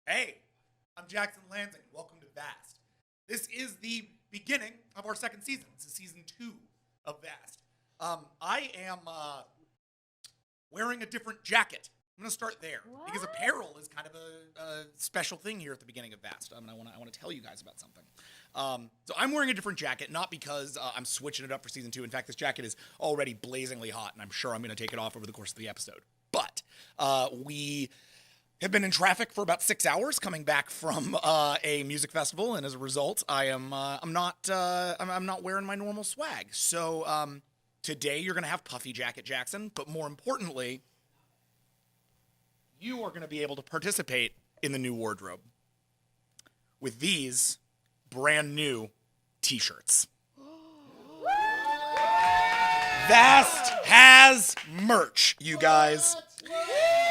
Hey, I'm Jackson Lansing. Welcome to Vast. This is the beginning of our second season. This is season 2 of Vast. I am wearing a different jacket. I'm going to start there because apparel is kind of a special thing here at the beginning of Vast. I want to tell you guys about something. So I'm wearing a different jacket, not because I'm switching it up for season 2. In fact, this jacket is already blazingly hot, and I'm sure I'm going to take it off over the course of the episode. But we have been in traffic for about 6 hours coming back from a music festival, and as a result, I'm not wearing my normal swag. So today you're gonna have Puffy Jacket Jackson, but more importantly, you are gonna be able to participate in the new wardrobe with these brand new T-shirts. Vast has merch, you guys.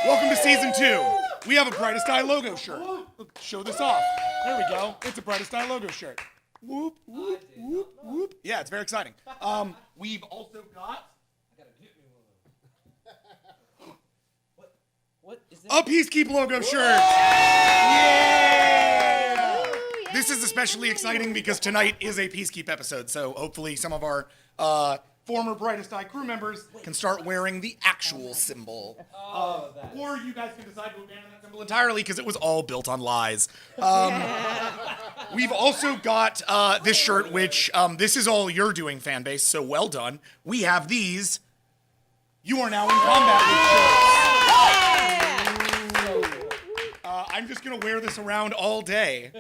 Welcome to season 2. We have a Brightest Eye logo shirt. Show this off. There we go. It's a Brightest Eye logo shirt. Whoop, whoop, whoop, whoop. Yeah, it's very exciting. We've also got What is this? a Peacekeep logo shirt. Yeah! This is especially exciting because tonight is a Peacekeep episode, so hopefully some of our former Brightest Eye crew members can start wearing the actual symbol. Or you guys can decide to abandon that symbol entirely because it was all built on lies. We've also got this shirt, which this is all you're doing, fan base, so well done. We have these You Are Now in Combat with shirts. I'm just gonna wear this around all day.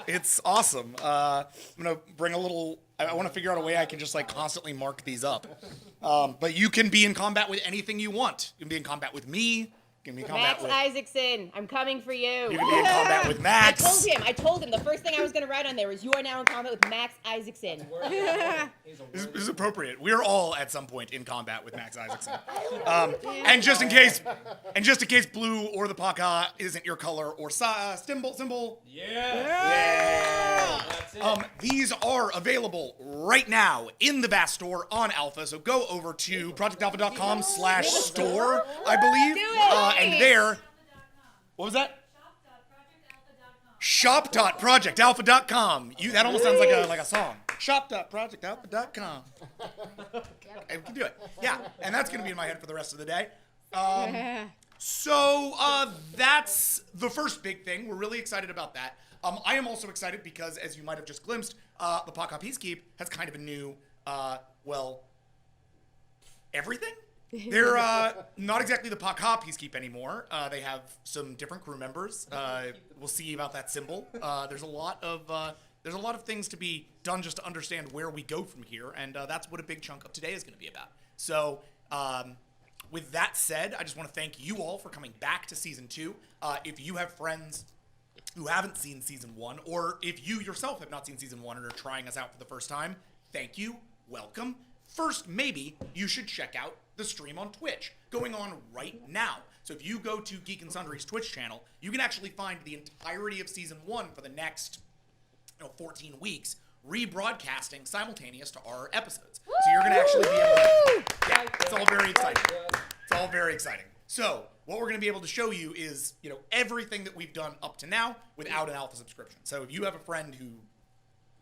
It's awesome. I'm gonna bring a little. I want to figure out a way I can just like constantly mark these up. But you can be in combat with anything you want. You can be in combat with me. You can be in combat Max with Isaacson, I'm coming for you. You can be in combat with Max. I told him the first thing I was going to write on there was you are now in combat with Max Isaacson. This is appropriate. We're all at some point in combat with Max Isaacson. And just in case blue or the Paka isn't your color or symbol. Yeah. That's it. These are available right now in the Vast store on Alpha. So go over to projectalpha.com/store, I believe. Do it. And there, what was that? Shop.projectalpha.com. That almost sounds like a song. Shop.projectalpha.com. I can do it. Yeah, and that's gonna be in my head for the rest of the day. So that's the first big thing. We're really excited about that. I am also excited because, as you might have just glimpsed, the Paka Peacekeep has kind of a new, everything. They're not exactly the Paka Peacekeep anymore. They have some different crew members. We'll see about that symbol. There's a lot of things to be done just to understand where we go from here, and that's what a big chunk of today is going to be about. So, with that said, I just want to thank you all for coming back to season 2. If you have friends who haven't seen season 1, or if you yourself have not seen season 1 and are trying us out for the first time, thank you, welcome. First, maybe you should check out the stream on Twitch, going on right now. So if you go to Geek and Sundry's Twitch channel, you can actually find the entirety of season 1 for the next 14 weeks, rebroadcasting simultaneous to our episodes. So you're going to actually be able to, yeah, it's all very exciting. It's all very exciting. So what we're going to be able to show you is, everything that we've done up to now without an Alpha subscription. So if you have a friend who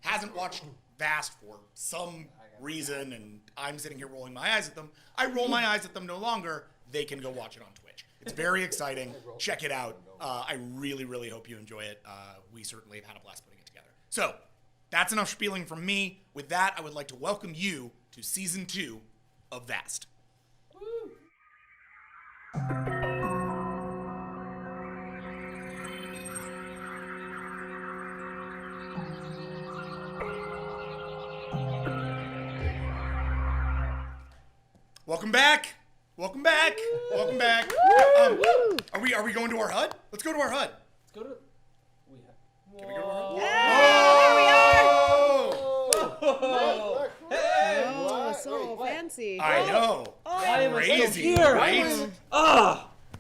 hasn't watched Vast for some reason, and I'm sitting here rolling my eyes at them, I roll my eyes at them no longer, they can go watch it on Twitch. It's very exciting. Check it out. I really, really hope you enjoy it. We certainly have had a blast putting it together. So that's enough spieling from me. With that, I would like to welcome you to season 2 of Vast. Welcome back. Welcome back. Welcome back. Are we going to our HUD? Let's go to our HUD. Let's go to. Can we go to our HUD? Oh! Hey! Oh, so fancy. I know. Why am I still Crazy, here? right?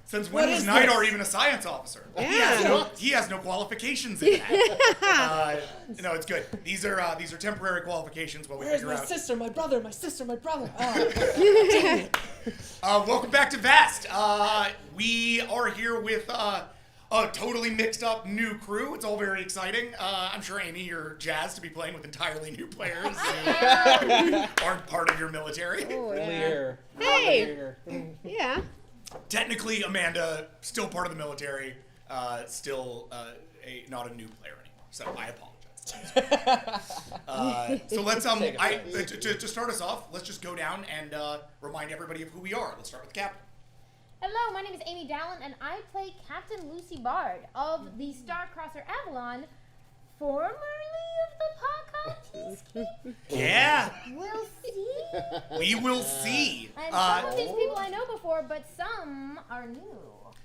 Since when was Nidar even a science officer? Yeah. He has no qualifications in that. No, it's good. These are temporary qualifications while we Where's figure my out. sister, my brother, my sister, my brother? Welcome back to Vast. We are here with a totally mixed up new crew. It's all very exciting. I'm sure, Amy, you're jazzed to be playing with entirely new players who aren't part of your military. Oh, yeah. Clear. Hey! Clear. Yeah. Technically, Amanda, still part of the military, still not a new player anymore. So I apologize. So let's to start us off, let's just go down and remind everybody of who we are. Let's start with the captain. Hello, my name is Amy Dallin, and I play Captain Lucy Bard of the Starcrosser Avalon, formerly of the Podcast Peacekeeper. Yeah, We'll see. we will see. And some of these people I know before, but some are new.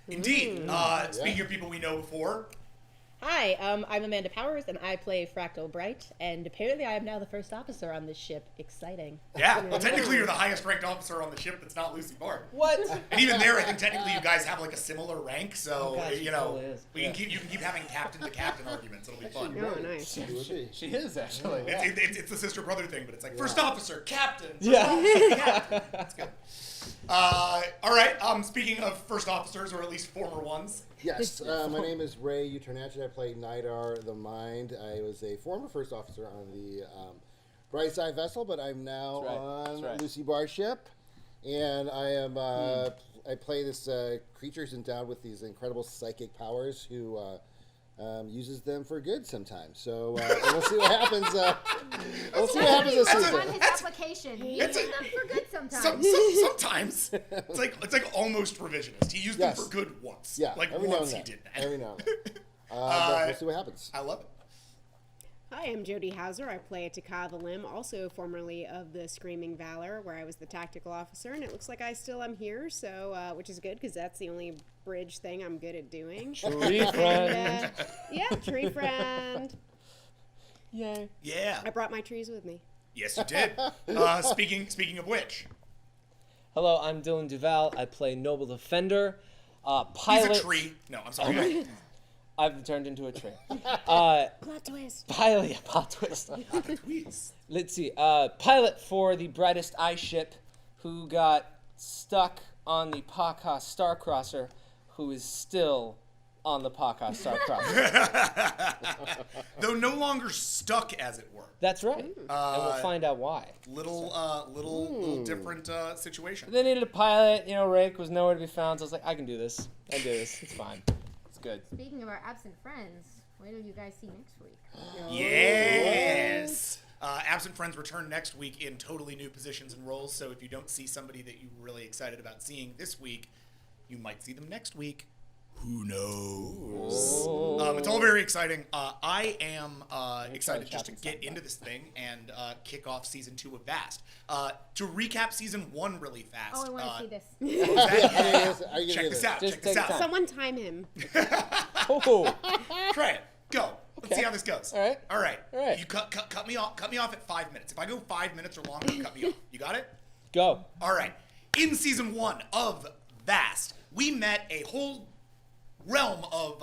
Indeed. Speaking of people we know before, Hi, I'm Amanda Powers, and I play Fractal Bright, and apparently I am now the first officer on this ship. Exciting. yeah. Well, technically, you're the highest ranked officer on the ship that's not Lucy Bard. What? And even there, I think technically you guys have like a similar rank, so gosh, you know she totally is. you can keep having captain to captain arguments. It'll be fun. Oh, nice. She is actually. It's the sister brother thing, but it's like first officer, captain. Yeah. That's good. All right. Speaking of first officers, or at least former ones. Yes, my name is Ray Uternachet. I play Nidar the Mind. I was a former first officer on the Bright Side vessel, but I'm now on Lucy Bard's ship, and I am I play this creature who's endowed with these incredible psychic powers who uses them for good sometimes. So we'll see what happens. We'll see what happens this On season. his application, he uses them for good sometimes. Sometimes it's like almost revisionist. He used them for good once. Yeah, like every now once and he then. did that. Every now and then. But we'll see what happens. I love it. Hi, I'm Jody Hauser. I play Taka the Limb, also formerly of the Screaming Valor, where I was the tactical officer, and it looks like I still am here, so which is good because that's the only bridge thing I'm good at doing. Tree friend. And, yeah, tree friend. Yay. Yeah. I brought my trees with me. Yes, you did. Speaking of which, Hello, I'm Dylan Duval. I play Noble Defender. he's Pilot. a tree. No, I'm sorry. I've turned into a tree. Plot twist. Pilot. Yeah, plot twist. Please. Let's see. Pilot for the Brightest Eye ship, who got stuck on the Paka Starcrosser, who is still on the Paka Starcrosser. Though no longer stuck, as it were. That's right. And we'll find out why. Little different situation. They needed a pilot. You know, Rick was nowhere to be found. So I was like, I can do this. I do this. It's fine. It's good. Speaking of our absent friends, wait till you guys see next week. Yes. Absent friends return next week in totally new positions and roles. So if you don't see somebody that you're really excited about seeing this week, you might see them next week. Who knows? It's all very exciting. I am excited just to get into this thing and kick off season 2 of Vast. To recap season 1 really fast. Oh, I want to see this. what was that? Are you gonna Check do this this? out. Just Check this take out. time. Someone time him. Oh. Try it. Go. Let's see how this goes. All right. All right. All right. You cut me off. Cut me off at 5 minutes. If I go 5 minutes or longer, cut me off. You got it? Go. All right. In season 1 of Vast, we met a whole realm of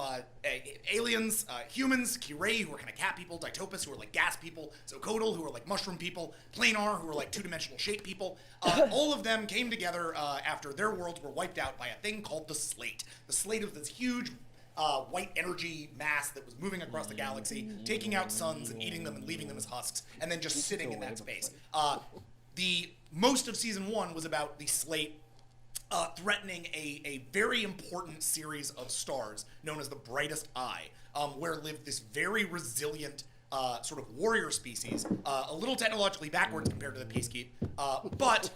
aliens, humans, Kirei, who are kind of cat people, Ditopus, who are like gas people, Zocodal, who are like mushroom people, Planar, who are like two-dimensional shape people. All of them came together after their worlds were wiped out by a thing called the Slate. The Slate of this huge white energy mass that was moving across the galaxy, taking out suns and eating them and leaving them as husks, and then just sitting in that space. The most of season 1 was about the Slate threatening a very important series of stars known as the Brightest Eye, where lived this very resilient sort of warrior species, a little technologically backwards compared to the Peacekeep, but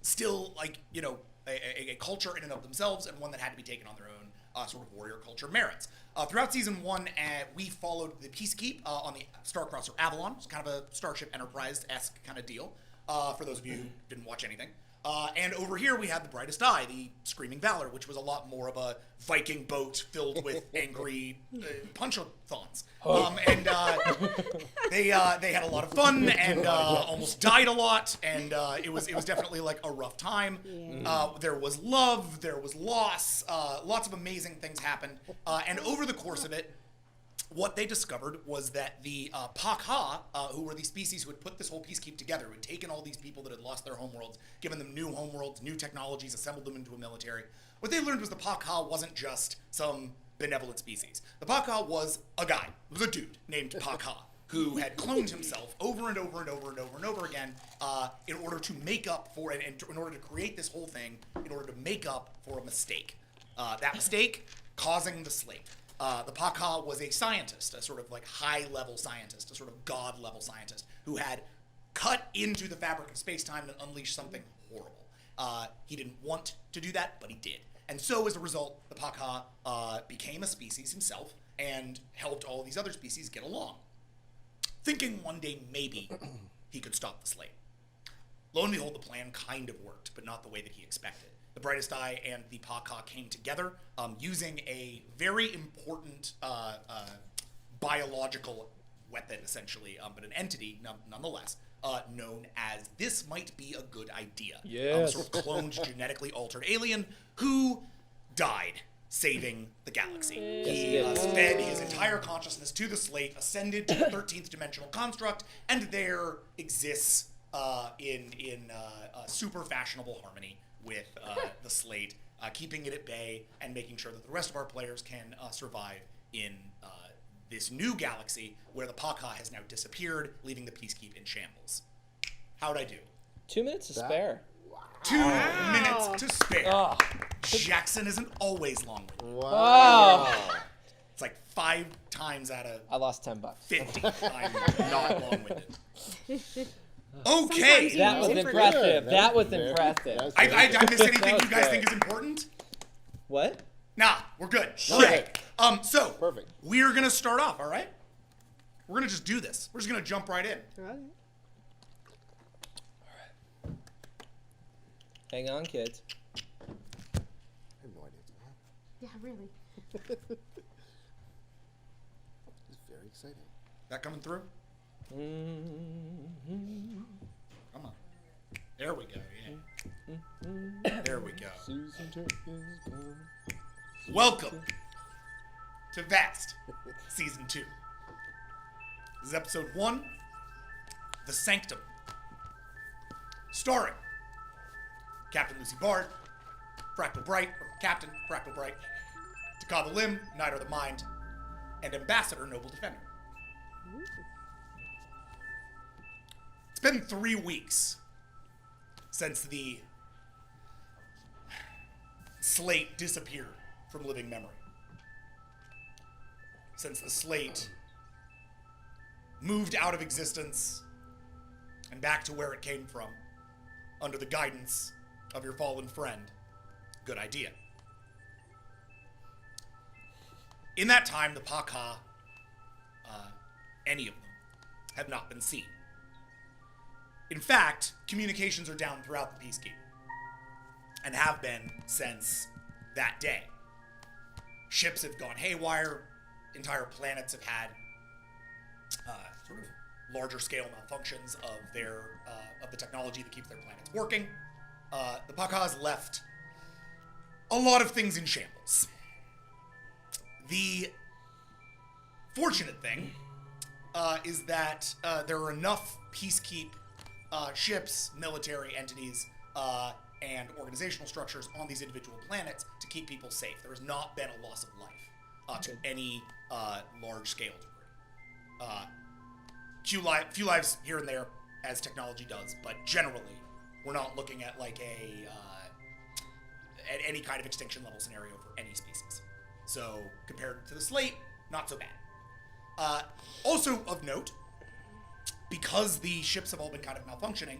still, like, you know, a culture in and of themselves, and one that had to be taken on their own sort of warrior culture merits. Throughout season 1, we followed the Peacekeep on the Starcrosser Avalon. It's kind of a Starship Enterprise-esque kind of deal, for those of you who didn't watch anything. And over here we had the Brightest Eye, the Screaming Valor, which was a lot more of a Viking boat filled with angry punch-a-thons. And they had a lot of fun and almost died a lot, and it was definitely like a rough time. Yeah. There was love, there was loss, lots of amazing things happened, and over the course of it, what they discovered was that the Pakha, who were the species who had put this whole Peacekeep together, who had taken all these people that had lost their homeworlds, given them new homeworlds, new technologies, assembled them into a military, what they learned was the Pakha wasn't just some benevolent species. The Paka was a guy, was a dude named Paka, who had cloned himself over and over and over and over and over again in order to make up for it, and in order to create this whole thing, in order to make up for a mistake. That mistake causing the slate. The Paka was a scientist, a sort of like high-level scientist, a sort of god-level scientist, who had cut into the fabric of space-time and unleashed something horrible. He didn't want to do that, but he did. And so, as a result, the Paka became a species himself and helped all these other species get along, thinking one day maybe he could stop the slate. Lo and behold, the plan kind of worked, but not the way that he expected. The Brightest Eye and the Paka came together using a very important biological weapon, essentially, but an entity nonetheless, known as This Might Be a Good Idea. Yes. Sort of cloned, genetically altered alien who died saving the galaxy. He sped his entire consciousness to the slate, ascended to the 13th dimensional construct, and there exists in super fashionable harmony with the slate, keeping it at bay and making sure that the rest of our players can survive in this new galaxy where the Paka has now disappeared, leaving the Peacekeep in shambles. How'd I do? 2 minutes to spare. 2 minutes to spare. Oh. Jackson isn't always long-winded. Wow. It's like 5 times out of I lost $10. 50, I'm not long-winded. Sometimes Okay. you That use was it for impressive. good. That was very- impressive. that's I very good. missed anything That was you guys great. think is important? What? Nah, we're good. Okay. So Perfect. we're gonna start off, all right? We're gonna just do this. We're just gonna jump right in. Okay. Hang on, kids. I have no idea what's going on. Yeah, really. It's very exciting. That coming through? Mm-hmm. Come on. There we go. Yeah. There we go. Susan Jenkins gone. Welcome to Vast, Season 2. This is Episode 1, The Sanctum. Starring Captain Lucy Bard, Fractal Bright, or Captain Fractal Bright, Taka the Limb, Knight of the Mind, and Ambassador Noble Defender. It's been 3 weeks since the slate disappeared from living memory. Since the slate moved out of existence and back to where it came from, under the guidance of your fallen friend. Good idea. In that time, the Paka, any of them, have not been seen. In fact, communications are down throughout the Peacekeep, and have been since that day. Ships have gone haywire, entire planets have had sort of larger scale malfunctions of the technology that keeps their planets working. The Paka's left a lot of things in shambles. The fortunate thing is that there are enough Peacekeep ships, military entities, and organizational structures on these individual planets to keep people safe. There has not been a loss of life to any large-scale degree. Few lives here and there, as technology does, but generally, we're not looking at like at any kind of extinction level scenario for any species. So compared to the slate, not so bad. Also of note, because the ships have all been kind of malfunctioning,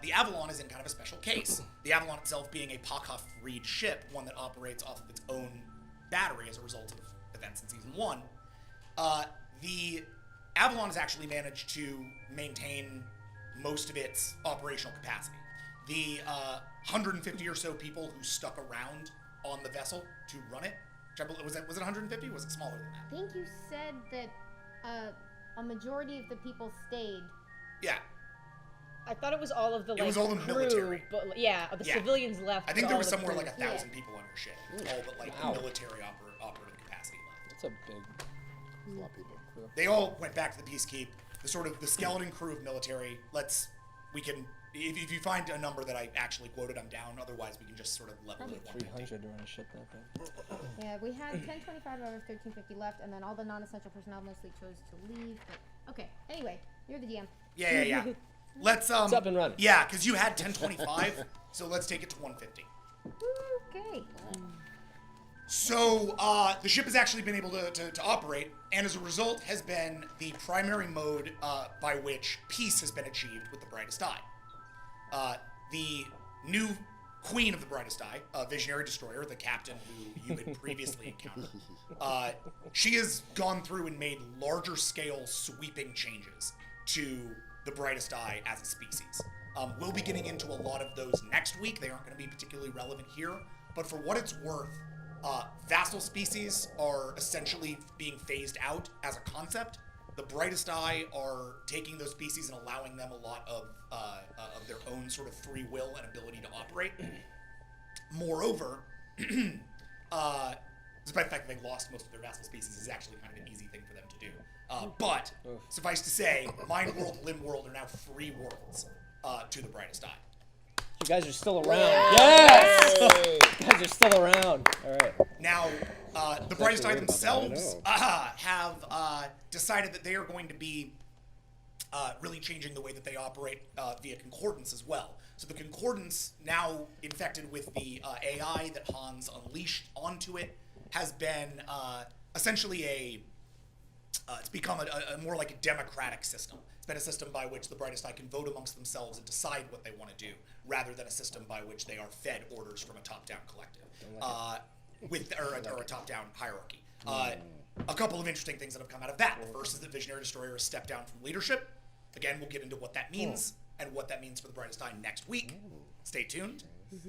the Avalon is in kind of a special case. The Avalon itself being a Paka-freed ship, one that operates off of its own battery as a result of events in Season 1. The Avalon has actually managed to maintain most of its operational capacity. The 150 or so people who stuck around on the vessel to run it, was it 150 or was it smaller than that? I think you said that a majority of the people stayed. Yeah. I thought it was all of the It was all the crew, military. but yeah, the Yeah. civilians left. I think but there all was the somewhere crew- like 1,000 people on your ship. All but like Wow. the military operative capacity left. That's a big. A lot of people. They all went back to the Peacekeep. The skeleton crew of military. We can if you find a number that I actually quoted, I'm down. Otherwise, we can just sort of level it at 150. 300 to run a ship that big. Yeah, we had 1025 out of 1350 left, and then all the non-essential personnel mostly chose to leave. But okay, anyway, you're the GM. Yeah. Let's It's up and running. Yeah, because you had 1025, so let's take it to 150. Okay. So the ship has actually been able to operate, and as a result has been the primary mode by which peace has been achieved with the Brightest Eye. The new queen of the Brightest Eye, Visionary Destroyer, the captain who you had previously encountered, she has gone through and made larger scale sweeping changes to the Brightest Eye as a species. We'll be getting into a lot of those next week. They aren't going to be particularly relevant here, but for what it's worth, vassal species are essentially being phased out as a concept. The Brightest Eye are taking those species and allowing them a lot of their own sort of free will and ability to operate. Moreover, despite the fact that they've lost most of their vassal species, is actually kind of an easy thing for them to do. But suffice to say, Mind World, Limb World are now free worlds to the Brightest Eye. You guys are still around. Yes! You guys are still around. All right. Now, the Brightest Eye themselves have decided that they are going to be really changing the way that they operate via Concordance as well. So the Concordance, now infected with the AI that Hans unleashed onto it, has been essentially it's become a more like a democratic system. It's been a system by which the Brightest Eye can vote amongst themselves and decide what they want to do, rather than a system by which they are fed orders from a top-down collective, or a top-down hierarchy. A couple of interesting things that have come out of that. The first is that Visionary Destroyer has stepped down from leadership. Again, we'll get into what that means and what that means for the Brightest Eye next week. Stay tuned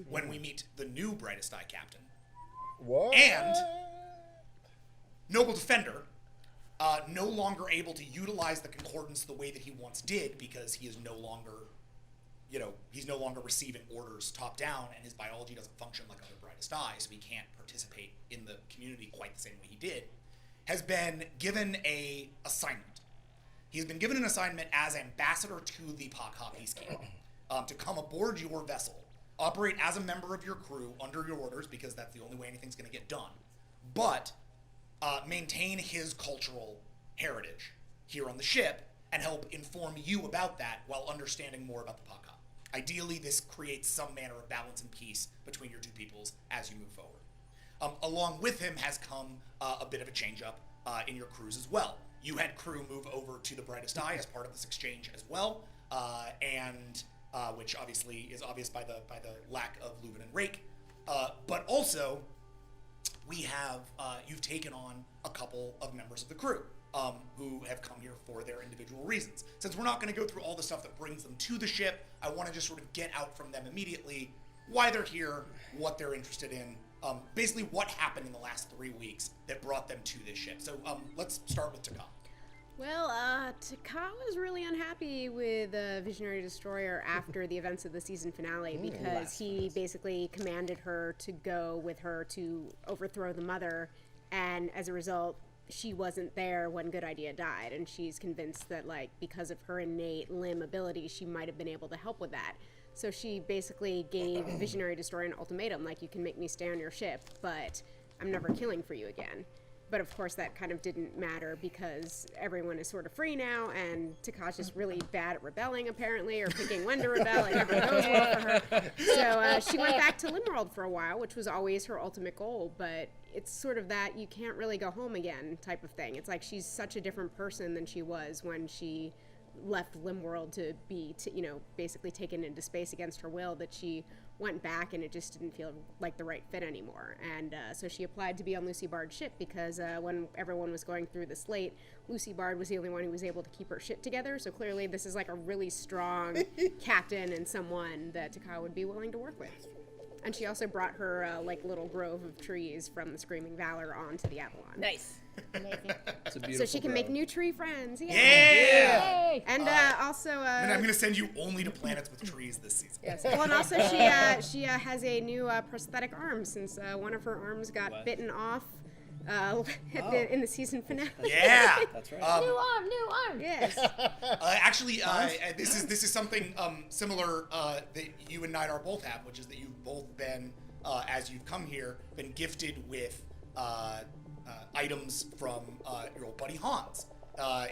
when we meet the new Brightest Eye captain. What? And Noble Defender, no longer able to utilize the Concordance the way that he once did, because he is no longer, he's no longer receiving orders top down, and his biology doesn't function like other Brightest Eye, so he can't participate in the community quite the same way he did, has been given a assignment. He has been given an assignment as ambassador to the Pakha Peacekeeper, to come aboard your vessel, operate as a member of your crew under your orders, because that's the only way anything's going to get done, but maintain his cultural heritage here on the ship and help inform you about that while understanding more about the Pakha. Ideally, this creates some manner of balance and peace between your two peoples as you move forward. Along with him has come a bit of a change-up in your crews as well. You had crew move over to the Brightest Eye as part of this exchange as well, and which obviously is obvious by the lack of Leuven and Rake, but also we have you've taken on a couple of members of the crew who have come here for their individual reasons. Since we're not going to go through all the stuff that brings them to the ship, I want to just sort of get out from them immediately why they're here, what they're interested in, basically what happened in the last 3 weeks that brought them to this ship. So let's start with Taka. Well, Taka was really unhappy with Visionary Destroyer after the events of the season finale, because he basically commanded her to go with her to overthrow the mother, and as a result, she wasn't there when Good Idea died, and she's convinced that, like, because of her innate limb ability, she might have been able to help with that. So she basically gave Visionary Destroyer an ultimatum, like, you can make me stay on your ship, but I'm never killing for you again. But of course that kind of didn't matter, because everyone is sort of free now, and Taka's just really bad at rebelling apparently, or picking when to rebel. It never goes well for her. So she went back to Limworld for a while, which was always her ultimate goal, but it's sort of that you can't really go home again type of thing. It's like she's such a different person than she was when she left Limworld to be, basically taken into space against her will, that she went back and it just didn't feel like the right fit anymore. And so she applied to be on Lucy Bard's ship, because when everyone was going through the slate, Lucy Bard was the only one who was able to keep her shit together. So clearly this is like a really strong captain and someone that Taka would be willing to work with. And she also brought her little grove of trees from the Screaming Valor onto the Avalon. Nice. Amazing. It's a beautiful So she can make new tree friends. Yay! Yeah! Yay! And also, And I'm going to send you only to planets with trees this season. yes. Well, and also she has a new prosthetic arm, since one of her arms got bitten off in the season finale. Yeah. That's right. New arm. Yes. Actually, this is something similar that you and Nidar both have, which is that you've both been, as you've come here, been gifted with items from your old buddy Hans.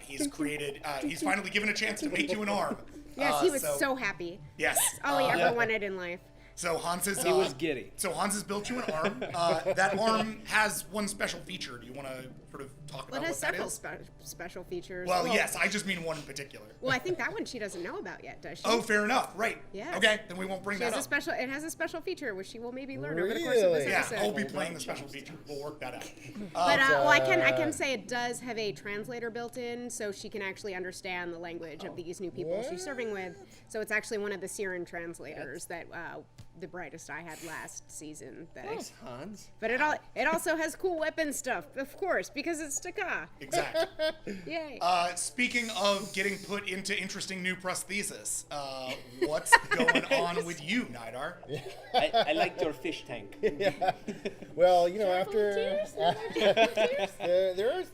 He's created. He's finally given a chance to make you an arm. Yes, he was so happy. Yes. All he ever wanted in life. So Hans has. He was giddy. So Hans has built you an arm. That arm has one special feature. Do you want to sort of talk Well, about it has what that several is? special features. Well, yes, I just mean one in particular. Well, I think that one she doesn't know about yet, does she? Oh, fair enough. Right. Yes. Okay, then we won't bring She that has up. it has a special feature, which she will maybe learn over the course of this Really? Yeah, episode. I'll be playing the special feature. We'll work that out. But well, I can say it does have a translator built in, so she can actually understand the language of these new people she's serving with. So it's actually one of the Siren translators that the brightest eye had last season. Thanks, Hans. But it also has cool weapon stuff, of course, because it's Taka. Exactly. Yay. Speaking of getting put into interesting new prosthesis, what's going on with you, Nidar? I liked your fish tank. Well, you know, after Tears?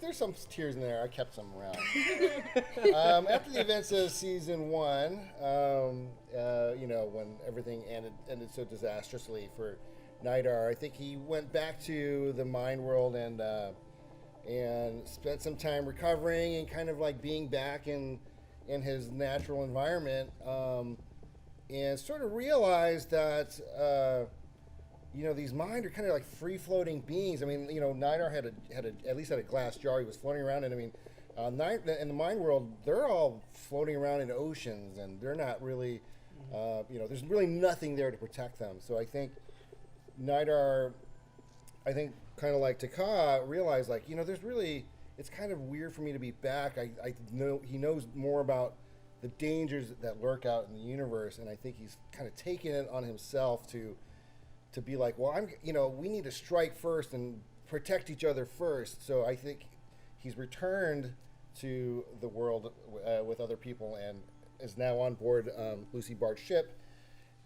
there's some tears in there. I kept some around. After the events of season 1, you know, when everything ended so disastrously for Nidar, I think he went back to the mind world and spent some time recovering and kind of like being back in his natural environment, and sort of realized that you know, these mind are kind of like free-floating beings. I mean, you know, Nidar had at least had a glass jar he was floating around in. I mean, in the mind world, they're all floating around in oceans, and they're not really, you know, there's really nothing there to protect them. So I think Nidar, kind of like Taka, realized, like, you know, it's kind of weird for me to be back. I know he knows more about the dangers that lurk out in the universe, and I think he's kind of taken it on himself to be like, well, you know, we need to strike first and protect each other first. So I think he's returned to the world with other people and is now on board Lucy Bard's ship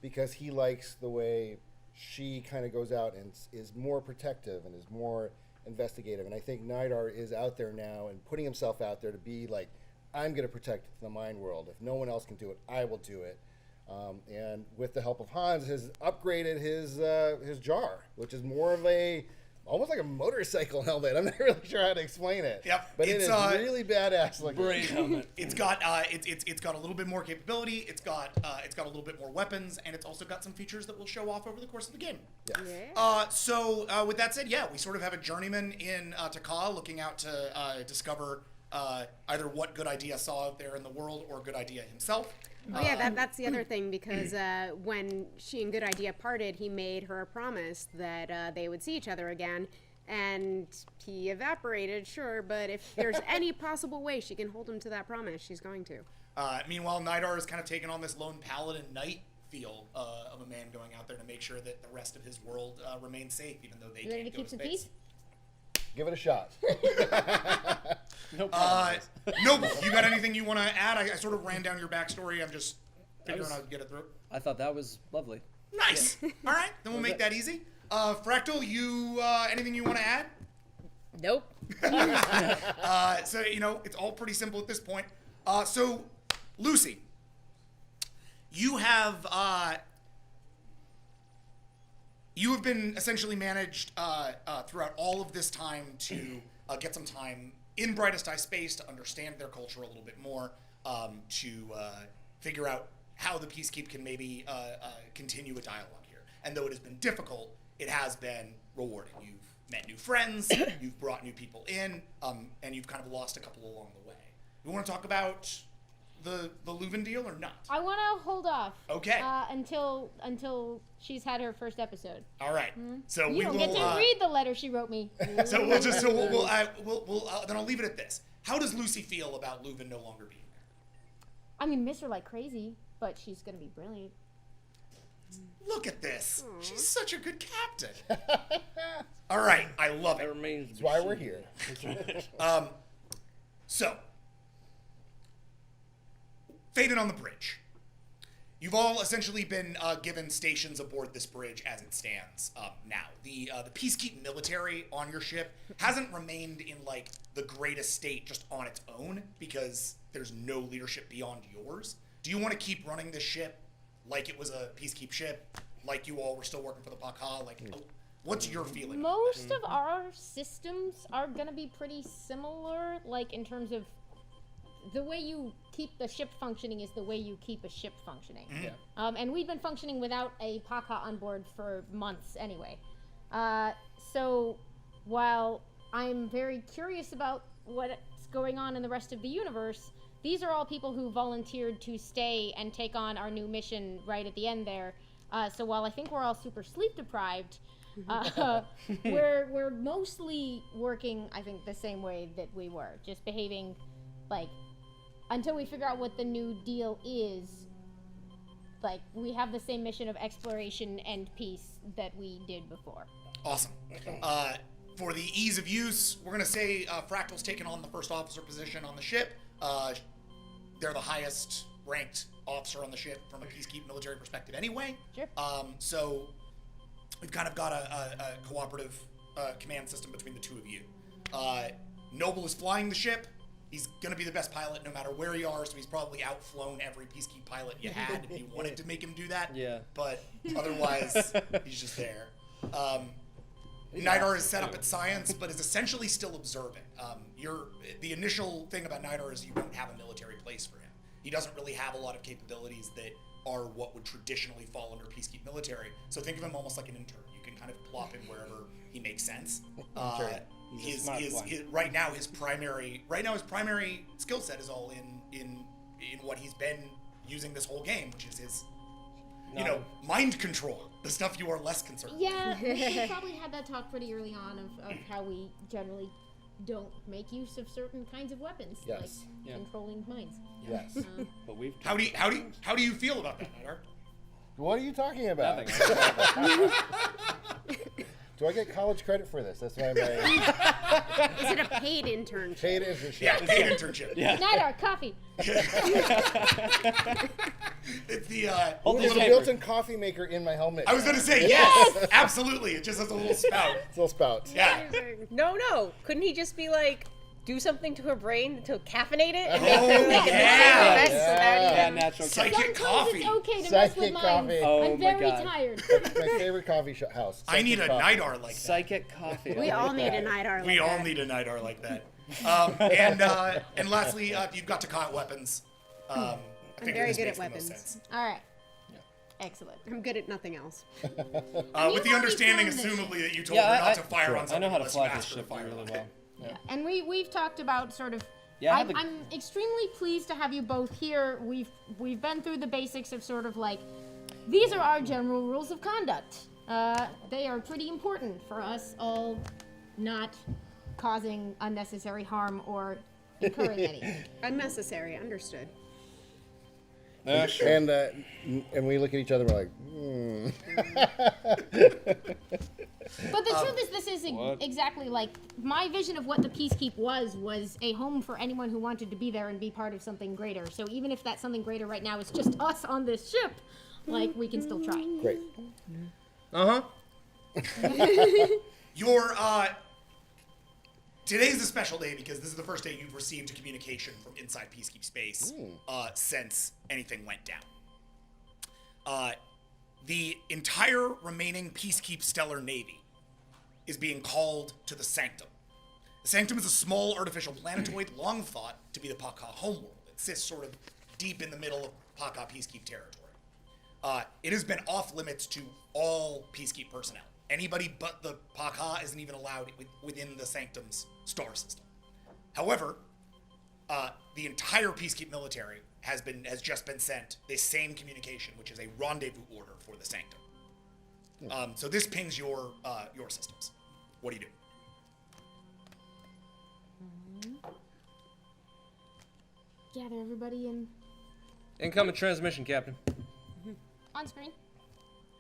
because he likes the way she kind of goes out and is more protective and is more investigative. And I think Nidar is out there now and putting himself out there to be like, I'm going to protect the mind world. If no one else can do it, I will do it. And with the help of Hans, has upgraded his jar, which is more of almost like a motorcycle helmet. I'm not really sure how to explain it. Yep, but it is really badass looking. Brain helmet. It's got it's got a little bit more capability. It's got a little bit more weapons, and it's also got some features that we'll show off over the course of the game. Yes. Yeah. So with that said, yeah, we sort of have a journeyman in Taka looking out to discover either what Good Idea saw out there in the world or Good Idea himself. Oh yeah, that's the other thing, because when she and Good Idea parted, he made her a promise that they would see each other again, and he evaporated, sure, but if there's any possible way she can hold him to that promise, she's going to. Meanwhile, Nidar has kind of taken on this lone paladin knight feel of a man going out there to make sure that the rest of his world remains safe, even though they You ready can't to go keep some space. peace? Give it a shot. No problem. Noble, you got anything you want to add? I sort of ran down your backstory. I'm just figuring out how to get it through. I thought that was lovely. Nice. All right, then we'll make that easy. Fractal, you anything you want to add? Nope. So you know it's all pretty simple at this point. So Lucy, you have been essentially managed throughout all of this time to get some time in Brightest Eye space to understand their culture a little bit more, to figure out how the Peacekeep can maybe continue a dialogue here. And though it has been difficult, it has been rewarding. You've met new friends, you've brought new people in, and you've kind of lost a couple along the way. You want to talk about the Leuven deal or not? I want to hold off. Okay. Until she's had her first episode. All right. So You we don't will. get to read the letter she wrote me. So we'll just we'll then I'll leave it at this. How does Lucy feel about Leuven no longer being there? I'm gonna miss her like crazy, but she's gonna be brilliant. Look at this. She's such a good captain. All right, I love That it. remains. That's why we're here. So, Faden on the bridge. You've all essentially been given stations aboard this bridge as it stands now. The peacekeep military on your ship hasn't remained in like the greatest state just on its own because there's no leadership beyond yours. Do you want to keep running this ship like it was a peacekeep ship, like you all were still working for the Paka? Like, what's your feeling? Most of our systems are gonna be pretty similar, like in terms of the way you keep the ship functioning is the way you keep a ship functioning. And we've been functioning without a Paka on board for months anyway. So while I'm very curious about what's going on in the rest of the universe, these are all people who volunteered to stay and take on our new mission right at the end there. So while I think we're all super sleep deprived, we're mostly working, I think, the same way that we were, just behaving like, until we figure out what the new deal is, like, we have the same mission of exploration and peace that we did before. Awesome. For the ease of use, we're going to say Fractal's taken on the first officer position on the ship. They're the highest ranked officer on the ship from a peacekeep military perspective anyway. Sure. So we've kind of got a cooperative command system between the two of you. Noble is flying the ship. He's going to be the best pilot no matter where you are, so he's probably outflown every peacekeep pilot you had if you wanted to make him do that. Yeah. But otherwise, he's just there. Nidar is set up at science, but is essentially still observing. The initial thing about Nidar is you don't have a military place for him. He doesn't really have a lot of capabilities that are what would traditionally fall under peacekeep military. So think of him almost like an intern. You can kind of plop him wherever he makes sense. Right now his primary skill set is all in what he's been using this whole game, which is his mind control, the stuff you are less concerned with. Yeah, we probably had that talk pretty early on of how we generally don't make use of certain kinds of weapons, like controlling minds. Yes. But we've How do you feel about that, Nidar? What are you talking about? nothing. Do I get college credit for this? That's why I'm a Is it a paid internship? paid internship. Yeah, paid internship. Yeah. Nidar, coffee. It's the There's a built-in coffee maker in my helmet. I was gonna say yes, absolutely. It just has a little spout. It's a little spout. Yeah. No. Couldn't he just be like, do something to her brain to caffeinate it? And Oh, make her like yeah. effects without Yeah, even... natural. Psychic Sometimes coffee. it's okay to mess with Psychic minds. coffee. Oh I'm my very God. tired. My favorite coffee house. I need a Psychic coffee. Nidar like that. Psychic coffee. We all need a Nidar like We all that. need a Nidar like that. And lastly, you've got Takat weapons. I figured very this good makes at the most weapons. sense. All right. Excellent. I'm good at nothing else. With the already understanding, flown this assumably, that you told Yeah, her not to fire sure. on I something know how to unless fly you this asked her to ship fire really on well. it. Yeah. And we've talked about sort of. Yeah, I'm extremely pleased to have you both here. We've been through the basics of sort of like, these are our general rules of conduct. They are pretty important for us all, not causing unnecessary harm or incurring any. Unnecessary, understood. Sure. And we look at each other and we're like, But the truth is, this isn't What? exactly like my vision of what the Peacekeep was a home for anyone who wanted to be there and be part of something greater. So even if that something greater right now is just us on this ship, like, we can still try. great. Your today's a special day because this is the first day you've received a communication from inside Peacekeep space since anything went down. The entire remaining Peacekeep Stellar Navy is being called to the Sanctum. The Sanctum is a small artificial planetoid long thought to be the Paka homeworld. It sits sort of deep in the middle of Paka Peacekeep territory. It has been off limits to all Peacekeep personnel. Anybody but the Paka isn't even allowed within the Sanctum's star system. However, the entire Peacekeep military has just been sent this same communication, which is a rendezvous order for the Sanctum. So this pings your systems. What do you do? Gather everybody in Incoming transmission, Captain. on screen.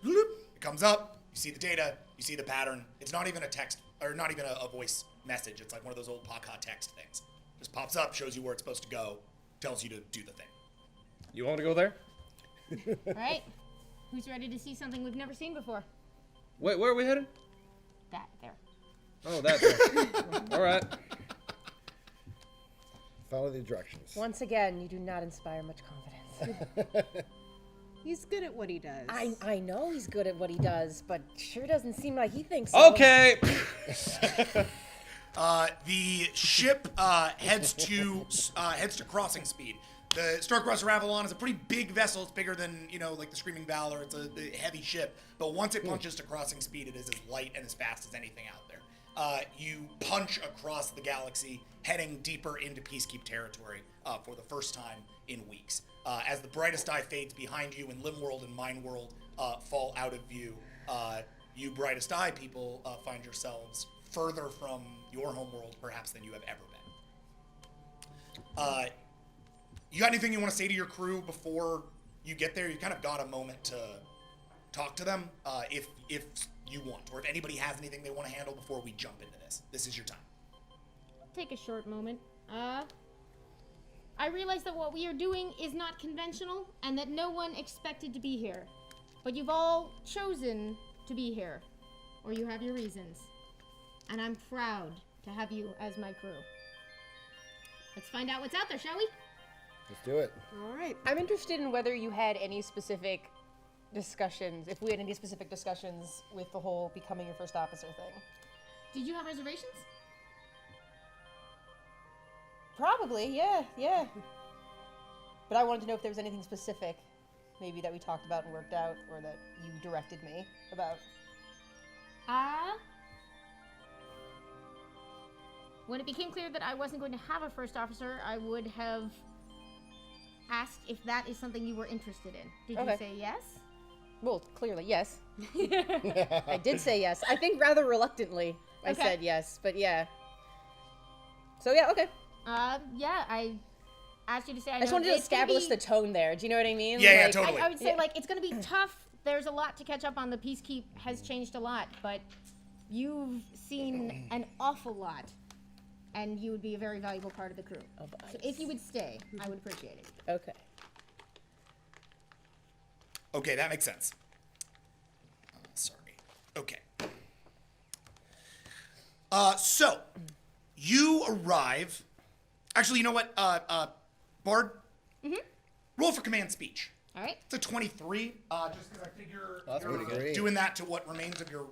It comes up. You see the data. You see the pattern. It's not even a text or not even a voice message. It's like one of those old Paka text things. Just pops up, shows you where it's supposed to go, tells you to do the thing. You want to go there? All right. Who's ready to see something we've never seen before? Wait, where are we headed? That there. Oh, that there. All right. Follow the directions. Once again, you do not inspire much confidence. He's good at what he does. I know he's good at what he does, but sure doesn't seem like he thinks so. Okay. The ship heads to crossing speed. The Starcrosser Avalon is a pretty big vessel. It's bigger than, like the Screaming Valor. It's a heavy ship. But once it punches to crossing speed, it is as light and as fast as anything out there. You punch across the galaxy, heading deeper into Peacekeep territory for the first time in weeks. As the brightest eye fades behind you and Limworld and Mindworld fall out of view, you brightest eye people find yourselves further from your homeworld, perhaps, than you have ever been. You got anything you want to say to your crew before you get there? You kind of got a moment to talk to them, if you want, or if anybody has anything they want to handle before we jump into this. This is your time. Take a short moment. I realize that what we are doing is not conventional, and that no one expected to be here. But you've all chosen to be here, or you have your reasons. And I'm proud to have you as my crew. Let's find out what's out there, shall we? Let's do it. All right. I'm interested in whether you had any specific discussions, if we had any specific discussions with the whole becoming your first officer thing. Did you have reservations? Probably, yeah. But I wanted to know if there was anything specific, maybe that we talked about and worked out, or that you directed me about. When it became clear that I wasn't going to have a first officer, I would have asked if that is something you were interested in. Did you say yes? Well, clearly, yes. I did say yes. I think rather reluctantly I said yes, but yeah. So yeah, okay. Yeah, I asked you to say I just wanted to establish the tone there. Do you know what I mean? Yeah, totally. I would say, it's going to be tough. There's a lot to catch up on. The Peacekeep has changed a lot, but you've seen an awful lot, and you would be a very valuable part of the crew. So if you would stay, I would appreciate it. Okay. Okay, that makes sense. Sorry. Okay. So, you arrive... Actually, you know what? Bard? Mm-hmm. Roll for command speech. All right. It's a 23, just because I figure That's you're pretty good. doing that to what remains of your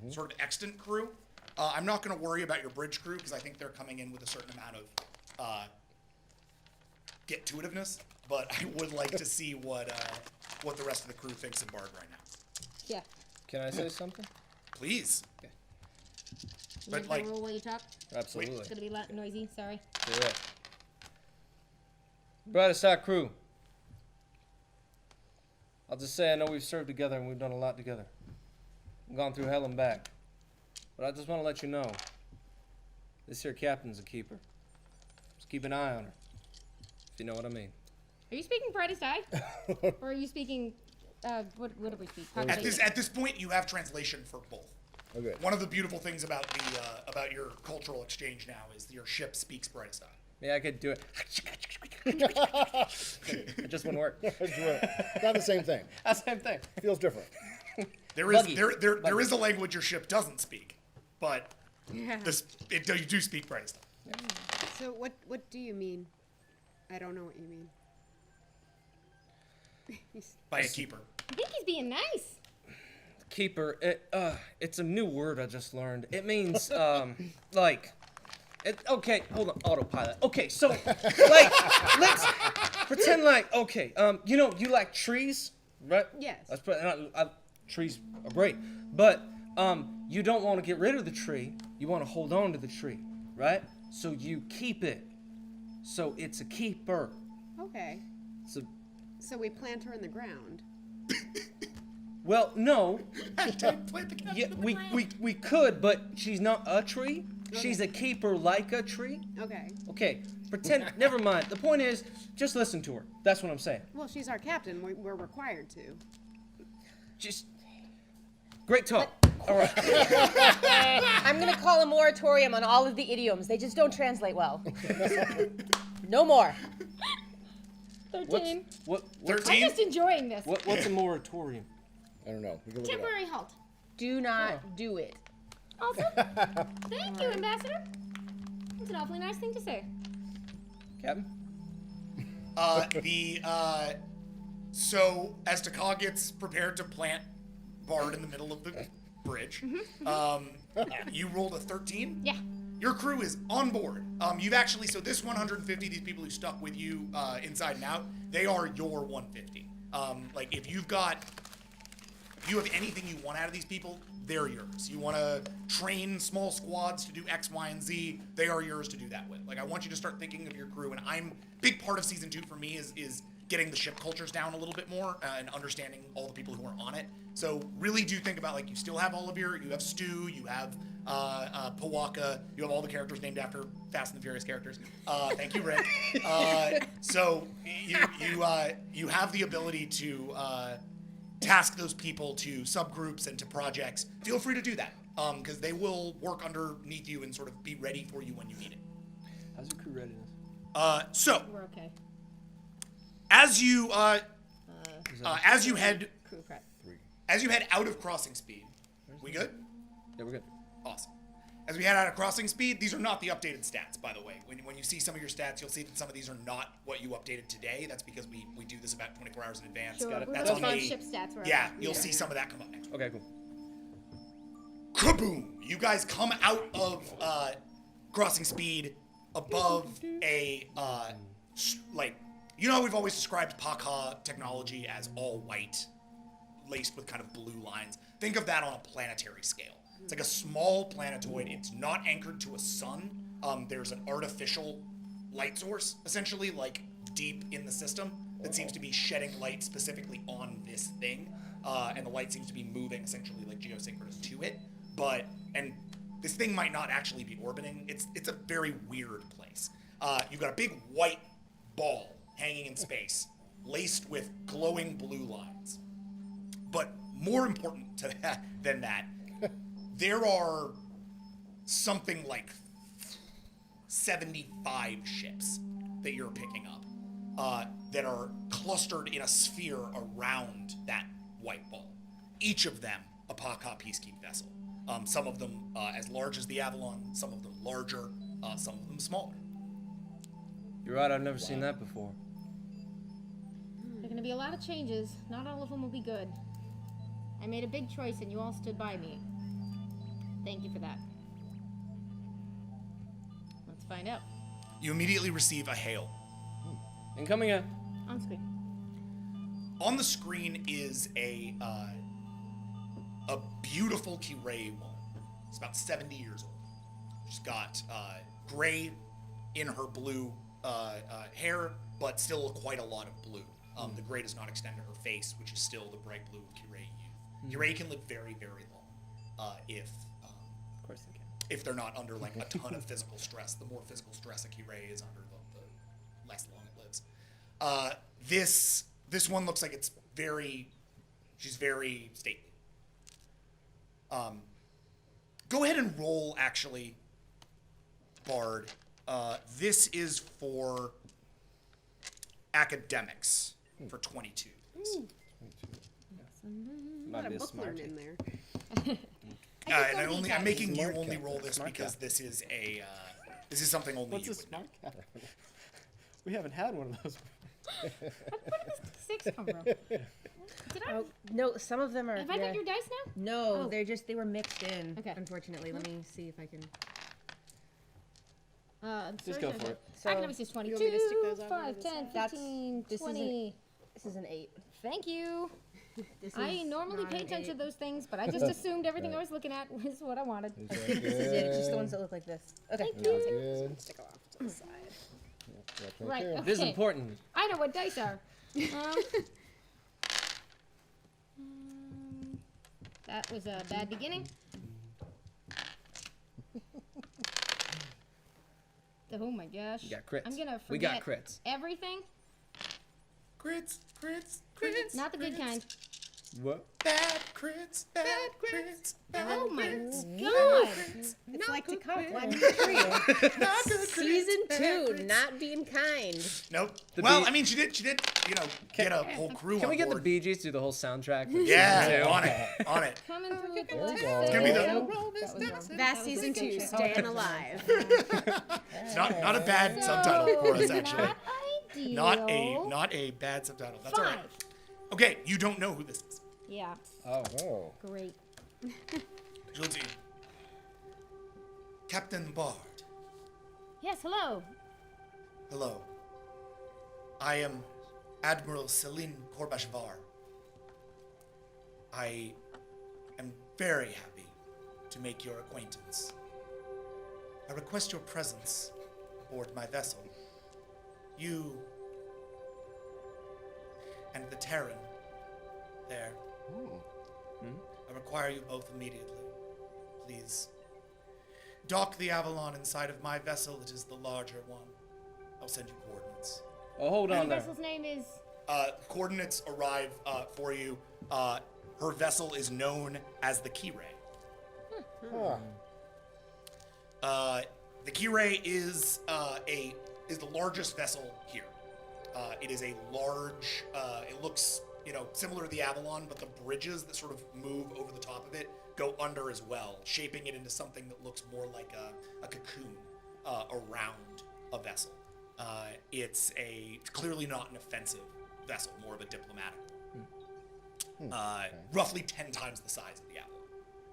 sort of extant crew. I'm not going to worry about your bridge crew, because I think they're coming in with a certain amount of get-to-itiveness, but I would like to see what the rest of the crew thinks of Bard right now. Yeah. Can I say something? Please. Okay. But, You like... roll while you talk. Absolutely. It's going to be noisy. Sorry. Yeah. Brightest Eye crew. I'll just say I know we've served together and we've done a lot together. We've gone through hell and back. But I just want to let you know, this here captain's a keeper. Just keep an eye on her, if you know what I mean. Are you speaking brightest eye? Or are you speaking, what do we speak? At this point, you have translation for both. Okay. One of the beautiful things about your cultural exchange now is your ship speaks brightest eye. Yeah, I could do it. It just wouldn't work. Not the same thing. That's the same thing. Feels different. There is Buggy. there is a language your ship doesn't speak, but Yeah. you do speak brightest eye. So what do you mean? I don't know what you mean. By a keeper. I think he's being nice. Keeper, it's a new word I just learned. It means, okay, hold on, autopilot. Okay, so, let's pretend you like trees, right? Yes. Trees are great, but, you don't want to get rid of the tree. You want to hold on to the tree, right? So you keep it. So it's a keeper. Okay. So we plant her in the ground. Well, no. Hashtag plant the captain Yeah, of the ground. we could, but she's not a tree. She's a keeper like a tree. Okay. Okay, pretend. Never mind. The point is, just listen to her. That's what I'm saying. Well, she's our captain. We're required to. Just great talk. All right. I'm gonna call a moratorium on all of the idioms. They just don't translate well. No more. 13. What? I'm 13. just enjoying this. What's a moratorium? I don't know. We can look it up. Temporary halt. Do not do it. Awesome. Thank you, Ambassador. That's an awfully nice thing to say. Captain? So as Taka gets prepared to plant Bard in the middle of the bridge, you rolled a 13. Yeah. Your crew is on board. You've actually, so this 150, these people who stuck with you inside and out, they are your 150. Like if you have anything you want out of these people, they're yours. You want to train small squads to do X, Y, and Z, they are yours to do that with. Like I want you to start thinking of your crew, and big part of season 2 for me is getting the ship cultures down a little bit more and understanding all the people who are on it. So really do think about, like, you still have all of you have Stu, you have Pawaka, you have all the characters named after Fast and the Furious characters. Thank you, Rick. So you have the ability to task those people to subgroups and to projects. Feel free to do that, because they will work underneath you and sort of be ready for you when you need it. How's your crew readiness? So We're okay. as you head Crew prep. out of crossing speed, we good? Yeah, we're good. Awesome. As we head out of crossing speed, these are not the updated stats, by the way. When you see some of your stats, you'll see that some of these are not what you updated today. That's because we do this about 24 hours in advance. Sure. We're That's looking on at the ship stats. We're yeah. okay. You'll see some of that come up next. Okay, cool. Kaboom! You guys come out of crossing speed above a we've always described Paka technology as all white, laced with kind of blue lines. Think of that on a planetary scale. It's like a small planetoid. It's not anchored to a sun. There's an artificial light source, essentially, like deep in the system, that seems to be shedding light specifically on this thing. And the light seems to be moving essentially like geosynchronous to it. And this thing might not actually be orbiting. It's a very weird place. You've got a big white ball hanging in space, laced with glowing blue lines. But more important than that, there are something like 75 ships that you're picking up that are clustered in a sphere around that white ball. Each of them a Paka peacekeeping vessel. Some of them as large as the Avalon, some of them larger, some of them smaller. You're right, I've never seen that before. There are going to be a lot of changes. Not all of them will be good. I made a big choice and you all stood by me. Thank you for that. Let's find out. You immediately receive a hail. Incoming in. On screen. On the screen is a beautiful Kirei woman. She's about 70 years old. She's got gray in her blue hair, but still quite a lot of blue. The gray does not extend to her face, which is still the bright blue of Kirei youth. Kirei can live very, very long Of course they can. if they're not under like a ton of physical stress. The more physical stress a Kirei is under, the less long it lives. This one looks like she's very stately. Go ahead and roll, actually, Bard. This is for academics for 22. Might be a book smart learn in there. And I'm making you Smart only cat. roll this Smart because cat. this is something only What's you a would smart cat? We haven't had one of those. Where did this 6 come from? Did I? Oh, no, some of them are. Have I got your dice now? No, Oh. they were mixed in. Okay. Unfortunately, let me see if I can. Just go for it. So Academics is You want me to stick 22, those over 5, to the 10, side? That's- 15, this is an- 20. this is an 8. Thank you. This I is normally not pay an attention 8. to those things, but I just assumed everything I was looking at was what I wanted. This is it. It's just the ones that look like this. Okay. Thank you. Good. Stick off to the side. Right. there. Okay. This is important. I know what dice are. That was a bad beginning. Oh my gosh. You got crits. I'm gonna forget We got crits. everything. Crits. Not the good kind. What? Bad crits, bad crits, bad Oh my crits. god! It's like to come. Not good crits, Season bad 2, crits. not being kind. Nope. The Well, Bee- I mean, she did, get a whole crew Can on we get the board. Bee Gees to do the whole soundtrack? for Yeah, season two? on it. Coming through with the There we left go. It's gonna be the. That's season 2, staying alive. It's not a bad subtitle for us, actually. Not ideal. Not a bad subtitle. That's all right. 5. Okay, you don't know who this is. Yeah, Oh. great. Guilty. Captain Bard. Yes, hello. Hello. I am Admiral Celine Korbashvar. I am very happy to make your acquaintance. I request your presence aboard my vessel. You and the Terran there. I require you both immediately. Please. Dock the Avalon inside of my vessel. It is the larger one. I'll send you coordinates. Oh, hold on The there. vessel's name is. Coordinates arrive for you. Her vessel is known as the Key-Ray. Huh. The Key-Ray is the largest vessel here. It is a large. It looks similar to the Avalon, but the bridges that sort of move over the top of it go under as well, shaping it into something that looks more like a cocoon around a vessel. It's clearly not an offensive vessel, more of a diplomatic one. Roughly 10 times the size of the Avalon.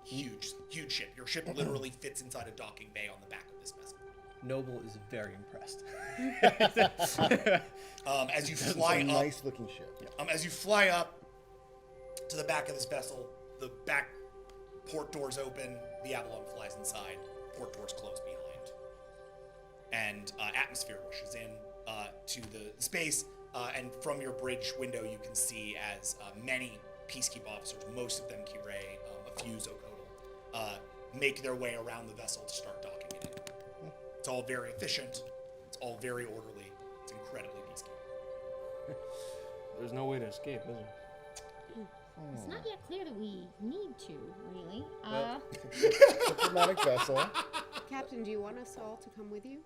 Huge ship. Your ship literally fits inside a docking bay on the back of this vessel. Noble is very impressed. As you It's fly a up, nice looking ship. as you fly up to the back of this vessel, the back port doors open. The Avalon flies inside. Port doors close behind, and atmosphere rushes in to the space. And from your bridge window, you can see as many peacekeep officers, most of them Key-Ray, a few Zocodal, make their way around the vessel to start docking it in. It's all very efficient. It's all very orderly. It's incredibly peacekeeping. There's no way to escape, is there? It's not yet clear that we need to, really. Diplomatic vessel. Captain, do you want us all to come with you?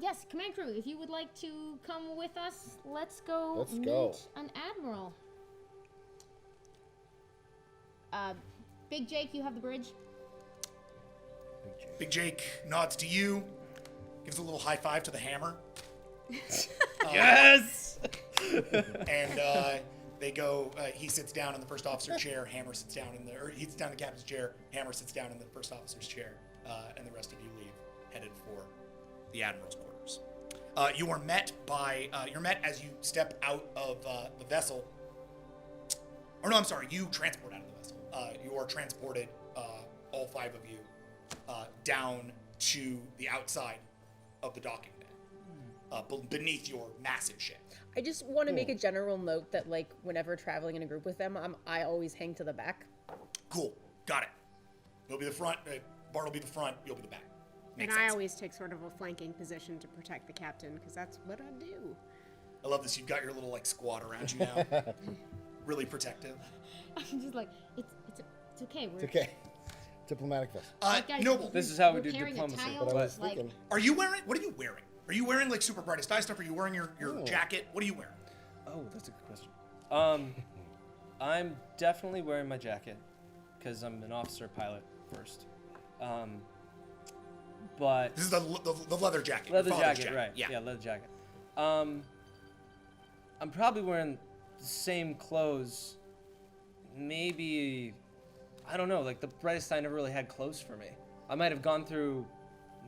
Yes, command crew, if you would like to come with us, let's go Let's meet go. an admiral. Big Jake, you have the bridge. Big Jake nods to you, gives a little high five to the hammer. Yes! And they go. He sits down in the first officer chair. Hammer sits down he sits down in the captain's chair. Hammer sits down in the first officer's chair, and the rest of you leave, headed for the admiral's quarters. You are met by. You're met as you step out of the vessel. Or no, I'm sorry. You transport out of the vessel. You are transported, all 5 of you, down to the outside of the docking bay, beneath your massive ship. I just want to make a general note that, like, whenever traveling in a group with them, I always hang to the back. Cool. Got it. You'll be the front. Bart will be the front. You'll be the back. Makes And I sense. always take sort of a flanking position to protect the captain, because that's what I do. I love this. You've got your little squad around you now. Really protective. I'm just like, it's okay. We're It's okay. Diplomatic vessel. guys, Noble. This is how we we're do carrying diplomacy. A tile, But I was like, thinking. Are you wearing? What are you wearing? Are you wearing like super brightest eye stuff? Are you wearing your jacket? What are you wearing? Oh, that's a good question. I'm definitely wearing my jacket because I'm an officer pilot first. But This is the leather jacket. leather your father's jacket, right? Yeah. Leather jacket. I'm probably wearing the same clothes. Maybe I don't know. Like the brightest I never really had clothes for me. I might have gone through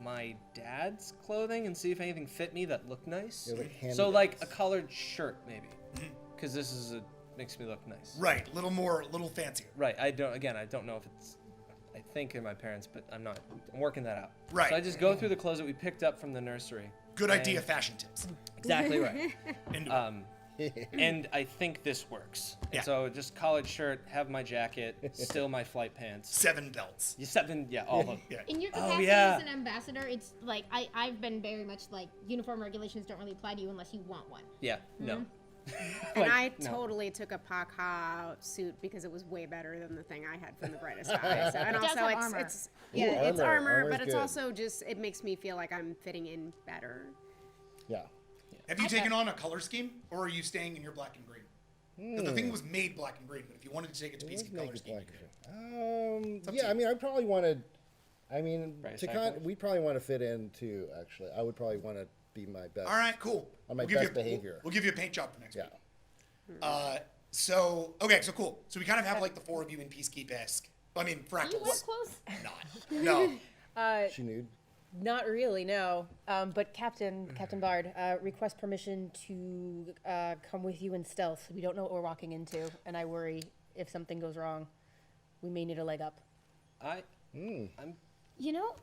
my dad's clothing and see if anything fit me that looked nice. Yeah, like So like a hand-me-downs. collared shirt maybe, because this is makes me look nice. Right. A little fancier. Right. I don't know if it's. I think in my parents, but I'm not. I'm working that out. Right. So I just go through the clothes that we picked up from the nursery. Good idea. And- Fashion tips. Exactly right. Into it. And I think this works. Yeah. So just collared shirt, have my jacket, still my flight pants. 7 belts. All of them. Yeah. in your Oh, capacity yeah. as an ambassador, it's like I've been very much like uniform regulations don't really apply to you unless you want one. Yeah. No. And Like, I no. totally took a Paka suit because it was way better than the thing I had from the brightest eye. So, and It does also, have it's armor. it's yeah, Ooh, it's armor. armor, Armor's but it's good. also just it makes me feel like I'm fitting in better. Yeah. Have you taken on a color scheme, or are you staying in your black and green? 'Cause the thing was made black and green, but if you wanted to take it to PC color scheme, you could. up to Yeah, you. I mean, I probably wanted. I mean, Right, to cycles? we probably want to fit in too. Actually, I would probably want to be my best. All right, cool. On my We'll give best you, behavior. We'll give you a paint job for next Yeah. week. So cool. So we kind of have like the four of you in Peacekeep-esque. I mean, Do you wear fractals. clothes? Not. No. She nude. Not really, no. But Captain Bard, request permission to come with you in stealth. We don't know what we're walking into, and I worry if something goes wrong, we may need a leg up. I'm You know,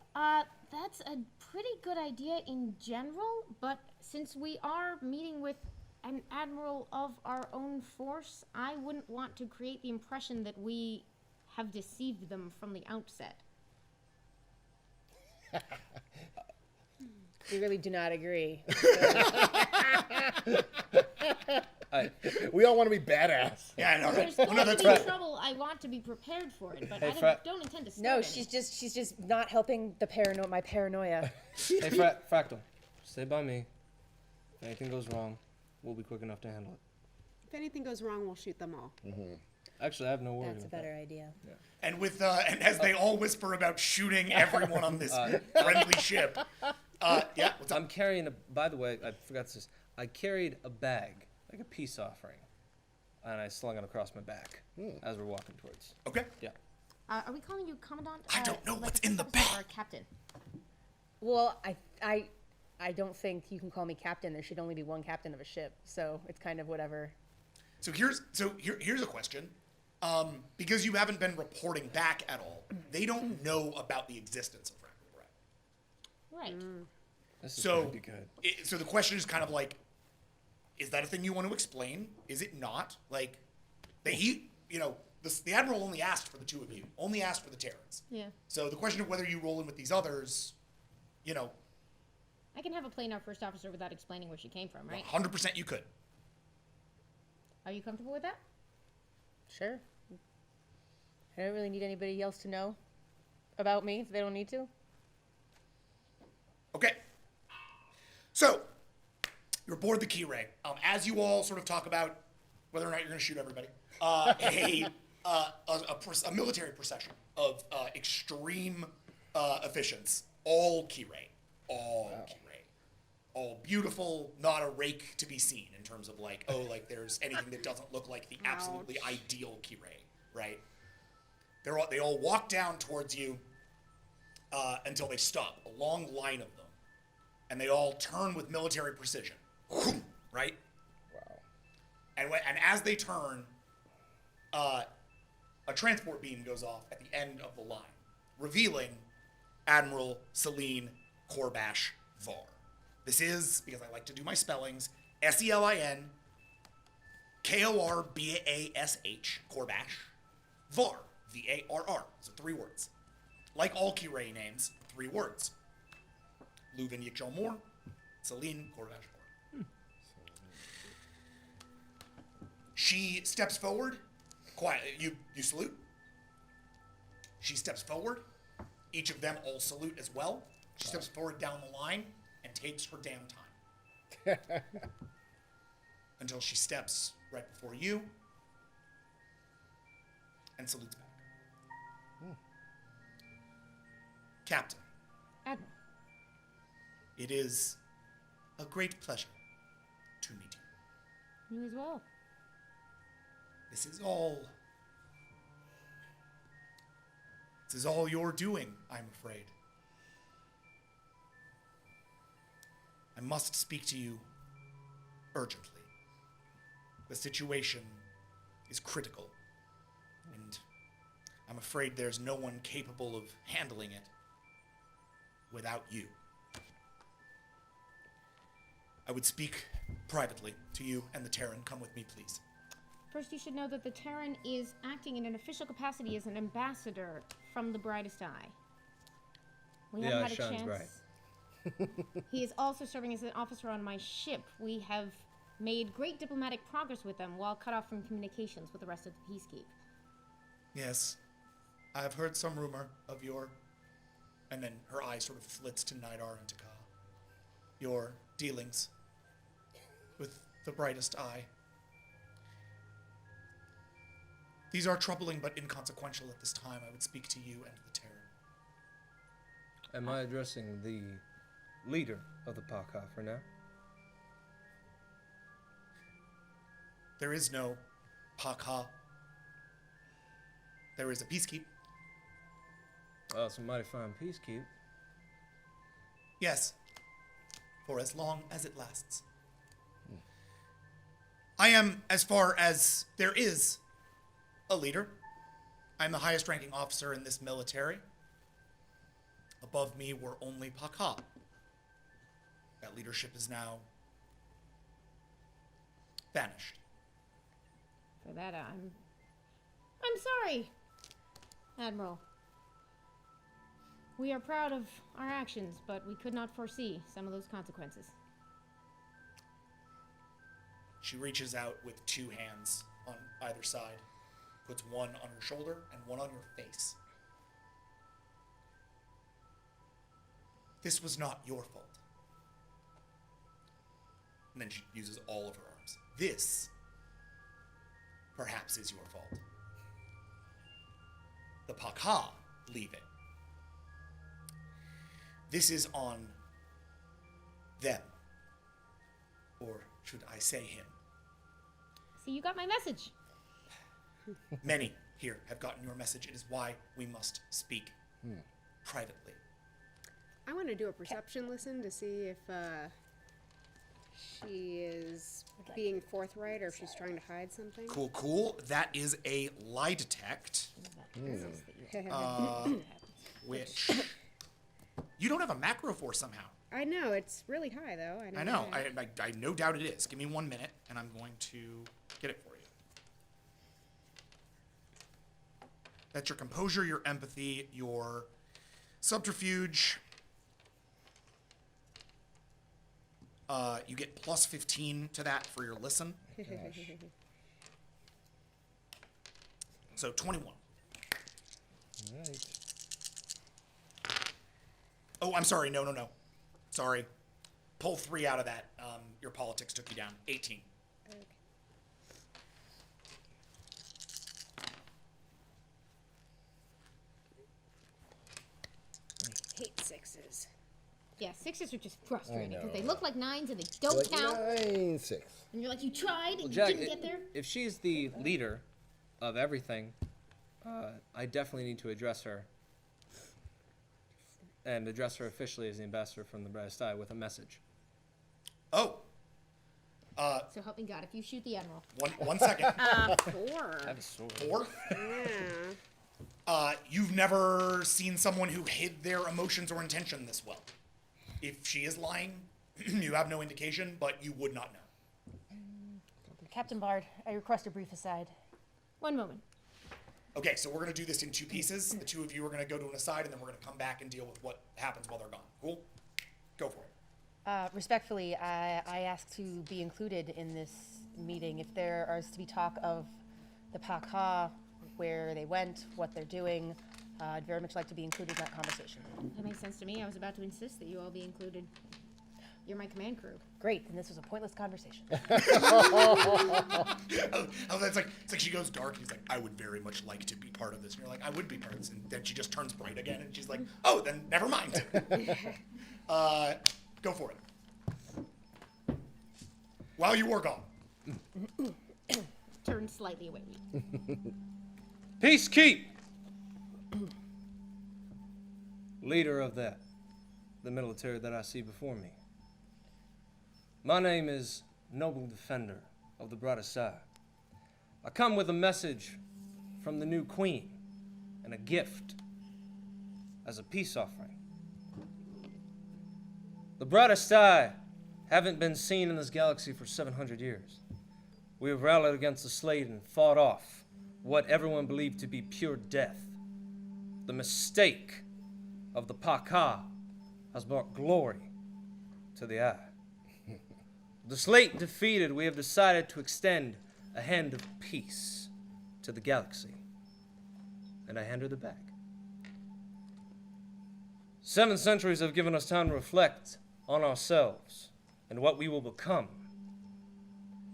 that's a pretty good idea in general, but since we are meeting with an admiral of our own force, I wouldn't want to create the impression that we have deceived them from the outset. We really do not agree. We all want to be badass. Yeah, I know, right? There's going to be trouble. I want to be prepared for it, but Hey, I don't intend to start No, any. she's just not helping my paranoia. Hey, Fractal, stay by me. If anything goes wrong, we'll be quick enough to handle it. If anything goes wrong, we'll shoot them all. Actually, I have no worries. That's a about better idea. And with and as they all whisper about shooting everyone on this friendly ship. Yeah, what's up? I'm carrying a. By the way, I forgot this. I carried a bag, like a peace offering, and I slung it across my back as we're walking towards. Okay. Yeah. Are we calling you Commandant? I don't know like what's a in the officer Or bag. Captain? Well, I don't think you can call me captain. There should only be one captain of a ship, so it's kind of whatever. So here's a question. Because you haven't been reporting back at all, they don't know about the existence of Fractal Bread. Right. This is So, gonna be good. So the question is kind of like, is that a thing you want to explain? Is it not? Like, the admiral only asked for the two of you, only asked for the Terrans. Yeah. So the question of whether you roll in with these others, I can have a plane our first officer without explaining where she came from, right? 100% you could. Are you comfortable with that? Sure. I don't really need anybody else to know about me if they don't need to. Okay. So, you're aboard the Key Ray. As you all sort of talk about whether or not you're going to shoot everybody, a military procession of extreme efficients, all Key Ray, all beautiful, not a rake to be seen in terms of like there's anything that doesn't look like the absolutely ideal Key Ray, right? They all walk down towards you until they stop, a long line of them, and they all turn with military precision, right? Wow. And as they turn, a transport beam goes off at the end of the line, revealing Admiral Celine Korbash Var. This is, because I like to do my spellings, Selin Korbash, Korbash, Var, Varr. So 3 words. Like all Key-Ray names, 3 words. Leuven Yikjal Moore, Celine Korbash Var. She steps forward. Quiet. You salute. She steps forward. Each of them all salute as well. She steps forward down the line and takes her damn time. Until she steps right before you and salutes back. Captain, Admiral. it is a great pleasure to meet you. You as well. This is all your doing, I'm afraid. I must speak to you urgently. The situation is critical, and I'm afraid there's no one capable of handling it without you. I would speak privately to you and the Terran. Come with me, please. First, you should know that the Terran is acting in an official capacity as an ambassador from the brightest eye. We haven't had a shines chance. bright. He is also serving as an officer on my ship. We have made great diplomatic progress with them while cut off from communications with the rest of the Peacekeep. Yes, I've heard some rumor of your, and then her eye sort of flits to Nidar and to Ka, your dealings with the brightest eye. These are troubling but inconsequential at this time. I would speak to you and the Terror. Am I addressing the leader of the Paka for now? There is no Paka. There is a Peacekeep. Oh, it's a mighty fine peacekeep. Yes, for as long as it lasts. I am, as far as there is a leader, I'm the highest ranking officer in this military. Above me were only Paka. That leadership is now vanished. For that, I'm sorry, Admiral. We are proud of our actions, but we could not foresee some of those consequences. She reaches out with two hands on either side, puts one on her shoulder and one on your face. This was not your fault. And then she uses all of her arms. This, perhaps, is your fault. The Paka leave it. This is on them. Or should I say him? See, you got my message. Many here have gotten your message. It is why we must speak privately. I want to do a perception listen to see if she is being forthright or if she's trying to hide something. Cool, cool. That is a lie detect. Which you don't have a macro for somehow. I know, it's really high though. I know. that. I no doubt it is. Give me 1 minute, and I'm going to get it for you. That's your composure, your empathy, your subterfuge. You get plus 15 to that for your listen. So 21. Right. Oh, I'm sorry. No. Sorry. Pull 3 out of that. Your politics took you down. 18. Okay. I hate sixes. Yeah, sixes are just frustrating know. because they look like nines and they don't Like count. 9, 6. And you're like, you tried and Jack, you didn't get there. if she's the leader of everything, I definitely need to address her. And address her officially as the ambassador from the Brightest Eye with a message. Oh. So help me God, if you shoot the Admiral. One second. 4. I have a sword. 4. Yeah. You've never seen someone who hid their emotions or intention this well. If she is lying, you have no indication, but you would not know. Captain Bard, I request a brief aside. One moment. Okay, so we're going to do this in 2 pieces. The 2 of you are going to go to an aside, and then we're going to come back and deal with what happens while they're gone. Cool? Go for it. Respectfully, I ask to be included in this meeting. If there is to be talk of the Paka, where they went, what they're doing, I'd very much like to be included in that conversation. That makes sense to me. I was about to insist that you all be included. You're my command crew. Great, then this was a pointless conversation. It's like she goes dark. He's like, I would very much like to be part of this. And you're like, I would be part of this. And then she just turns bright again, and she's like, oh, then never mind. Go for it. While you were gone. Turn slightly away. Peace keep! Leader of the military that I see before me. My name is Noble Defender of the Brightest Eye. I come with a message from the new queen and a gift as a peace offering. The Brightest Eye haven't been seen in this galaxy for 700 years. We have rallied against the Slade and fought off what everyone believed to be pure death. The mistake of the Paka has brought glory to the Eye. The slate defeated, we have decided to extend a hand of peace to the galaxy. And I hand her the bag. 7 centuries have given us time to reflect on ourselves and what we will become.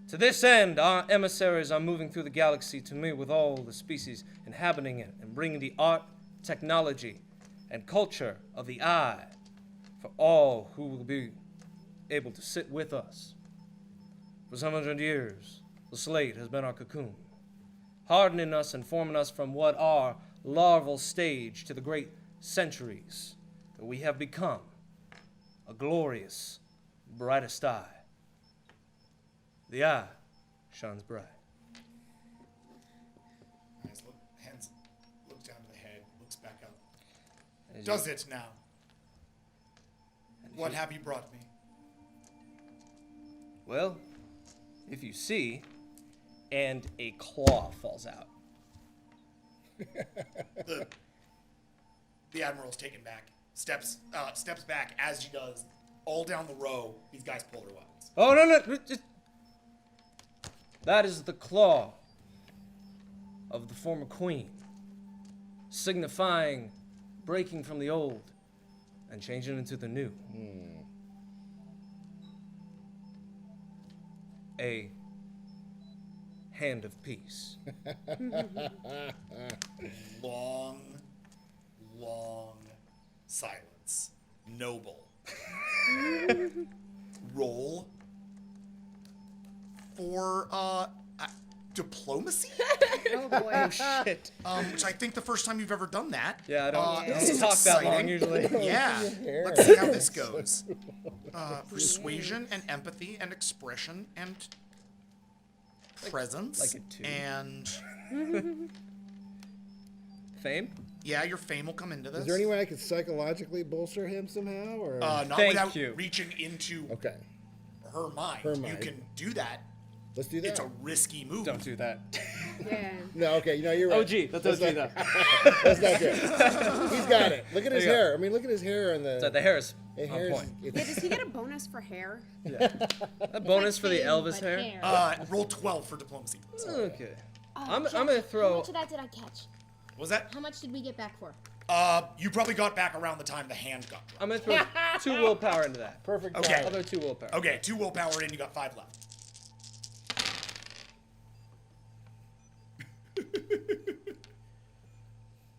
To this end, our emissaries are moving through the galaxy to meet with all the species inhabiting it and bring the art, technology, and culture of the eye for all who will be able to sit with us. For 700 years, the slate has been our cocoon, hardening us and forming us from what are larval stage to the great centuries that we have become a glorious, brightest eye. The eye shines bright. Hands looks down to the head, looks back up. Does it now? What have you brought me? Well, if you see, and a claw falls out. The admiral's taken back, steps back as she does. All down the row, these guys pull their weapons. Oh, no. That is the claw of the former queen, signifying breaking from the old and changing into the new. A hand of peace. Long silence. Noble. Roll for diplomacy, Oh boy. Shit. which I think the first time you've ever done that. Yeah, I don't This is talk that long exciting. usually. Yeah, let's see how this goes. Persuasion and empathy and expression and presence like a 2. and Fame? yeah, your fame will come into this. Is there any way I could psychologically bolster him somehow? Or Not Thank without you. reaching into okay, her mind. Her You mind. can do that. let's do that. It's a risky move. Don't do that. Yeah. No, okay, you're right. OG, that's OG though. That's not good. He's got it. Look at his There you go. hair. I mean, look at his hair and So the hair is the on hair's- point. Yeah, does he get a bonus for hair? A bonus for the Fame, Elvis but hair? Roll 12 for diplomacy. Okay. I'm Jack, gonna throw. How much of that did I catch? What was that? How much did we get back for? You probably got back around the time the hand got dropped. I'm gonna throw 2 willpower into that. perfect. Okay. time. I'll throw 2 willpower. Okay, 2 willpower in, you got 5 left.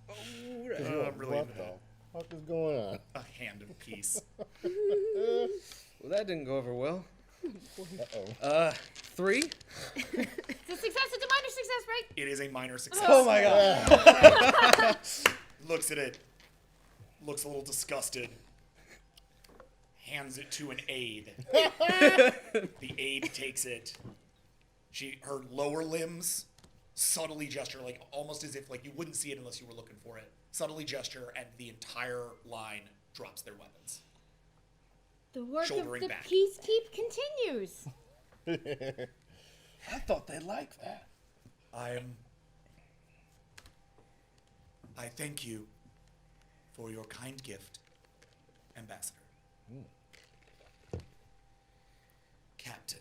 I'm really What into the that. fuck is going on? A hand of peace. Well, that didn't go over well. Uh-oh. 3? It's a success. It's a minor success, right? It is a minor success. Oh my god. Looks at it. Looks a little disgusted. Hands it to an aide. The aide takes it. Her lower limbs subtly gesture, like almost as if like you wouldn't see it unless you were looking for it. Subtly gesture, and the entire line drops their weapons. The work Shouldering of the back. peacekeep continues. I thought they'd like that. I thank you for your kind gift, Ambassador. Captain,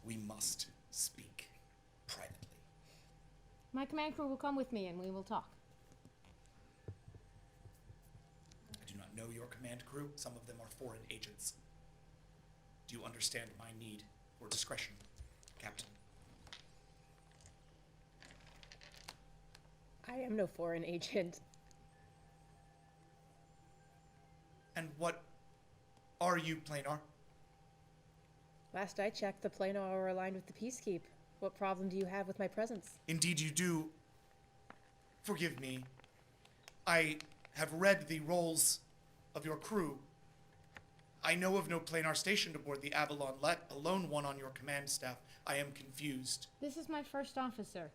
we must speak privately. My command crew will come with me and we will talk. I do not know your command crew. Some of them are foreign agents. Do you understand my need for discretion, Captain? I am no foreign agent. And what are you, Planar? Last I checked, the Planar are aligned with the Peacekeep. What problem do you have with my presence? Indeed you do. Forgive me. I have read the roles of your crew. I know of no Planar stationed aboard the Avalon, let alone one on your command staff. I am confused. This is my first officer.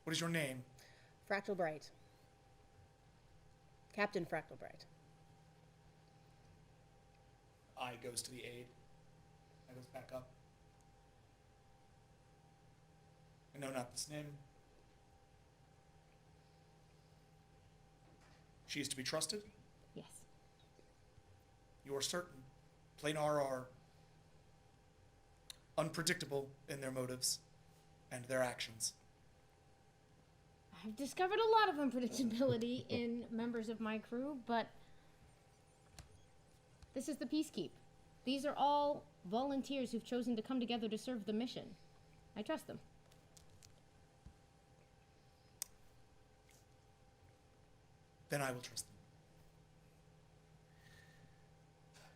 What is your name? Fractal Bright. Captain Fractal Bright. Eye goes to the aide. Eye goes back up. I know not this name. She is to be trusted? Yes. You are certain? Planar are unpredictable in their motives and their actions. I've discovered a lot of unpredictability in members of my crew, but this is the Peacekeep. These are all volunteers who've chosen to come together to serve the mission. I trust them. Then I will trust them.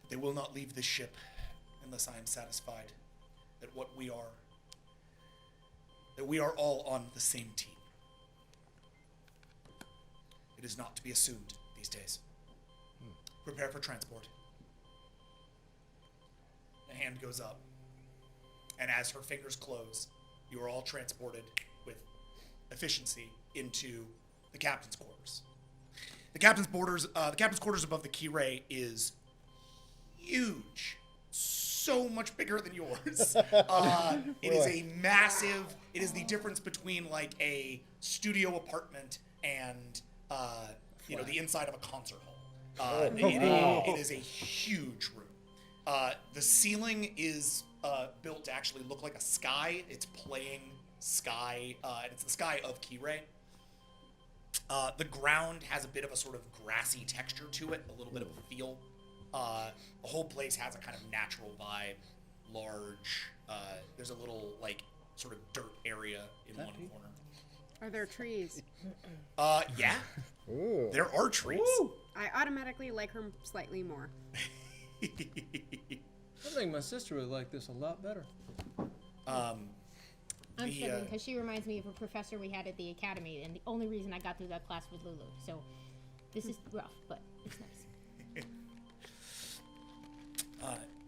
They will not leave this ship unless I am satisfied that we are all on the same team. It is not to be assumed these days. Prepare for transport. The hand goes up, and as her fingers close, you are all transported with efficiency into the captain's quarters. The captain's quarters above the key ray is huge, so much bigger than yours. It is a massive. It is the difference between like a studio apartment and the inside of a concert hall. It is a huge room. The ceiling is built to actually look like a sky. It's playing sky, and it's the sky of Keyray. The ground has a bit of a sort of grassy texture to it, a little bit of a feel. The whole place has a kind of natural vibe, large. There's a little, like, sort of dirt area in one corner. Are there trees? Yeah. Ooh. There are trees. I automatically like her slightly more. I think my sister would like this a lot better. I'm struggling because she reminds me of a professor we had at the academy, and the only reason I got through that class was Lulu. So this is rough, but it's nice.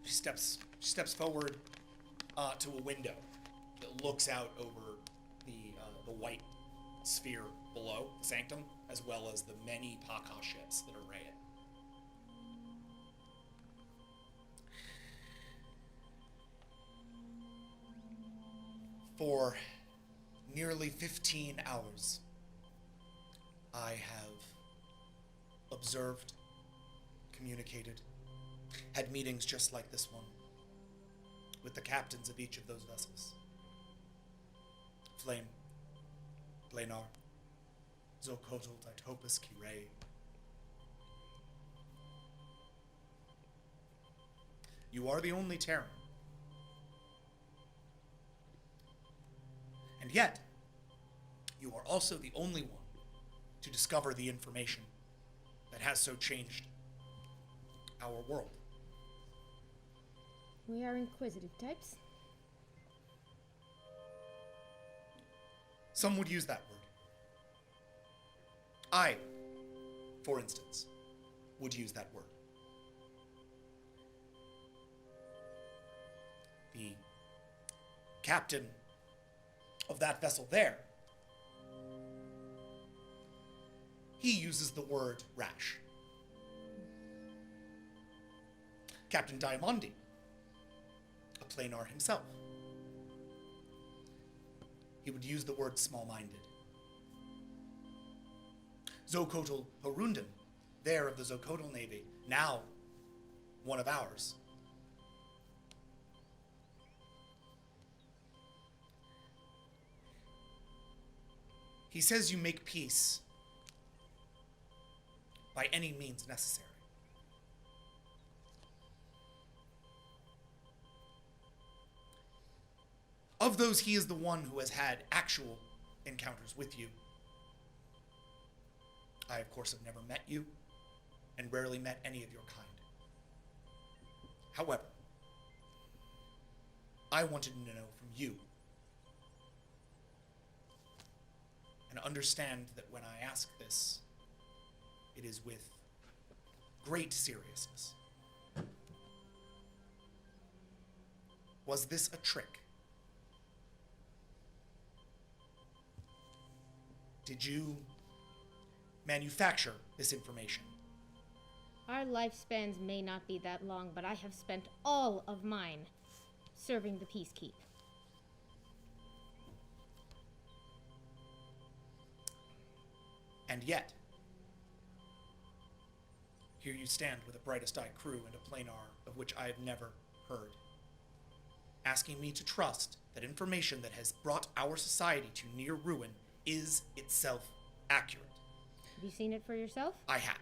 She steps forward to a window that looks out over the white sphere below the Sanctum, as well as the many Paka ships that array it. For nearly 15 hours, I have observed, communicated, had meetings just like this one with the captains of each of those vessels. Flame, Planar, Zokotl, Ditopus, Kirei. You are the only Terran. And yet, you are also the only one to discover the information that has so changed our world. We are inquisitive types. Some would use that word. I, for instance, would use that word. The captain of that vessel there, he uses the word rash. Captain Diamondi, a Planar himself, he would use the word small-minded. Zokotl Horundan, there of the Zokotl Navy, now one of ours, he says you make peace by any means necessary. Of those, he is the one who has had actual encounters with you. I, of course, have never met you, and rarely met any of your kind. However, I wanted to know from you, and understand that when I ask this, it is with great seriousness. Was this a trick? Did you manufacture this information? Our lifespans may not be that long, but I have spent all of mine serving the Peacekeep. And yet, here you stand with a brightest eye crew and a Planar of which I have never heard. asking me to trust that information that has brought our society to near ruin is itself accurate. Have you seen it for yourself? I have.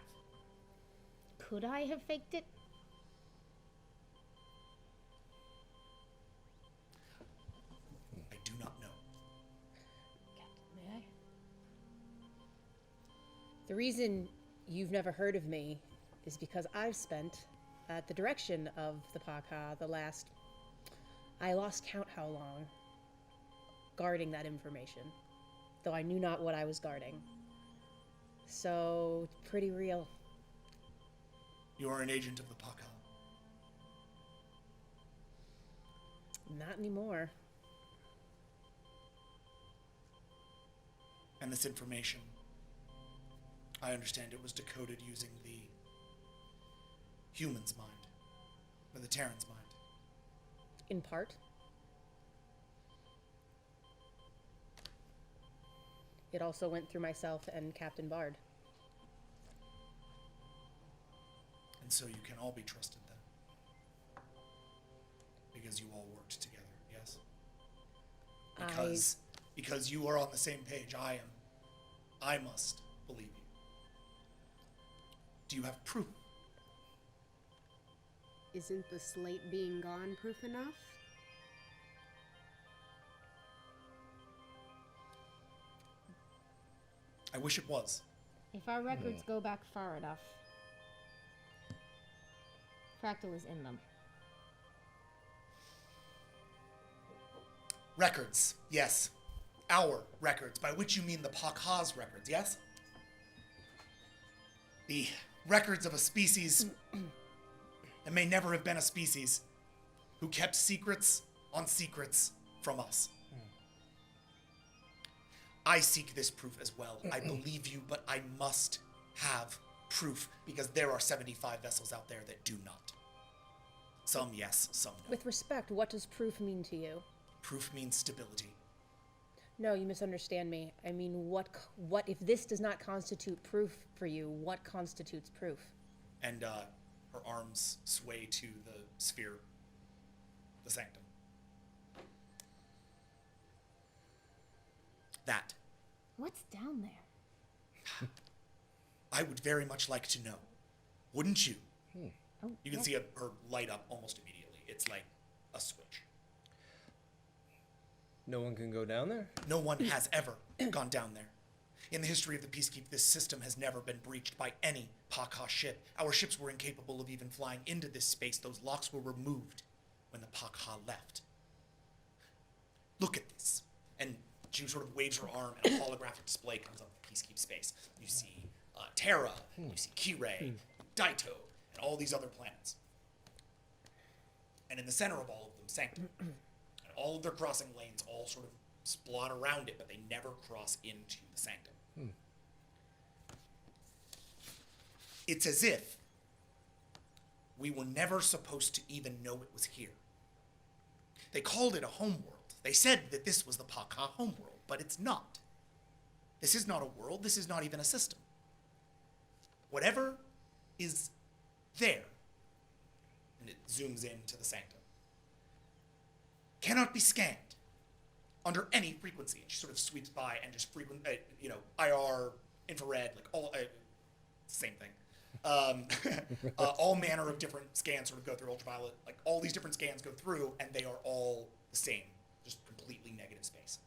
Could I have faked it? I do not know. Captain, may I? The reason you've never heard of me is because I've spent, at the direction of the Paka, I lost count how long, guarding that information, though I knew not what I was guarding. So, pretty real. You are an agent of the Paka. Not anymore. And this information, I understand it was decoded using the human's mind, or the Terran's mind. In part. It also went through myself and Captain Bard. And so you can all be trusted then. Because you all worked together, yes? Because you are on the same page, I must believe you. Do you have proof? Isn't the slate being gone proof enough? I wish it was. If our records go back far enough, Fractal is in them. Records, yes. Our records, by which you mean the Paka's records, yes? The records of a species that may never have been a species, who kept secrets on secrets from us. I seek this proof as well. I believe you, but I must have proof, because there are 75 vessels out there that do not. Some yes, some no. With respect, what does proof mean to you? Proof means stability. No, you misunderstand me. I mean, what if this does not constitute proof for you? What constitutes proof? And her arms sway to the sphere, the Sanctum. That. What's down there? I would very much like to know. Wouldn't you? Oh, You can yes. see her light up almost immediately. It's like a switch. No one can go down there? No one has ever gone down there. In the history of the Peacekeep, this system has never been breached by any Paka ship. Our ships were incapable of even flying into this space. Those locks were removed when the Paka left. Look at this. And she sort of waves her arm, and a holographic display comes up in Peacekeep space. You see Terra, you see Kirei, Daito, and all these other planets. And in the center of all of them, Sanctum. And all of their crossing lanes all sort of splot around it, but they never cross into the Sanctum. It's as if we were never supposed to even know it was here. They called it a homeworld. They said that this was the Paka homeworld, but it's not. This is not a world. This is not even a system. Whatever is there, and it zooms into the Sanctum, cannot be scanned under any frequency. And she sort of sweeps by and just IR, infrared, like all, same thing. All manner of different scans sort of go through, ultraviolet, like all these different scans go through, and they are all the same, just completely negative space.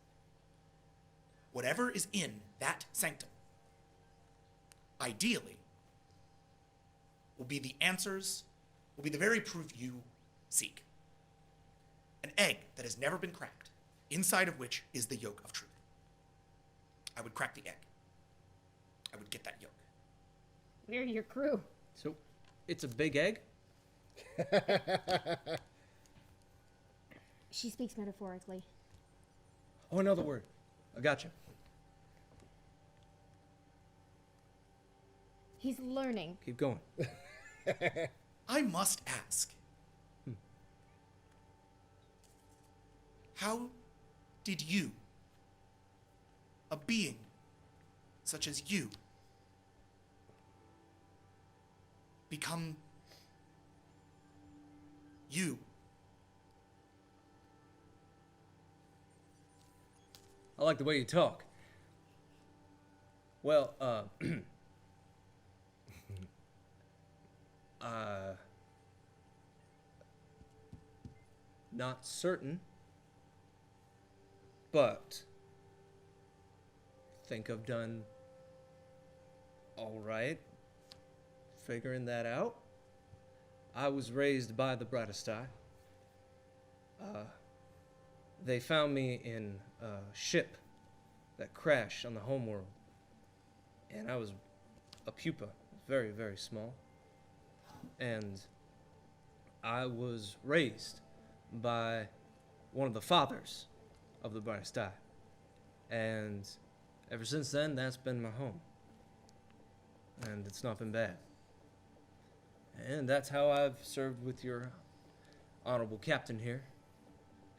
Whatever is in that Sanctum, ideally, will be the answers, will be the very proof you seek. An egg that has never been cracked, inside of which is the yolk of truth. I would crack the egg. I would get that yolk. We're your crew. So, it's a big egg? She speaks metaphorically. Oh, another word. I gotcha. He's learning. Keep going. I must ask. How did you, a being such as you, become you I like the way you talk. Well, not certain, but think I've done all right figuring that out. I was raised by the brightest eye. They found me in a ship that crashed on the homeworld, and I was a pupa, very, very small. And I was raised by one of the fathers of the brightest eye. And ever since then, that's been my home. And it's not been bad. And that's how I've served with your honorable captain here.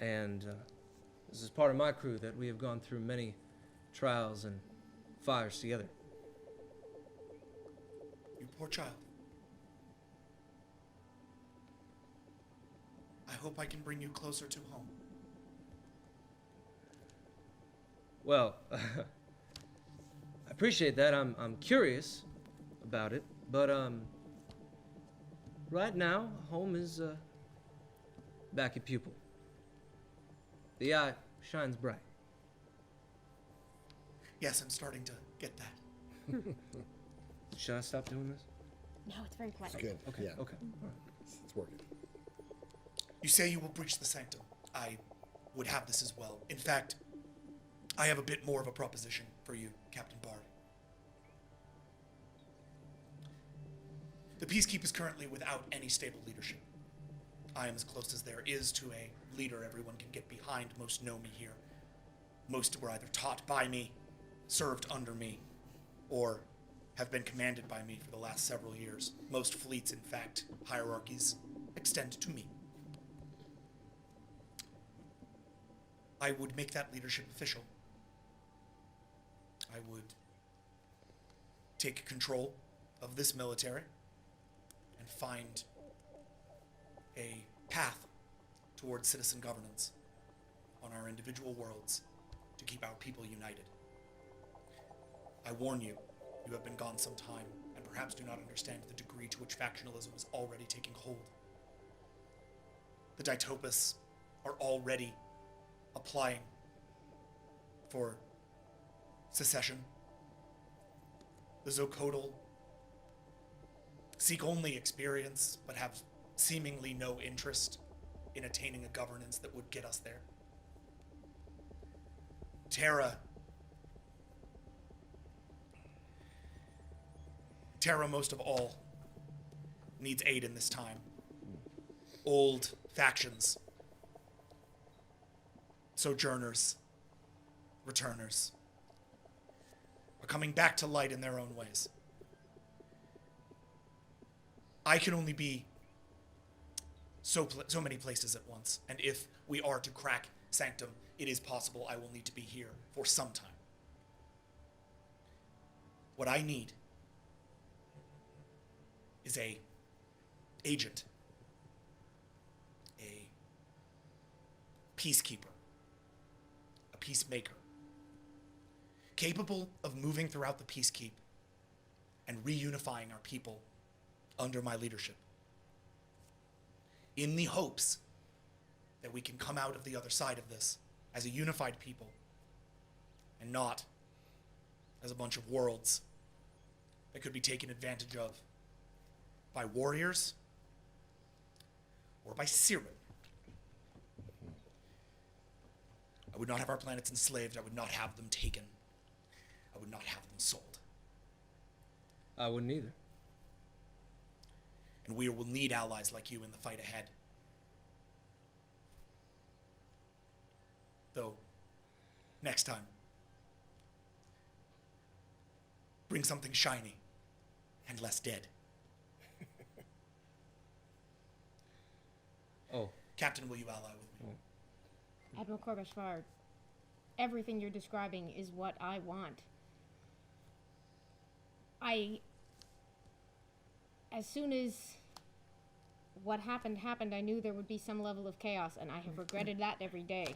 And this is part of my crew that we have gone through many trials and fires together. You poor child. I hope I can bring you closer to home. Well, I appreciate that. I'm curious about it, but right now, home is back at pupil. The eye shines bright. Yes, I'm starting to get that. Should I stop doing this? No, it's very It's clever. good. Okay. Yeah. Okay. All right. It's working. You say you will breach the Sanctum. I would have this as well. In fact, I have a bit more of a proposition for you, Captain Bard. The Peacekeep is currently without any stable leadership. I am as close as there is to a leader everyone can get behind. Most know me here. Most were either taught by me, served under me, or have been commanded by me for the last several years. Most fleets, in fact, hierarchies extend to me. I would make that leadership official. I would take control of this military and find a path towards citizen governance on our individual worlds to keep our people united. I warn you, you have been gone some time and perhaps do not understand the degree to which factionalism is already taking hold. The Ditopus are already applying for secession. The Zocodal seek only experience, but have seemingly no interest in attaining a governance that would get us there. Terra most of all needs aid in this time. Old factions, sojourners, returners, are coming back to light in their own ways. I can only be so many places at once, and if we are to crack Sanctum, it is possible I will need to be here for some time. What I need is a agent, a peacekeeper, a peacemaker, capable of moving throughout the Peacekeep and reunifying our people under my leadership, in the hopes that we can come out of the other side of this as a unified people and not as a bunch of worlds that could be taken advantage of by warriors or by Siren. I would not have our planets enslaved. I would not have them taken. I would not have them sold. I wouldn't either. And we will need allies like you in the fight ahead. Though, next time, bring something shiny and less dead. Oh. Captain, will you ally with me? Admiral Korbashvar, everything you're describing is what I want. As soon as what happened, I knew there would be some level of chaos, and I have regretted that every day.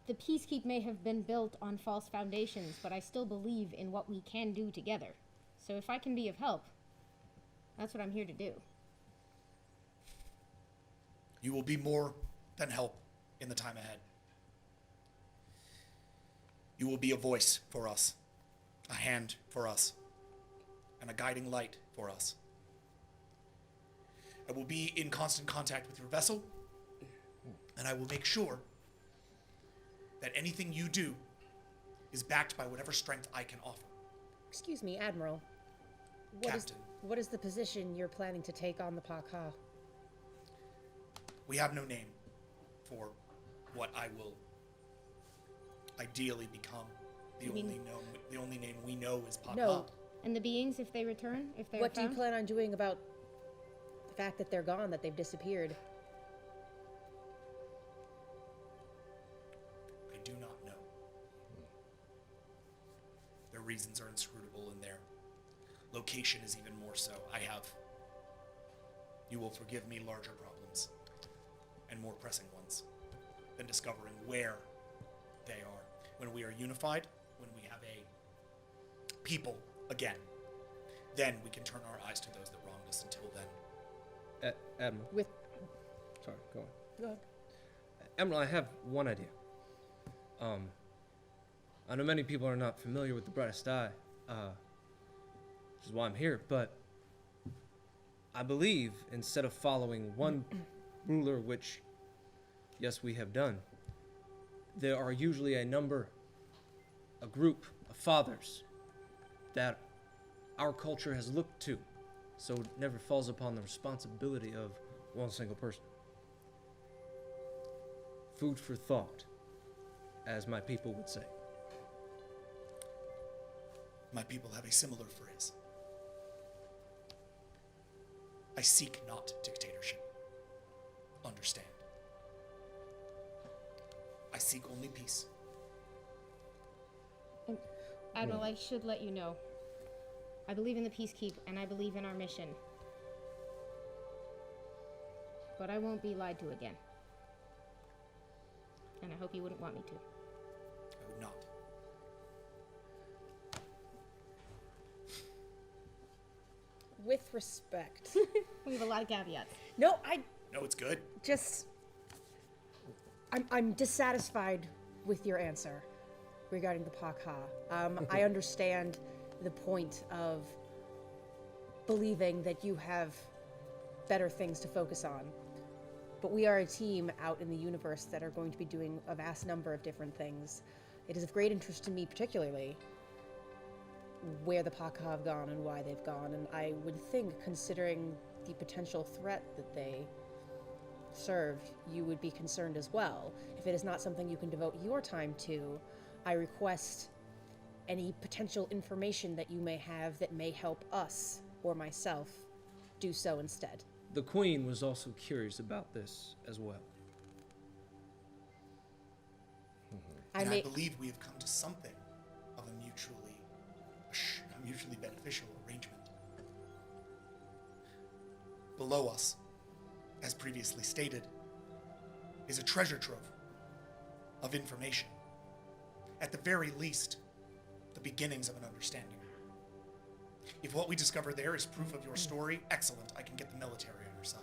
the Peacekeep may have been built on false foundations, but I still believe in what we can do together. So if I can be of help, that's what I'm here to do. You will be more than help in the time ahead. You will be a voice for us, a hand for us, and a guiding light for us. I will be in constant contact with your vessel, and I will make sure that anything you do is backed by whatever strength I can offer. Excuse me, Admiral. Captain. What is the position you're planning to take on the Pakha? We have no name for what I will ideally become. The only name we know is Papa. No. And the beings, if they return, if they're What do you found? plan on doing about the fact that they're gone, that they've disappeared? I do not know. Their reasons are inscrutable, and their location is even more so. You will forgive me, larger problems and more pressing ones than discovering where they are. When we are unified, when we have a people again, then we can turn our eyes to those that wronged us. Until then. Admiral. Sorry, go on. Go ahead. Admiral, I have one idea. I know many people are not familiar with the brightest eye, which is why I'm here, but I believe instead of following one ruler, which, yes, we have done, there are usually a group of fathers that our culture has looked to, so it never falls upon the responsibility of one single person. Food for thought, as my people would say. My people have a similar phrase. I seek not dictatorship. Understand. I seek only peace. And Admiral, I should let you know. I believe in the Peacekeep, and I believe in our mission. But I won't be lied to again. And I hope you wouldn't want me to. I would not. With respect. We have a lot of caveats. No, No, it's good. I'm dissatisfied with your answer regarding the Pakha. I understand the point of believing that you have better things to focus on. But we are a team out in the universe that are going to be doing a vast number of different things. It is of great interest to me, particularly, where the Pakha have gone and why they've gone. And I would think, considering the potential threat that they serve, you would be concerned as well. If it is not something you can devote your time to, I request any potential information that you may have that may help us or myself do so instead. The Queen was also curious about this as well. And I believe we have come to something of a mutually beneficial arrangement. Below us, as previously stated, is a treasure trove of information. At the very least, the beginnings of an understanding. If what we discover there is proof of your story, excellent, I can get the military on your side.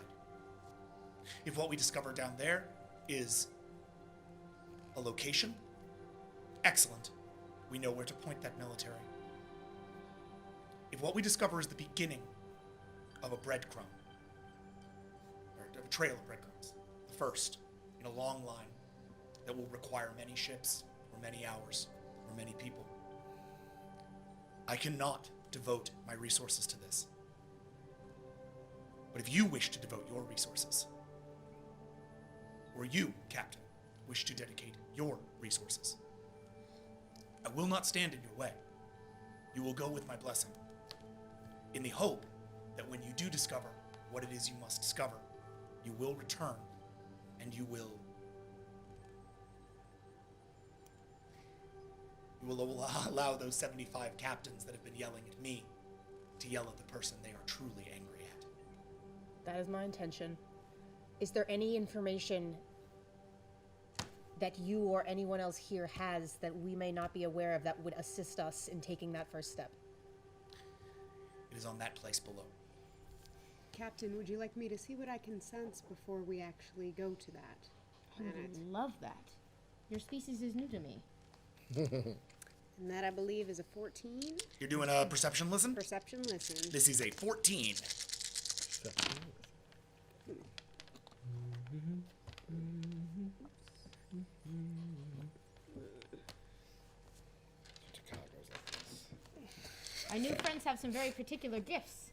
If what we discover down there is a location, excellent, we know where to point that military. If what we discover is the beginning of a breadcrumb, or a trail of breadcrumbs, the first in a long line that will require many ships, or many hours, or many people, I cannot devote my resources to this. But if you wish to devote your resources, or you, Captain, wish to dedicate your resources, I will not stand in your way. You will go with my blessing, in the hope that when you do discover what it is you must discover, you will return, and you will allow those 75 captains that have been yelling at me to yell at the person they are truly angry at. That is my intention. Is there any information that you or anyone else here has that we may not be aware of that would assist us in taking that first step? It is on that place below. Captain, would you like me to see what I can sense before we actually go to that I planet? would love that. Your species is new to me. And that, I believe, is a 14. You're doing a perception listen? Perception listen. This is a 14. Our new friends have some very particular gifts.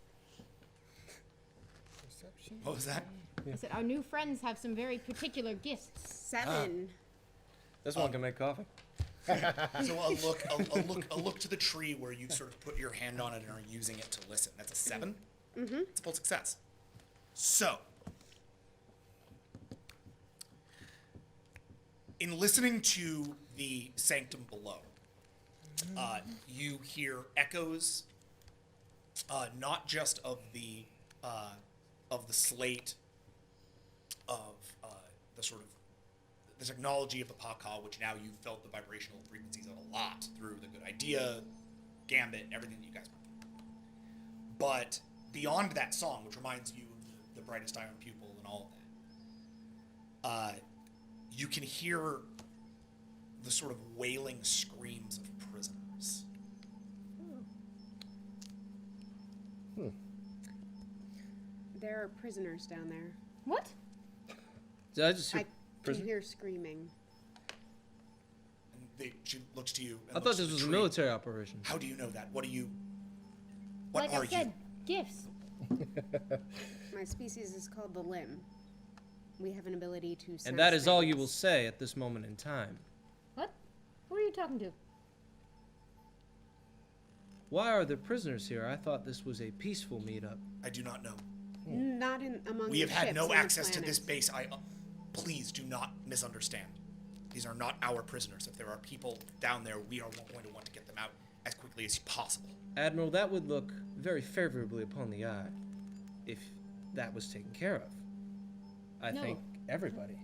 What was that? I said our new friends have some very particular gifts. 7. This one can make coffee. So I'll look to the tree where you sort of put your hand on it and are using it to listen. That's a 7. Mm-hmm. It's a full success. So, in listening to the Sanctum below, you hear echoes, not just of the slate of the sort of the technology of the Paka, which now you've felt the vibrational frequencies of a lot through the Good Idea, Gambit, and everything that you guys went through. But beyond that song, which reminds you of the brightest iron pupil and all of that, you can hear the sort of wailing screams of prisoners. There are prisoners down there. What? Did I just I hear can prison? hear screaming. And she looks to you. And I thought looks this to the was a tree. military operation. How do you know that? What are you? What Like are I said, you? gifts. My species is called the limb. We have an ability to sense And that is all you things. will say at this moment in time. What? Who are you talking to? Why are there prisoners here? I thought this was a peaceful meetup. I do not know. Not in among We the have had ships no on the access to this planets. base. Please do not misunderstand. These are not our prisoners. If there are people down there, we are going to want to get them out as quickly as possible. Admiral, that would look very favorably upon the eye if that was taken care of. I No. think everybody.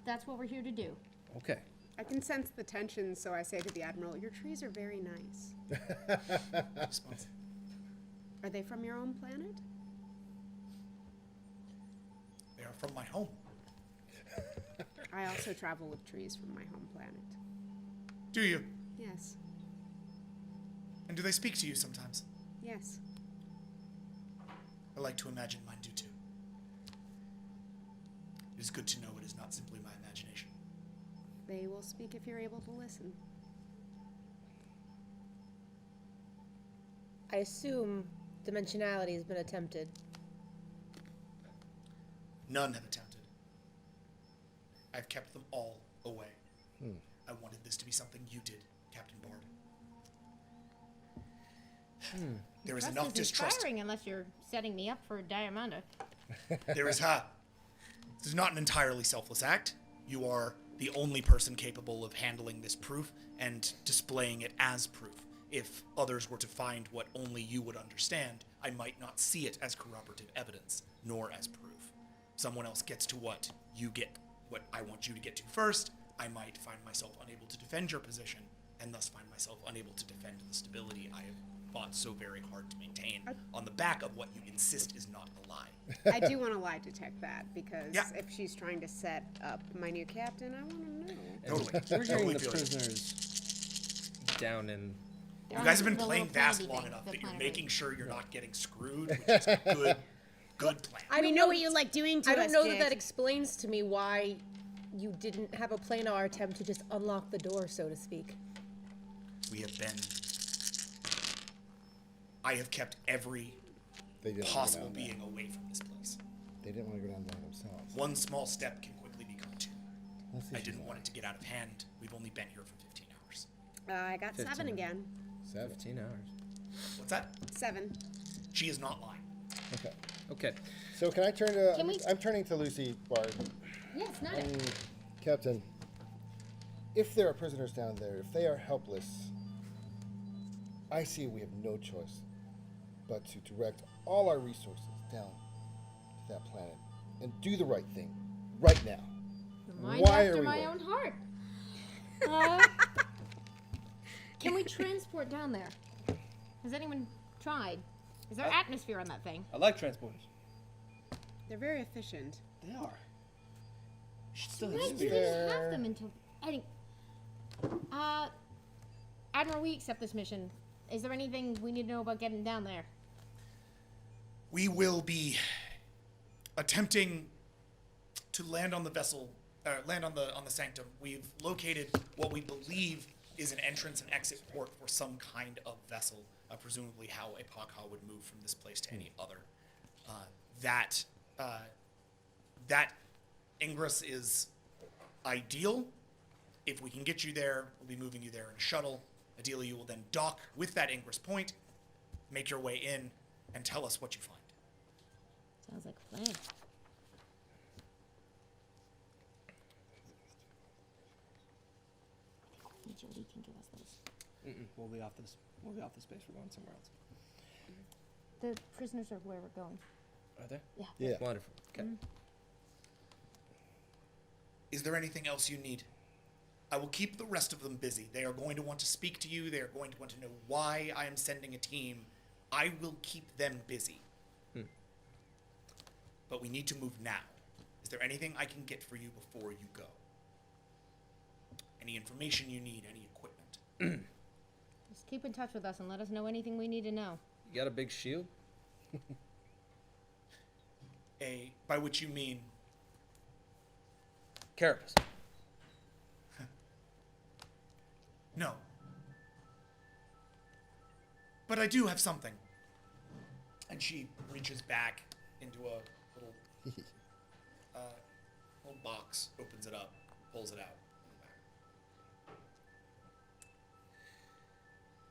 That's what we're here to do. Okay. I can sense the tension, so I say to the Admiral, your trees are very nice. Response. Are they from your own planet? They are from my home. I also travel with trees from my home planet. Do you? Yes. And do they speak to you sometimes? Yes. I like to imagine mine do too. It is good to know it is not simply my imagination. They will speak if you're able to listen. I assume dimensionality has been attempted. None have attempted. I've kept them all away. I wanted this to be something you did, Captain Bard. There is Trust enough is distrust. inspiring unless you're setting me up for Diamanda. There is This is not an entirely selfless act. You are the only person capable of handling this proof and displaying it as proof. If others were to find what only you would understand, I might not see it as corroborative evidence, nor as proof. Someone else gets to what I want you to get to first. I might find myself unable to defend your position, and thus find myself unable to defend the stability I have fought so very hard to maintain on the back of what you insist is not a lie. I do want to lie detect that, because Yeah. if she's trying to set up my new captain, I want to know. Totally. We're hearing Totally the feel you. prisoners down in. You guys have been The playing little fast planety long thing, enough the that you're planet making Earth. sure you're not getting screwed, which is a good plan. We know what you like doing to I us, don't know that Jake. that explains to me why you didn't have a planar attempt to just unlock the door, so to speak. We have been. I have kept every They didn't possible want to go down being away from this place. there. They didn't want to go down there themselves. One small step can quickly become two. Let's see I if didn't she's want it to get out of hand. We've only been here for 15 hours. I got 7 15. again. 15 hours. What's that? 7. She is not lying. Okay. Okay. So can I turn to? Can we- I'm turning to Lucy Bard. Yes, not it. Captain, if there are prisoners down there, if they are helpless, I see we have no choice but to direct all our resources down to that planet and do the right thing right now. Mind Why after are we my waiting? own heart. Can we transport down there? Has anyone tried? Is there atmosphere on that thing? I like transporters. They're very efficient. They are. Should still Why have do we speed. have them until... Admiral, we accept this mission. Is there anything we need to know about getting down there? We will be attempting to land on the vessel, land on the Sanctum. We've located what we believe is an entrance and exit port for some kind of vessel, presumably how a Pakha would move from this place to any other. That ingress is ideal. If we can get you there, we'll be moving you there in a shuttle. Ideally, you will then dock with that ingress point, make your way in, and tell us what you find. Sounds like a plan. Jody can give us those. We'll be off this. We'll be off this base. We're going somewhere else. The prisoners are where we're going. Are they? Yeah. Yeah. Wonderful. Okay. Is there anything else you need? I will keep the rest of them busy. They are going to want to speak to you. They are going to want to know why I am sending a team. I will keep them busy. But we need to move now. Is there anything I can get for you before you go? Any information you need, any equipment? Just keep in touch with us and let us know anything we need to know. You got a big shield? By which you mean Carapace. no. But I do have something. And she reaches back into a little, little box, opens it up, pulls it out.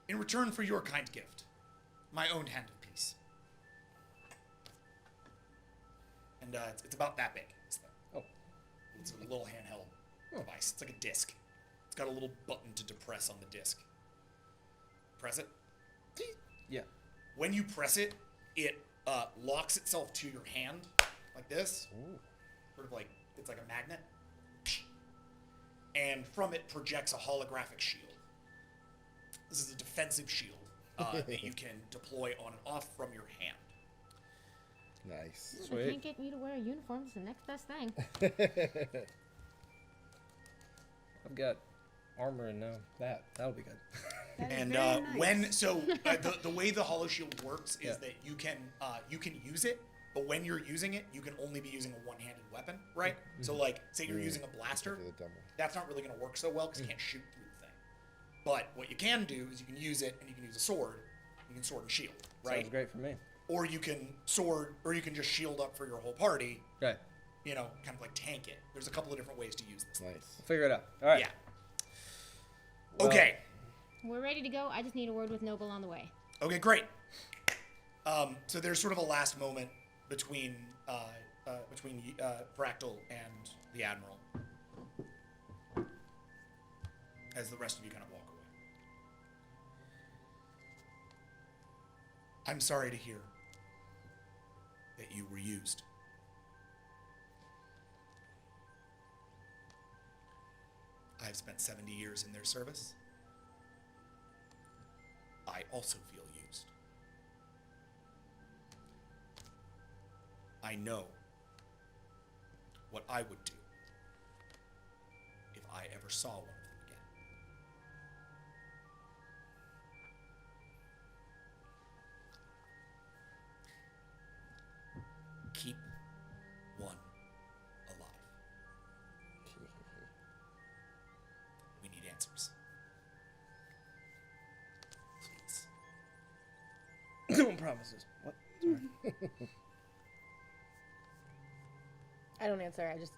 In return for your kind gift, my own hand of peace. And it's about that big. It's a little handheld device. It's like a disc. It's got a little button to depress on the disc. Press it. Yeah. When you press it, it locks itself to your hand like this. Ooh. Sort of like, it's like a magnet. And from it projects a holographic shield. This is a defensive shield that you can deploy on and off from your hand. Nice. If Sweet. I can't get you to wear a uniform, it's the next best thing. I've got armor and now that'll be good. That is And very nice. the way the Holo Shield works is Yeah. that you can use it, but when you're using it, you can only be using a one-handed weapon, right? So like, say you're using a blaster, Look at the dumb one. that's not really going to work so well because you can't shoot through the thing. But what you can do is you can use it and you can use a sword. You can sword and shield, right? Sounds great for me. Or you can sword, or you can just shield up for your whole party. Right. You know, kind of like tank it. There's a couple of different ways to use this. Nice. We'll figure it out. All right. Yeah. Well- Okay. We're ready to go. I just need a word with Noble on the way. Okay, great. So there's sort of a last moment between Fractal and the Admiral, as the rest of you kind of walk away. I'm sorry to hear that you were used. I've spent 70 years in their service. I also feel used. I know what I would do if I ever saw one of them again. Keep one alive. We need answers. Please. No promises. What? Sorry. I don't answer. I just.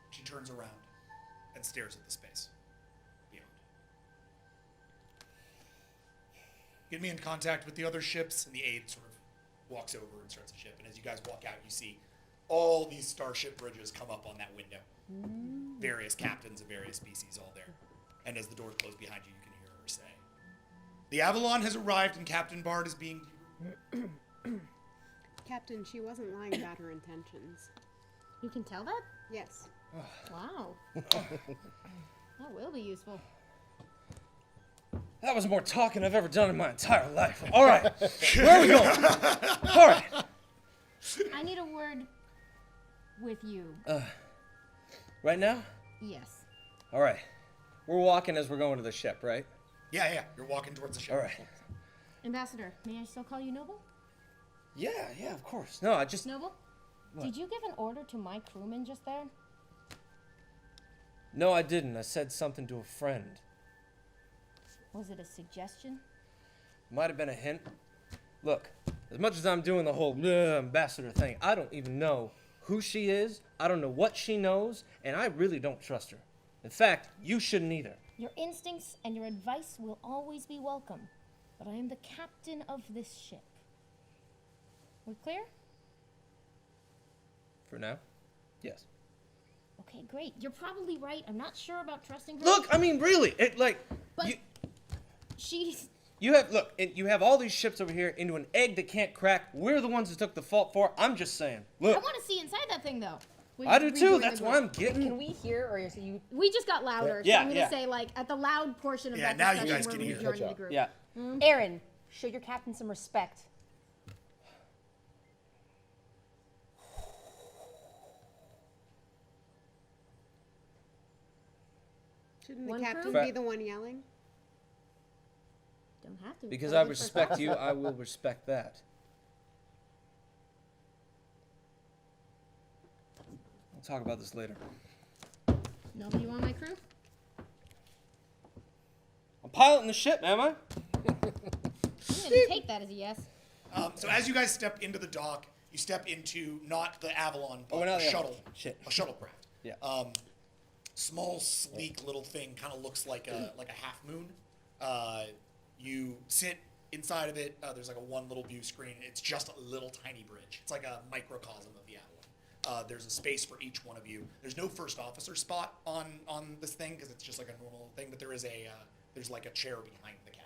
She turns around and stares at the space beyond. Get me in contact with the other ships, and the aide sort of walks over and starts the ship. And as you guys walk out, you see all these starship bridges come up on that window. Various captains of various species all there. And as the doors close behind you, you can hear her say, "The Avalon has arrived and Captain Bard is being..." Captain, she wasn't lying about her intentions. You can tell that? Yes. Wow. That will be useful. That was more talking I've ever done in my entire life. All right, where are we going? All right. I need a word with you. Right now? Yes. All right. We're walking as we're going to the ship, right? Yeah. You're walking towards the ship. All right. Ambassador, may I still call you Noble? Yeah, of course. No, I just... Noble? Did you give an order to my crewman just there? No, I didn't. I said something to a friend. Was it a suggestion? Might have been a hint. Look, as much as I'm doing the whole ambassador thing, I don't even know who she is. I don't know what she knows, and I really don't trust her. In fact, you shouldn't either. Your instincts and your advice will always be welcome, but I am the captain of this ship. We clear? For now? Yes. Okay, great. You're probably right. I'm not sure about trusting her. Look, I mean, really, But she's... you have all these ships over here into an egg that can't crack. We're the ones that took the fault for it. I'm just saying. I Look, want to see inside that thing, though. I do too. Rejoin That's the why group. I'm getting... Can we hear, or is you? We just got louder, so Yeah, I'm going to yeah. say, like, at the loud portion of Yeah, that now you discussion, guys we're can hear. rejoining Catch the up. group. Yeah. Aaron, show your captain some respect. Shouldn't the One captain crew? be the one yelling? Don't have to. Because Gotta I look for respect stuff. you, I will respect that. We'll talk about this later. Nobody you on my crew? I'm piloting the ship, am I? I'm going to take that as a yes. So as you guys step into the dock, you step into not the Avalon, but we're not a the shuttle. Avalon. Shit. A shuttlecraft. Yeah. Small, sleek little thing, kind of looks like a half moon. You sit inside of it. There's like a one little view screen. It's just a little tiny bridge. It's like a microcosm of the Avalon. There's a space for each one of you. There's no first officer spot on this thing because it's just like a normal thing. But there is there's like a chair behind the captain.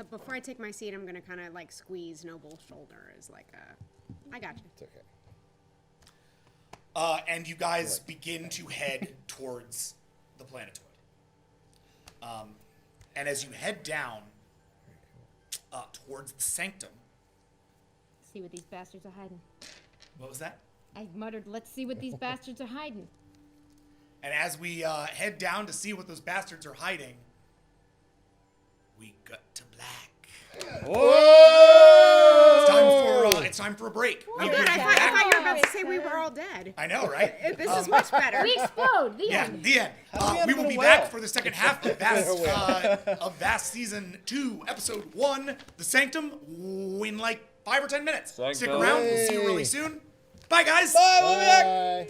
Before I take my seat, I'm going to kind of like squeeze Noble's shoulder as like a, I got you. It's okay. And you guys begin to head towards the planetoid. And as you head down towards the Sanctum, See what these bastards are hiding. what was that? I muttered, let's see what these bastards are hiding. And as we head down to see what those bastards are hiding, we cut to black. It's time for a break. Oh, good. I thought you were about to say we were all dead. I know, right? This is much better. We explode! The Yeah, end! the end. have We it will in a be well? back for the second half of Vast Season 2, Episode 1, The Sanctum, in like 5 or 10 minutes. Stick Sanctum. around. We'll see you really soon. Bye, guys. Bye.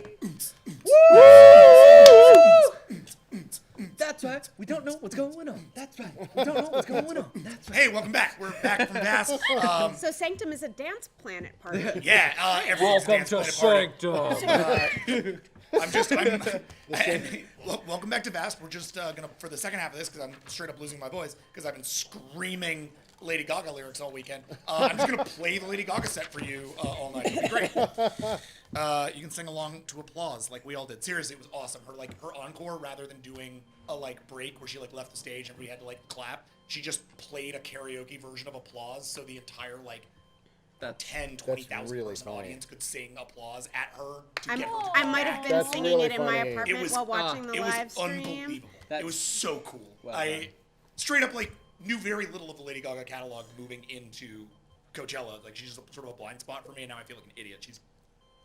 That's right. We don't know what's going on. That's right. We don't know what's going on. That's right. Hey, welcome back. We're back from Vast. So Sanctum is a dance planet party. Yeah, everyone's Welcome dance to planet party. Sanctum. Welcome back to Vast. We're just gonna, for the second half of this, because I'm straight up losing my voice, because I've been screaming Lady Gaga lyrics all weekend. I'm just gonna play the Lady Gaga set for you all night. It'll be great. You can sing along to applause like we all did. Seriously, it was awesome. Her encore, rather than doing a break where she left the stage and we had to clap, she just played a karaoke version of applause, so the entire 20,000 really person funny. audience could sing applause at her to get her to I come might back. have been That's singing really it in my funny. apartment It was- while watching the It live was stream. unbelievable. That's It was so cool. well I done. straight up knew very little of the Lady Gaga catalog moving into Coachella. She's just sort of a blind spot for me, and now I feel like an idiot. She's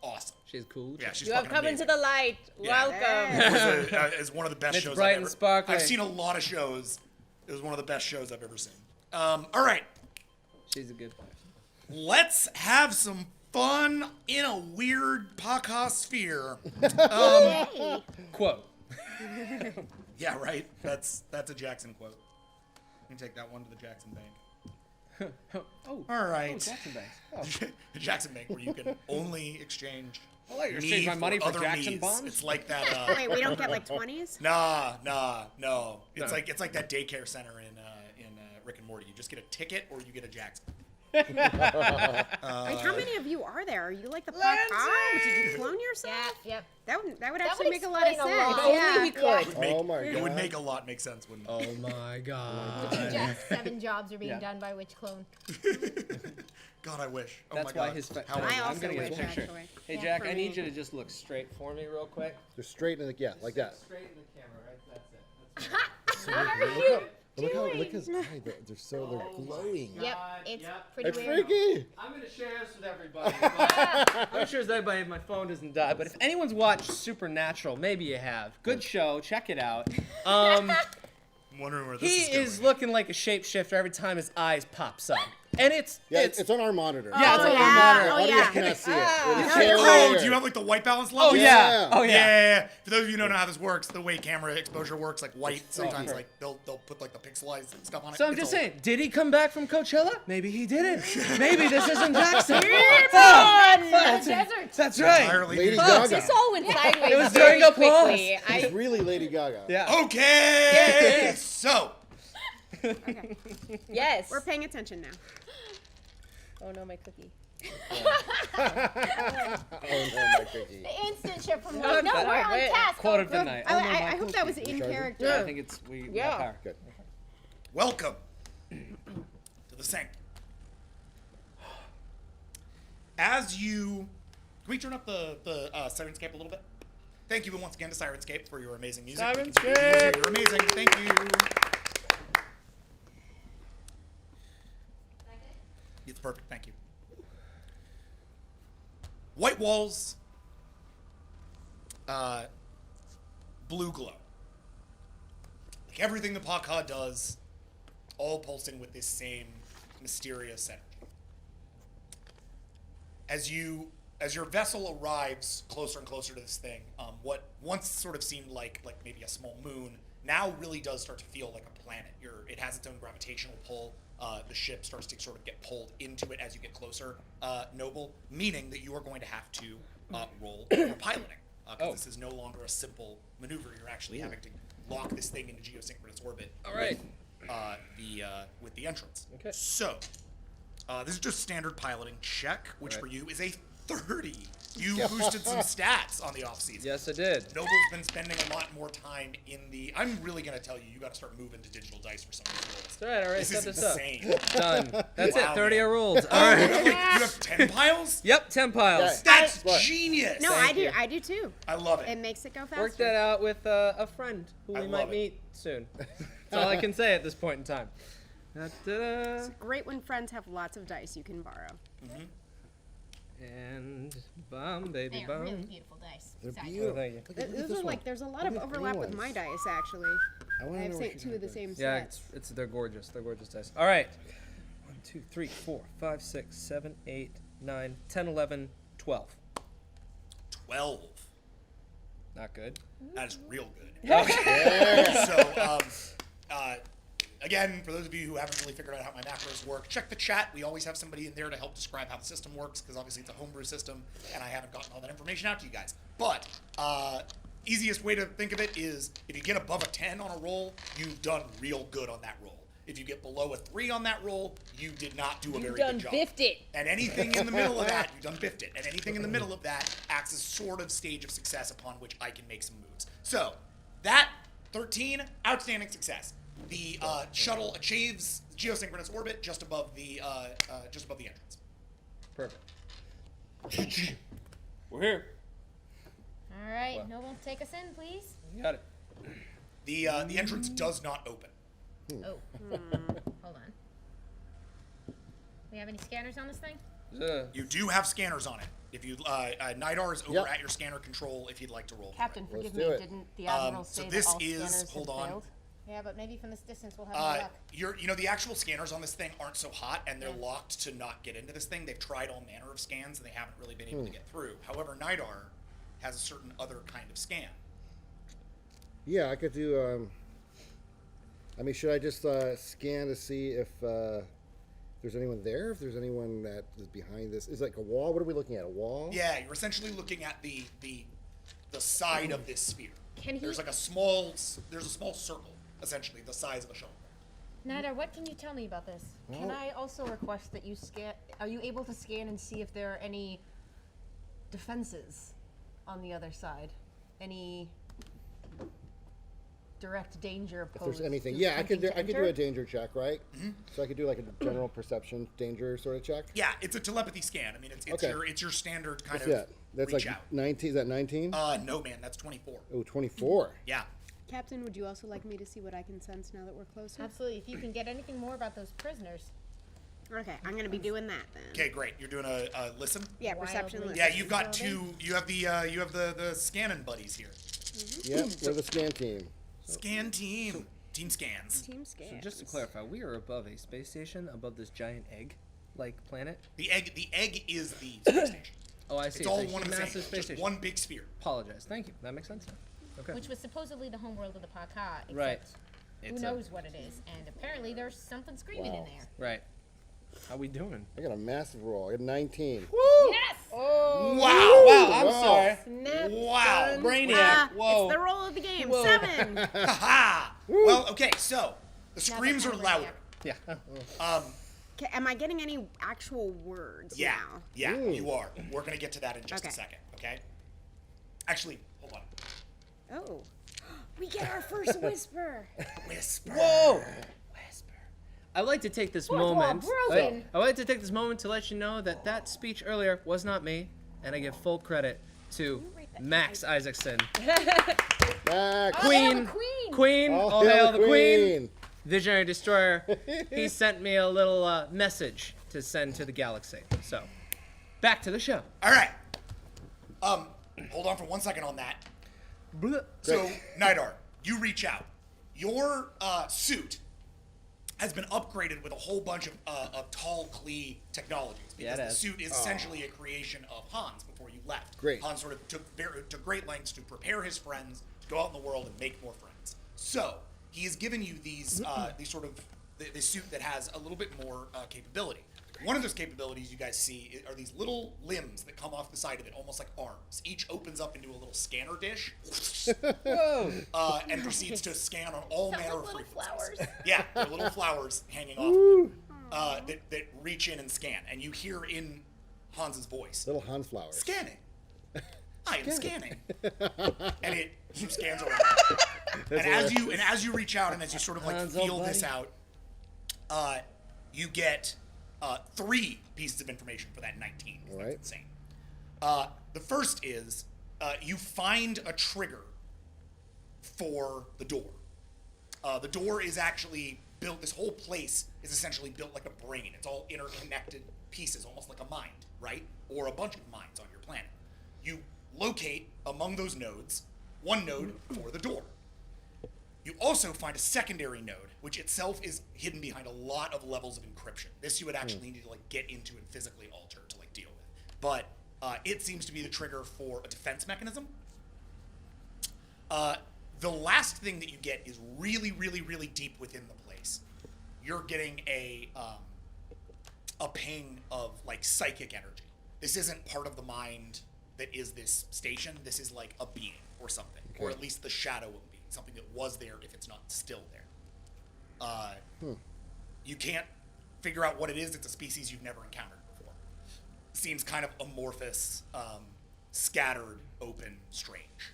awesome. She's cool. Yeah, she's You have fucking come amazing. into the light. Yeah. Welcome. It was it's one of the best It's shows bright I've and ever. sparkling. I've seen a lot of shows. It was one of the best shows I've ever seen. All right, She's a good person. let's have some fun in a weird Pacosphere. Quote. Yeah, right. That's a Jackson quote. You can take that one to the Jackson Bank. Oh. All right. Oh, Jackson Banks. Oh. The Jackson Bank, where you can only exchange. I like to me exchange my money for other Jackson me's. bonds. It's like that. Wait, we don't get 20s? No. It's No. like that daycare center in Rick and Morty. You just get a ticket or you get a Jackson. Like, how many of you are there? Are you like the Pop Did you clone yourself? Yep. That would That actually would make a lot of explain sense. a lot. Only Yeah. he could. Oh my It would god. make a lot make sense, wouldn't it? Oh my god. Jack's 7 jobs are being Yeah. done by which clone? God, I wish. Oh That's my why God. his. How I I'm also gonna get wish, a picture. actually. Hey Yeah, Jack, for I me. need you to just look straight for me real quick. Just straight in the like that. Straight in the camera, right? That's it. What are you Look his eye. They're glowing. Yep, it's Yep. pretty It's weird. freaky. I'm gonna share this with everybody. but I'm sure everybody, my phone doesn't die. But if anyone's watched Supernatural, maybe you have. Good show, check it out. I'm wondering where this He is going. is looking like a shapeshifter every time his eyes pops up, and it's It's on our monitor. Yeah, it's on our yeah. monitor. Oh, Audience yeah. cannot see it. Yeah. It's Oh, do you have like the white balance level? Oh yeah. Oh Yeah, yeah. yeah, yeah. For those of you who don't know how this works, the way camera exposure works, like white, sometimes okay. like they'll put like the pixelized stuff on it. So I'm It's just all- saying, did he come back from Coachella? Maybe he didn't. Maybe this isn't Jackson. The desert. That's right. Entirely Lady new. Gaga. This all went sideways It was very during applause. quickly. It's really Lady Gaga. Yeah. Okay, so Yes. We're paying attention now. Oh no, my cookie. Oh no, my cookie. The instant ship from No, like, no, no, we're on wait. task. Quote of the night. I hope that was in charging? character. Yeah, I think it's we got Yeah. power. Good. welcome to the Sanctum. As you, can we turn up the Sirenscape a little bit? Thank you once again to Sirenscape for your amazing music. Sirenscape! You're amazing. Thank you. It's perfect. Thank you. White walls, blue glow. Like everything the Pakha does, all pulsing with this same mysterious energy. As your vessel arrives closer and closer to this thing, what once sort of seemed like maybe a small moon now really does start to feel like a planet. It has its own gravitational pull. The ship starts to sort of get pulled into it as you get closer, Noble, meaning that you are going to have to roll for piloting. Because this is no longer a simple maneuver. You're actually having to lock this thing into geosynchronous orbit. All right. With the entrance. Okay. So, this is just standard piloting check, which Right. for you is a 30. You boosted some stats on the off season. Yes, I did. Noble's been spending a lot more time in the. I'm really gonna tell you, you got to start moving to digital dice for some of these rolls. That's right. All right. This Set is this up. insane. Done. That's Wow, it. 30 man. are ruled. All Oh, right. wait, you have 10 piles? Yep. 10 piles. That's What? genius. No, Thank I do. you. I do too. I love It it. makes it go faster. Work that out with a friend who I we love might it. meet soon. That's all I can say at this point in time. Da-da-da. It's great when friends have lots of dice you can borrow. And bomb, baby, They are bomb. really beautiful dice. They're Side. beautiful. thank you. Look at Those this are one. there's a lot of Look at the overlap green with my ones. dice actually. I want I to have know what two of the same Yeah, sets. they're gorgeous. They're gorgeous dice. All right. 1, 2, 3, 4, 5, 6, 7, 8, 9, 10, 11, 12. 12. Not good. That is real good. Okay. So, again, for those of you who haven't really figured out how my macros work, check the chat. We always have somebody in there to help describe how the system works, because obviously it's a homebrew system, and I haven't gotten all that information out to you guys. But easiest way to think of it is if you get above a 10 on a roll, you've done real good on that roll. If you get below a 3 on that roll, you did not do a very done good job. biffed it. And anything in the middle of that, you done biffed it. And anything in the middle of that acts as sort of stage of success upon which I can make some moves. So, that 13, outstanding success. The shuttle achieves geosynchronous orbit just above the entrance. Perfect. We're here. All right, Noble, take us in, please. You got it. The entrance does not open. Oh, hold on. We have any scanners on this thing? You do have scanners on it. If you Nidar is over Yep. at your scanner control if you'd like to roll. Captain, Let's forgive do me. it. Didn't the admiral so say this that all is- scanners hold had on. failed? Yeah, but maybe from this distance we'll have more luck. The actual scanners on this thing aren't so hot, and they're locked to not get into this thing. They've tried all manner of scans, and they haven't really been able to get through. However, Nidar has a certain other kind of scan. Yeah, I could do. I mean, should I just scan to see if there's anyone there? If there's anyone that is behind this? Is it like a wall? What are we looking at? A wall? Yeah, you're essentially looking at the side of this sphere. Can he? There's a small circle, essentially the size of a shuttle. Nada, what can you tell me about this? Can I also request that you scan? Are you able to scan and see if there are any defenses on the other side? Any direct danger If posed? there's anything, to yeah, I could attempting to do enter? a danger check, right? So I could do like a general perception danger sort of check. Yeah, it's a telepathy scan. I mean, it's Okay. your standard kind What's of that? That's reach like out. 19. Is that 19? No, man, that's 24. Oh, 24. Yeah. Captain, would you also like me to see what I can sense now that we're closer? Absolutely. If you can get anything more about those prisoners. Okay, I'm gonna be doing that then. Okay, great. You're doing a listen. Yeah, perception. Wildly. Listen. Yeah, you've got two. You have the scanning buddies here. Yep, we're the scan team. Scan team. Team scans. Team So scans. just to clarify, we are above a space station, above this giant egg-like planet. The egg is the space station. Oh, I see. It's all a one and the massive same. space Just station. one big sphere. Apologize. Thank you. That makes sense now. Okay. Which was supposedly the homeworld of the Paka. Except Right. Who It's knows what it is? And apparently there's something screaming in there. Right. How we doing? I got a massive roll. I got 19. Yes! Wow! Wow, I'm Wow. sorry. Snap. Wow! done. Brainiac, Ah, whoa. It's the roll of the game. Whoa. 7. Haha! Well, okay, so the screams are kind of louder. Yeah. Okay, am I getting any actual words Yeah, now? yeah, Ooh. you are. We're gonna get to that in just a Okay. second, okay? Actually, hold on. Oh. We get our first whisper. Whisper. Whoa! Whisper. I'd like to take this wall moment. broken. I'd like to take this moment to let you know that that speech earlier was not me, and I give full credit to Max Isaacson. Queen, Queen! Queen, All all hail the Queen, Visionary Destroyer. He sent me a little message to send to the galaxy. So, back to the show. All right. Hold on for 1 second on that. So, Nidar, you reach out. Your suit has been upgraded with a whole bunch of tall Klee technologies Yeah, because it the has. suit is essentially a creation of Hans before you left. Great. Hans sort of took great lengths to prepare his friends to go out in the world and make more friends. So he has given you these sort of this suit that has a little bit more capability. One of those capabilities you guys see are these little limbs that come off the side of it, almost like arms. Each opens up into a little scanner dish. Whoa! And proceeds to scan on all manner of little frequencies. flowers. Yeah, they're little flowers hanging off of it that reach in and scan. And you hear in Hans's voice, Little Hans flowers. scanning. I am scanning. And it scans around. And as you reach out and as you sort of like Hans, feel old this buddy. out, you get 3 pieces of information for that 19. All That's right. insane. The first is you find a trigger for the door. The door is actually built, this whole place is essentially built like a brain. It's all interconnected pieces, almost like a mind, right? Or a bunch of minds on your planet. You locate among those nodes one node for the door. You also find a secondary node, which itself is hidden behind a lot of levels of encryption. This you would actually need to like get into and physically alter to like deal with. But it seems to be the trigger for a defense mechanism. The last thing that you get is really, really, really deep within the place. You're getting a ping of like psychic energy. This isn't part of the mind that is this station. This is like a being or something, or Okay. at least the shadow of a being, something that was there if it's not still there. You can't figure out what it is. It's a species you've never encountered before. Seems kind of amorphous, scattered, open, strange.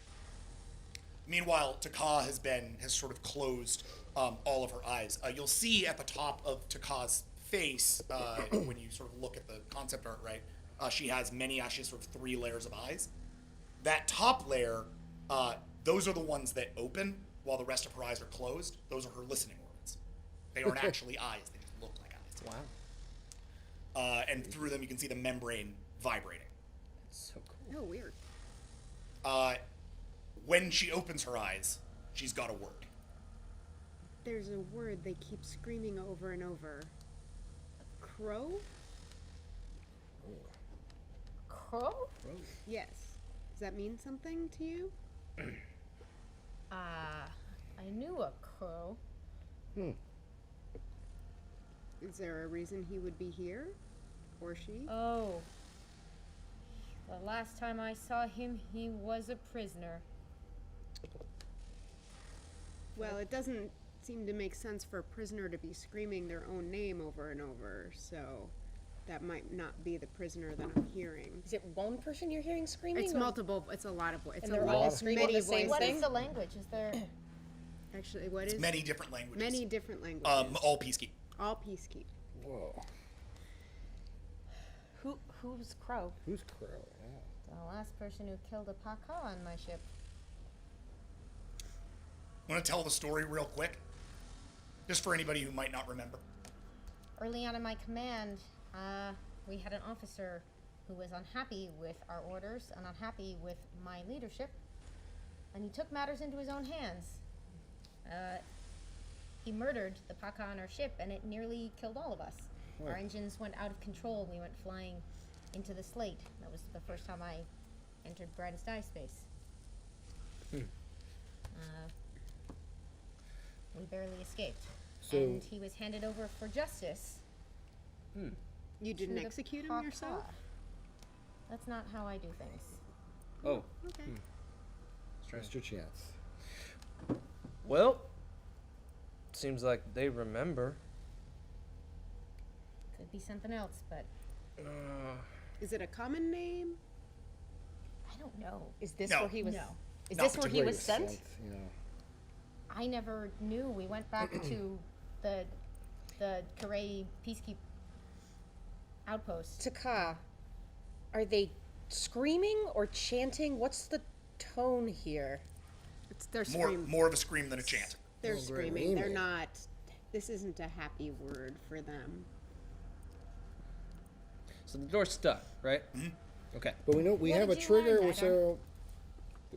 Meanwhile, Taka has sort of closed all of her eyes. You'll see at the top of Taka's face, when you sort of look at the concept art, right? She has sort of 3 layers of eyes. That top layer, those are the ones that open, while the rest of her eyes are closed. Those are her listening organs. They aren't actually eyes; they just look like eyes. Wow. And through them, you can see the membrane vibrating. So cool. Oh, weird. When she opens her eyes, she's got a word. There's a word they keep screaming over and over. Crow? Crow? Yes. Does that mean something to you? I knew a crow. Is there a reason he would be here? Or she? Oh. The last time I saw him, he was a prisoner. Well, it doesn't seem to make sense for a prisoner to be screaming their own name over and over, so that might not be the prisoner that I'm hearing. Is it one person you're hearing screaming? It's or- multiple. It's a lot of voices. It's And a they're lot all of screaming many the same voices. What thing? is the language? Is there? Actually, what is Many different languages. many different languages? All peacekeep. All peacekeep. Whoa. Who's Crow? Who's Crow? Yeah. The last person who killed a Paka on my ship. Want to tell the story real quick? Just for anybody who might not remember. Early on in my command, we had an officer who was unhappy with our orders and unhappy with my leadership, and he took matters into his own hands. He murdered the Paka on our ship, and it nearly killed all of us. Our engines went out of control. We went flying into the slate. That was the first time I entered brightest eye space. We barely escaped. So- And he was handed over for justice. You didn't to the execute him Paka. yourself? That's not how I do things. Oh, Okay. That's your chance. well, seems like they remember. Could be something else, but Is it a common name? I don't know. Is this No. where he was? No. Is Not this where he was sent? Yeah. I never knew. We went back to the Karay Peacekeep outpost. To Ka. Are they screaming or chanting? What's the tone here? They're More screaming. more of a scream than a chant. They're Oh, screaming. They're screaming. not. This isn't a happy word for them. So the door's stuck, right? Okay. But we know we What have a did you trigger, learn, so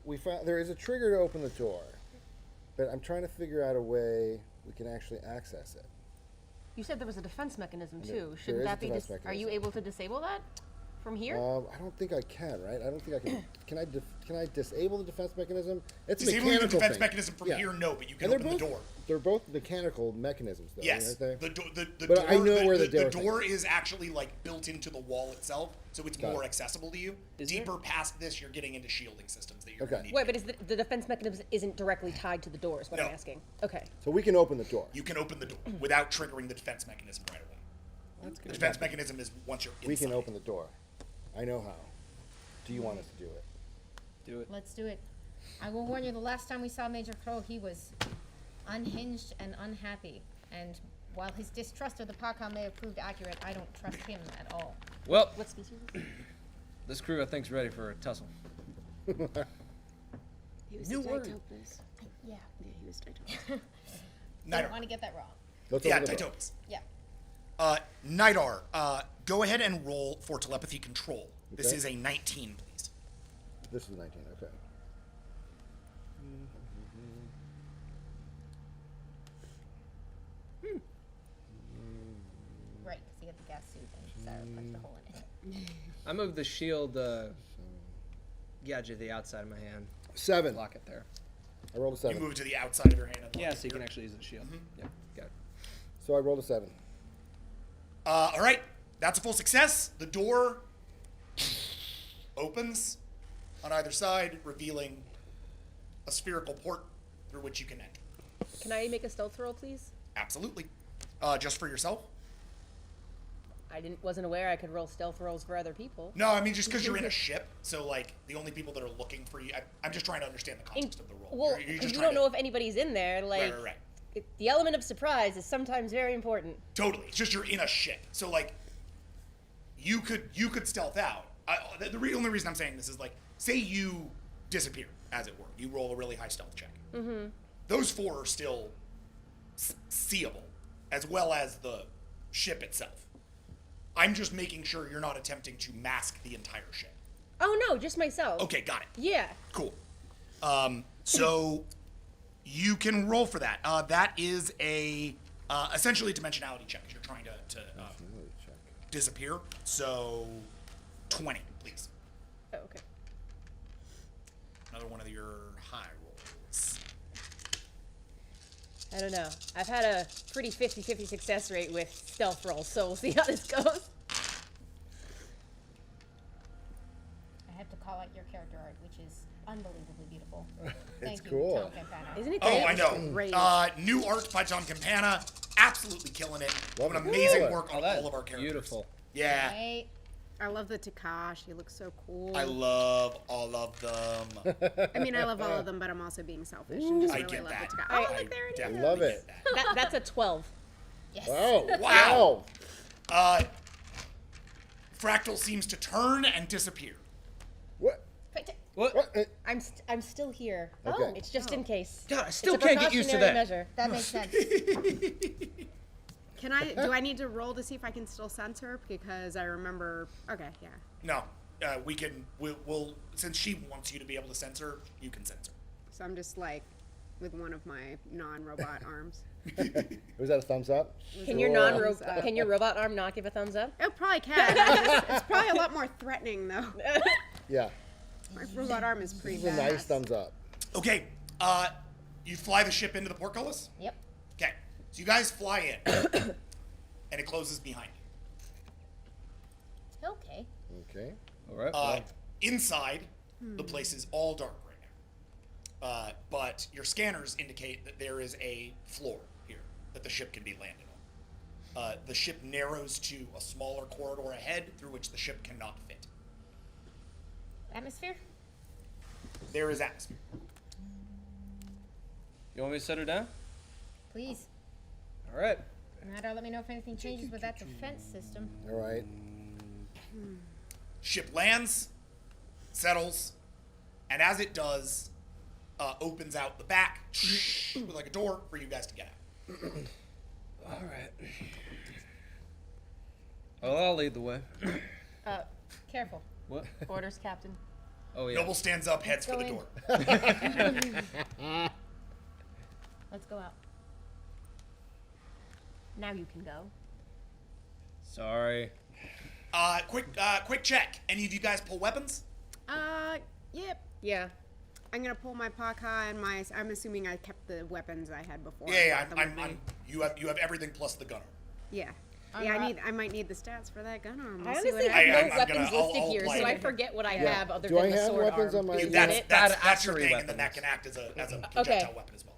we found there is a trigger to open the door. But I'm trying to figure out a way we can actually access it. You said there was a defense mechanism There- too. there Shouldn't is that a be? defense Are you mechanism. able to disable that from here? I don't think I can, right? I don't think I can. Can I disable the defense mechanism? It's a Disabling the mechanical defense thing. mechanism from Yeah. here, no, but you can And open the door. They're both mechanical mechanisms, though. Yes, aren't they? the But door. I know where the the door door is actually like built into the wall itself, so it's Got more it. accessible to you. Is Deeper past this, you're getting into shielding systems that you're Okay. gonna need. Wait, but is the defense mechanism isn't directly tied to the door? Is what No. I'm asking. Okay. So we can open the door. You can open the door without triggering the defense mechanism right away. That's The defense mechanism is once you're inside. We can open the door. I know how. Do you want us to do it? Do it. Let's do it. I will warn you, the last time we saw Major Crow, he was unhinged and unhappy. And while his distrust of the Paka may have proved accurate, I don't trust him at all. Well, What species? Is it? this crew I think's ready for a tussle. He was New a word. Ditopus. Yeah. Yeah, he was Ditopus. Don't Nidar. want to get that wrong. Let's Yeah, open the door. Titopus. Yeah. Nidar, go ahead and roll for telepathy control. This Okay. is a 19, please. This is 19. Okay. Right, because you get the gas suit and Sarah punched a hole in it. I moved the shield gadget to the outside of my hand. 7. Lock it there. I rolled a You 7. move it to the outside of your hand. And Yeah, lock so it you can here. actually use the shield. Yeah, got it. So I rolled a 7. All right, that's a full success. The door opens on either side, revealing a spherical port through which you can enter. Can I make a stealth roll, please? Absolutely. Just for yourself? I wasn't aware I could roll stealth rolls for other people. No, I mean just because you're in a ship. So like the only people that are looking for you. I'm just trying to understand the context of the role. Well, You're because just you trying don't know to- if anybody's in there. Like, Right. the element of surprise is sometimes very important. Totally. It's just you're in a ship. So like, you could stealth out. The only reason I'm saying this is like, say you disappear, as it were. You roll a really high stealth check. Mm-hmm. Those 4 are still seeable, as well as the ship itself. I'm just making sure you're not attempting to mask the entire ship. Oh no, just myself. Okay, got it. Yeah. Cool. So you can roll for that. That is a essentially a dimensionality check. You're trying to Check. disappear. So 20, please. Oh, okay. Another one of your high rolls. I don't know. I've had a pretty 50-50 success rate with stealth rolls, so we'll see how this goes. I have to call out your character art, which is unbelievably beautiful. It's Thank you, cool. Tom Campana. Isn't it Oh, great? I know. Great. New art by Tom Campana. Absolutely killing it. Love Doing it. amazing Love it. work on all of our characters. Beautiful. Yeah. Right? I love the Takash. He looks so cool. I love all of them. I mean, I love all of them, but I'm also being selfish and just I really get love that. the Takash. I Oh, look, there it is. definitely Love get it. that. That's a 12. Yes. Wow. Wow. Fractal seems to turn and disappear. What? What? What? I'm still here. Okay. It's just in case. God, I still It's a can't get used to precautionary that. measure. That makes sense. Do I need to roll to see if I can still sense her? Because I remember. Okay, yeah. No. We'll since she wants you to be able to censor, you can censor. So I'm just like with one of my non-robot arms. Was that a thumbs up? Can your Sure. can your robot arm not give a thumbs up? It probably can. It's probably a lot more threatening though. Yeah. My robot arm is pretty This is a badass. nice thumbs up. Okay. You fly the ship into the portcullis? Yep. Okay. So you guys fly in. And it closes behind you. Okay. Okay. All right. well, Inside, the place is all dark right now. But your scanners indicate that there is a floor here that the ship can be landed on. The ship narrows to a smaller corridor ahead through which the ship cannot fit. Atmosphere? There is atmosphere. you want me to set her down? Please. All right. Radar, let me know if anything changes with that defense system. All right. Ship lands, settles, and as it does, opens out the back with like a door for you guys to get out. All right. Well, I'll lead the way. Careful. What? Orders, Captain. Oh yeah. Noble stands up, heads for Go the in. door. Let's go out. Now you can go. Sorry. Quick check. Any of you guys pull weapons? Yep. Yeah. I'm gonna pull my parka and my. I'm assuming I kept the weapons I had before. I Yeah, brought them with me. you have everything plus the gunner. Yeah. I'm Yeah, up. I might need the stats for that gun arm. I We'll see what honestly happens. have no I'm weapons gonna- listed I'll here, apply so I it. forget what I Yeah. have other Do than I the have sword weapons arm. on my- You That's get it? that's your Battery thing, and then that weapons. can act as a projectile weapon as well.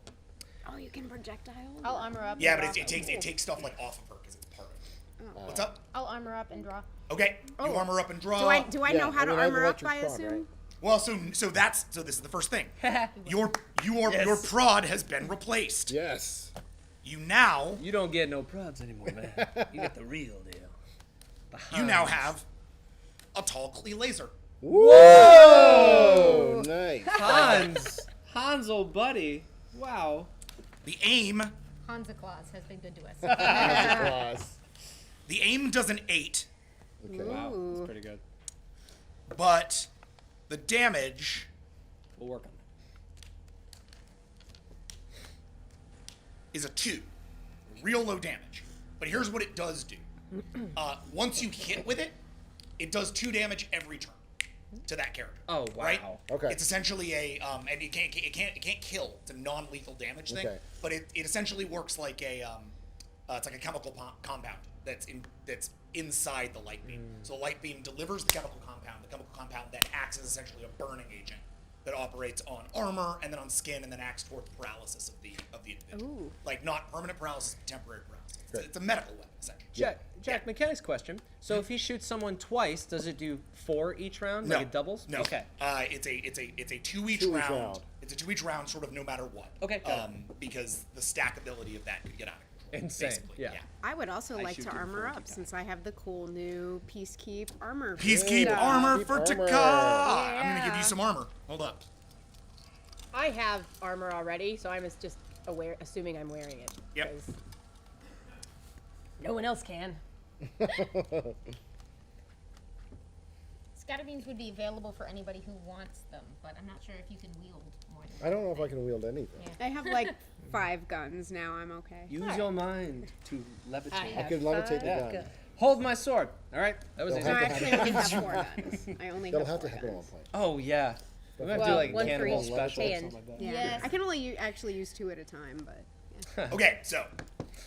Oh, you can projectile. I'll armor up. Yeah, and but draw. it takes stuff like off of her because it's part of it. What's up? I'll armor up and draw. Okay, you armor up and draw. Do I Yeah, know how I to mean, I have armor up? electric I prod, assume. right? Well, so this is the first thing. Your prod has been replaced. Yes. You now You don't get no prods anymore, man. You get the real deal. The you now Hans. have a tall Klee laser. Whoa! Nice. Hans, old buddy. Wow. The aim Hansa Claus has been good to us. Claws. the aim does an 8, Okay. Wow. That's pretty good. but the damage We'll work on it. is a 2. Real low damage. But here's what it does do. Once you hit with it, it does 2 damage every turn to that character. Oh wow. Right? Okay. It's essentially and it can't kill. It's a non-lethal damage thing. Okay. But it essentially works like it's like a chemical compound that's inside the light beam. So the light beam delivers the chemical compound. The chemical compound then acts as essentially a burning agent that operates on armor and then on skin and then acts toward paralysis of the individual. Ooh. Like not permanent paralysis, but temporary paralysis. Great. It's a medical weapon essentially. Jack, mechanics question. So if he shoots someone twice, does it do 4 each round? No. Like it doubles? No. Okay. It's a 2 each Two each round. round. It's a 2 each round, sort of no matter what. Okay, got it. Because the stackability of that could get out of control. Insane, Basically. yeah. I would also I like shoot to him armor 40 up since I have the cool new Peacekeep armor. Peacekeep stuff. armor Keep for armor. Taka. I'm gonna give Yeah. you some armor. Hold up. I have armor already, so I'm just assuming I'm wearing it. Yep. 'cause No one else can. Scatter beams would be available for anybody who wants them, but I'm not sure if you can wield more than I don't know if I can wield anything. Yeah. I have like 5 guns now. I'm okay. Use your mind to levitate. I could levitate the gun. Hold my sword. All right. That was Don't easy. No, have to actually, I only have 4 guns. I only That'll have have to 4 happen at one guns. point. Oh yeah. We might do Well, like one for cannibal each special. hand. Something like that. Yeah. Yes. I can only actually use 2 at a time, but Okay, so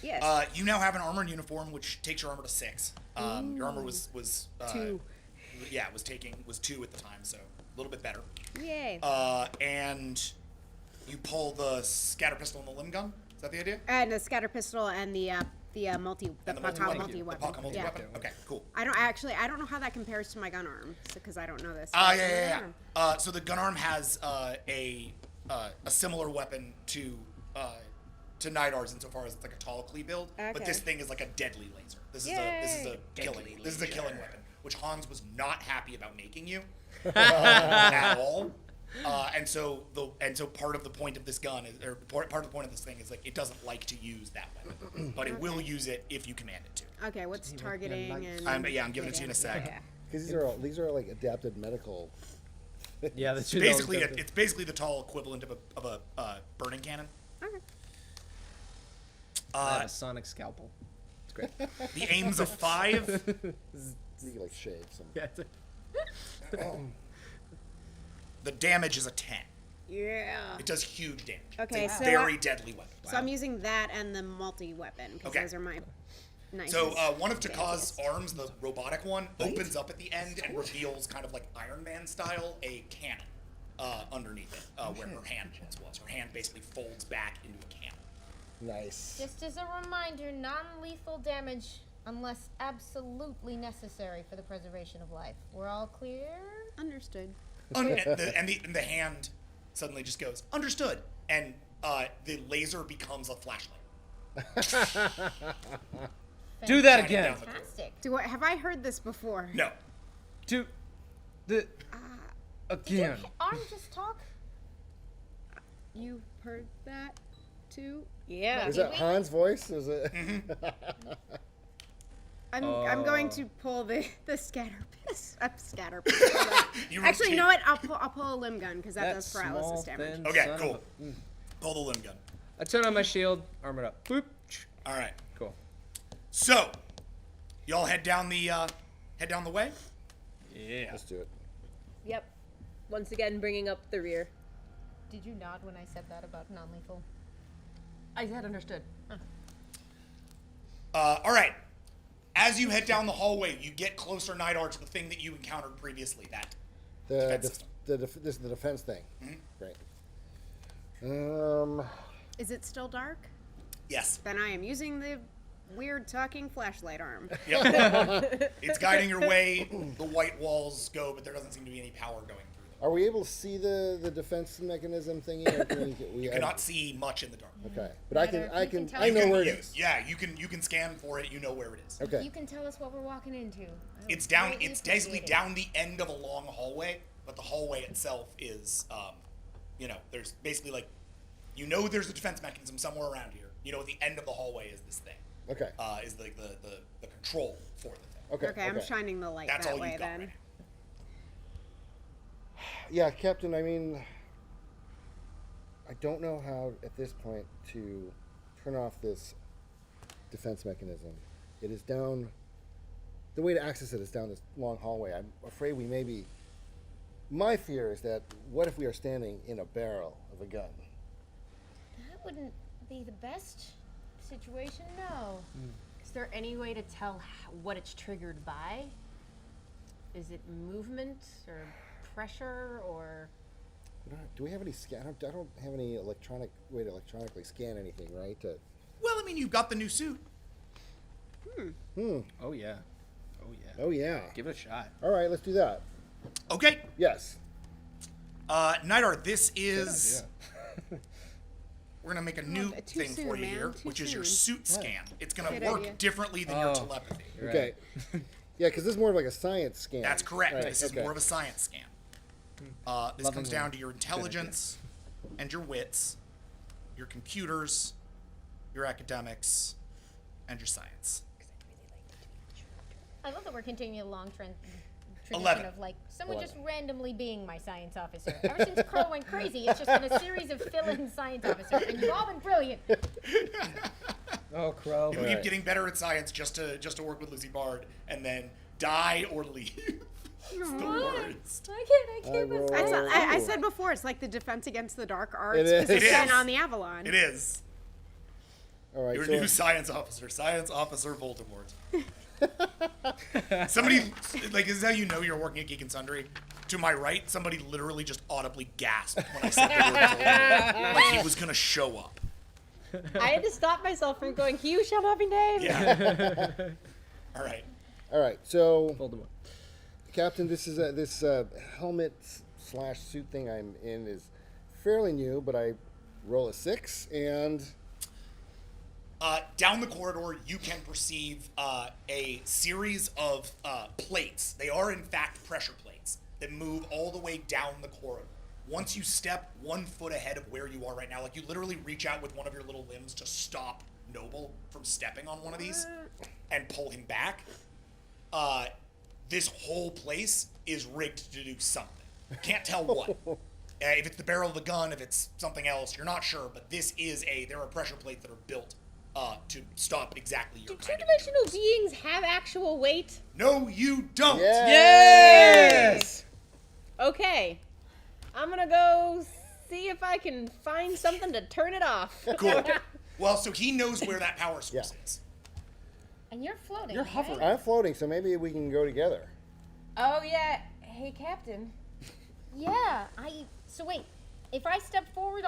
yes. you now have an armored uniform, which takes your armor to 6. Your armor was 2. Yeah, was 2 at the time. So little bit better. Yay. And you pull the scatter pistol and the limb gun. Is that the idea? And the scatter pistol and the multi And the Paka multi-weapon. weapon. The Paka multi-weapon? Okay, cool. I don't know how that compares to my gun arm, because I don't know this. Yeah. So the gun arm has a similar weapon to Nidar's insofar as it's like a tall clee build, but this thing is like a deadly laser. This is a killing weapon, which Hans was not happy about making you at all. And so part of the point of this gun is, or part of the point of this thing is like it doesn't like to use that weapon, but it will use it if you command it to. Okay, what's targeting and? I'm giving it to you in a sec. Okay. Because these are like adapted medical. Yeah, that's It's basically the tall equivalent of a burning cannon. Okay. I have a sonic scalpel. It's great. The aim's a 5. You can like shave some. Yeah, The damage is a 10. Yeah. It does huge damage. Okay, it's a so very deadly weapon. So I'm using that and the multi-weapon, because Okay. those are my nice. So one of Takah's arms, the robotic one, opens up at the end and reveals kind of like Iron Man style a cannon underneath it, where her hand was. Her hand basically folds back into a cannon. Nice. Just as a reminder, non-lethal damage unless absolutely necessary for the preservation of life. We're all clear? Understood. And the hand suddenly just goes, understood, and the laser becomes a flashlight. Do that Shining again. down the corridor. Fantastic. Have I heard this before? No. Do the Did your again. arm just talk? You heard that too? Yeah. Is that Hans' voice? Is it? I'm going to pull the scatter pistol. You Actually, you rotate- know what? I'll pull a limb gun, because that does Small, paralysis damage. thin Okay, son cool. of a- Pull the limb gun. I turn on my shield, armor up. Boop. All right. Cool. So, y'all head down the way. Yeah. Let's do it. Yep. Once again, bringing up the rear. Did you nod when I said that about non-lethal? I had understood. All right. As you head down the hallway, you get closer, Nidar, to the thing that you encountered previously. Defense system. This is the defense thing. Great. Is it still dark? Yes. Then I am using the weird talking flashlight arm. Yep. It's guiding your way. The white walls go, but there doesn't seem to be any power going through them. Are we able to see the defense mechanism thingy? Or can we You cannot see much in the dark. Okay, but I can tell I know where it You- is. Yeah, you can scan for it. You know where it is. Okay. You can tell us what we're walking into. I would It's down. greatly It's basically appreciate it. down the end of a long hallway, but the hallway itself is, there's basically like, there's a defense mechanism somewhere around here. At the end of the hallway is this thing. Okay. Is like the control for the thing. Okay. Okay, I'm shining the light That's that all way you've got then. right now. Yeah, Captain. I mean, I don't know how at this point to turn off this defense mechanism. It is down. The way to access it is down this long hallway. I'm afraid we may be. My fear is that what if we are standing in a barrel of a gun? That wouldn't be the best situation, no. Is there any way to tell what it's triggered by? Is it movement or pressure or? Do we have any scan? I don't have any electronic way to electronically scan anything, right? Well, I mean, you've got the new suit. Oh yeah. Oh yeah. Give it a shot. All right, let's do that. Okay. Yes. Nidar, this is. Yeah. We're gonna make a new too thing soon, for you man, here, too which is your soon. suit scan. It's gonna Good work idea. differently than your telepathy. You're Okay. right. Yeah, because this is more of like a science scan. That's correct. Right, This is okay. more of a science scan. This comes Lovingly. down to your intelligence and your wits, your computers, your academics, and your science. I love that we're continuing a long tradition 11. of like someone just randomly being my science officer. Ever since Crow went crazy, it's just been a series of fill-in science officers, and you've all been brilliant. Oh, Crow. You'll Right. keep getting better at science just to work with Lucy Bard, and then die or leave. It's the worst. I can't. roll- I said before, it's like the Defense Against the Dark Arts It is. position It is. on the Avalon. It is. All right. Your So, new Science Officer Voldemort. Somebody, like, this is how you know you're working at Geek and Sundry. To my right, somebody literally just audibly gasped when I said the word Voldemort. Like he was gonna show up. I had to stop myself from going, "He who shall not be named." Yeah. All right. All right, so Voldemort. Captain, this helmet / suit thing I'm in is fairly new, but I roll a 6 and Down the corridor, you can perceive a series of plates. They are, in fact, pressure plates that move all the way down the corridor. Once you step 1 foot ahead of where you are right now, like you literally reach out with one of your little limbs to stop Noble from stepping on one of these and pull him back, this whole place is rigged to do something. Can't tell what. If it's the barrel of the gun, if it's something else, you're not sure, but there are pressure plates that are built to stop exactly your Do kind of two-dimensional beings have actual weight? No, you don't. Yes! Okay. I'm gonna go see if I can find something to turn it off. Good. Well, so he knows where that power source is. And you're floating. You're right? hovering. I'm floating, so maybe we can go together. Oh, yeah. Hey, Captain. Yeah. So wait. If I step forward,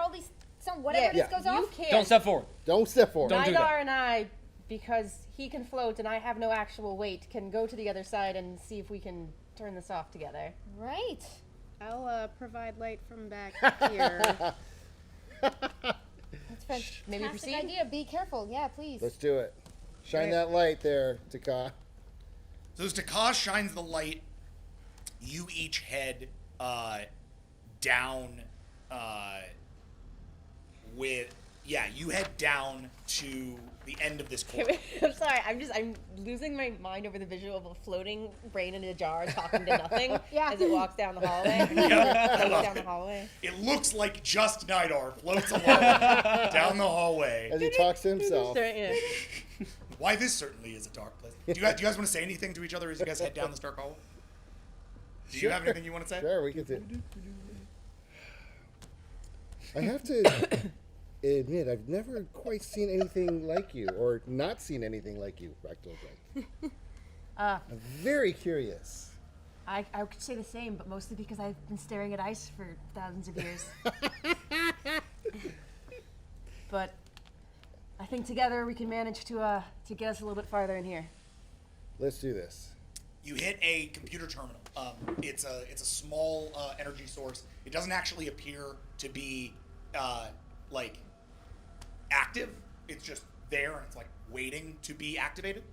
whatever Yeah. this goes You off. can't. Don't step forward. Don't step forward. Don't do that. Nidar and I, because he can float and I have no actual weight, can go to the other side and see if we can turn this off together. Right. I'll provide light from back here. That's fantastic Maybe proceed? idea. Be careful. Yeah, please. Let's do it. Shine Right. that light there, Taka. So as Taka shines the light, you each head down you head down to the end of this corridor. I'm sorry, I'm losing my mind over the visual of a floating brain in a jar talking to nothing Yeah. as it walks down the hallway. Yeah, I Floats love down the it. hallway. It looks like just Nidar floats along down the hallway. As he talks to himself. Yeah. Why this certainly is a dark place. Do you guys want to say anything to each other as you guys head down this dark hallway? Do you have anything you want to say? Sure, we can do. I have to admit, I've never quite seen anything like you, or not seen anything like you, Fractal. I'm very curious. I could say the same, but mostly because I've been staring at ice for thousands of years. But I think together we can manage to get us a little bit farther in here. Let's do this. You hit a computer terminal. It's a small energy source. It doesn't actually appear to be like active. It's just there and it's like waiting to be activated.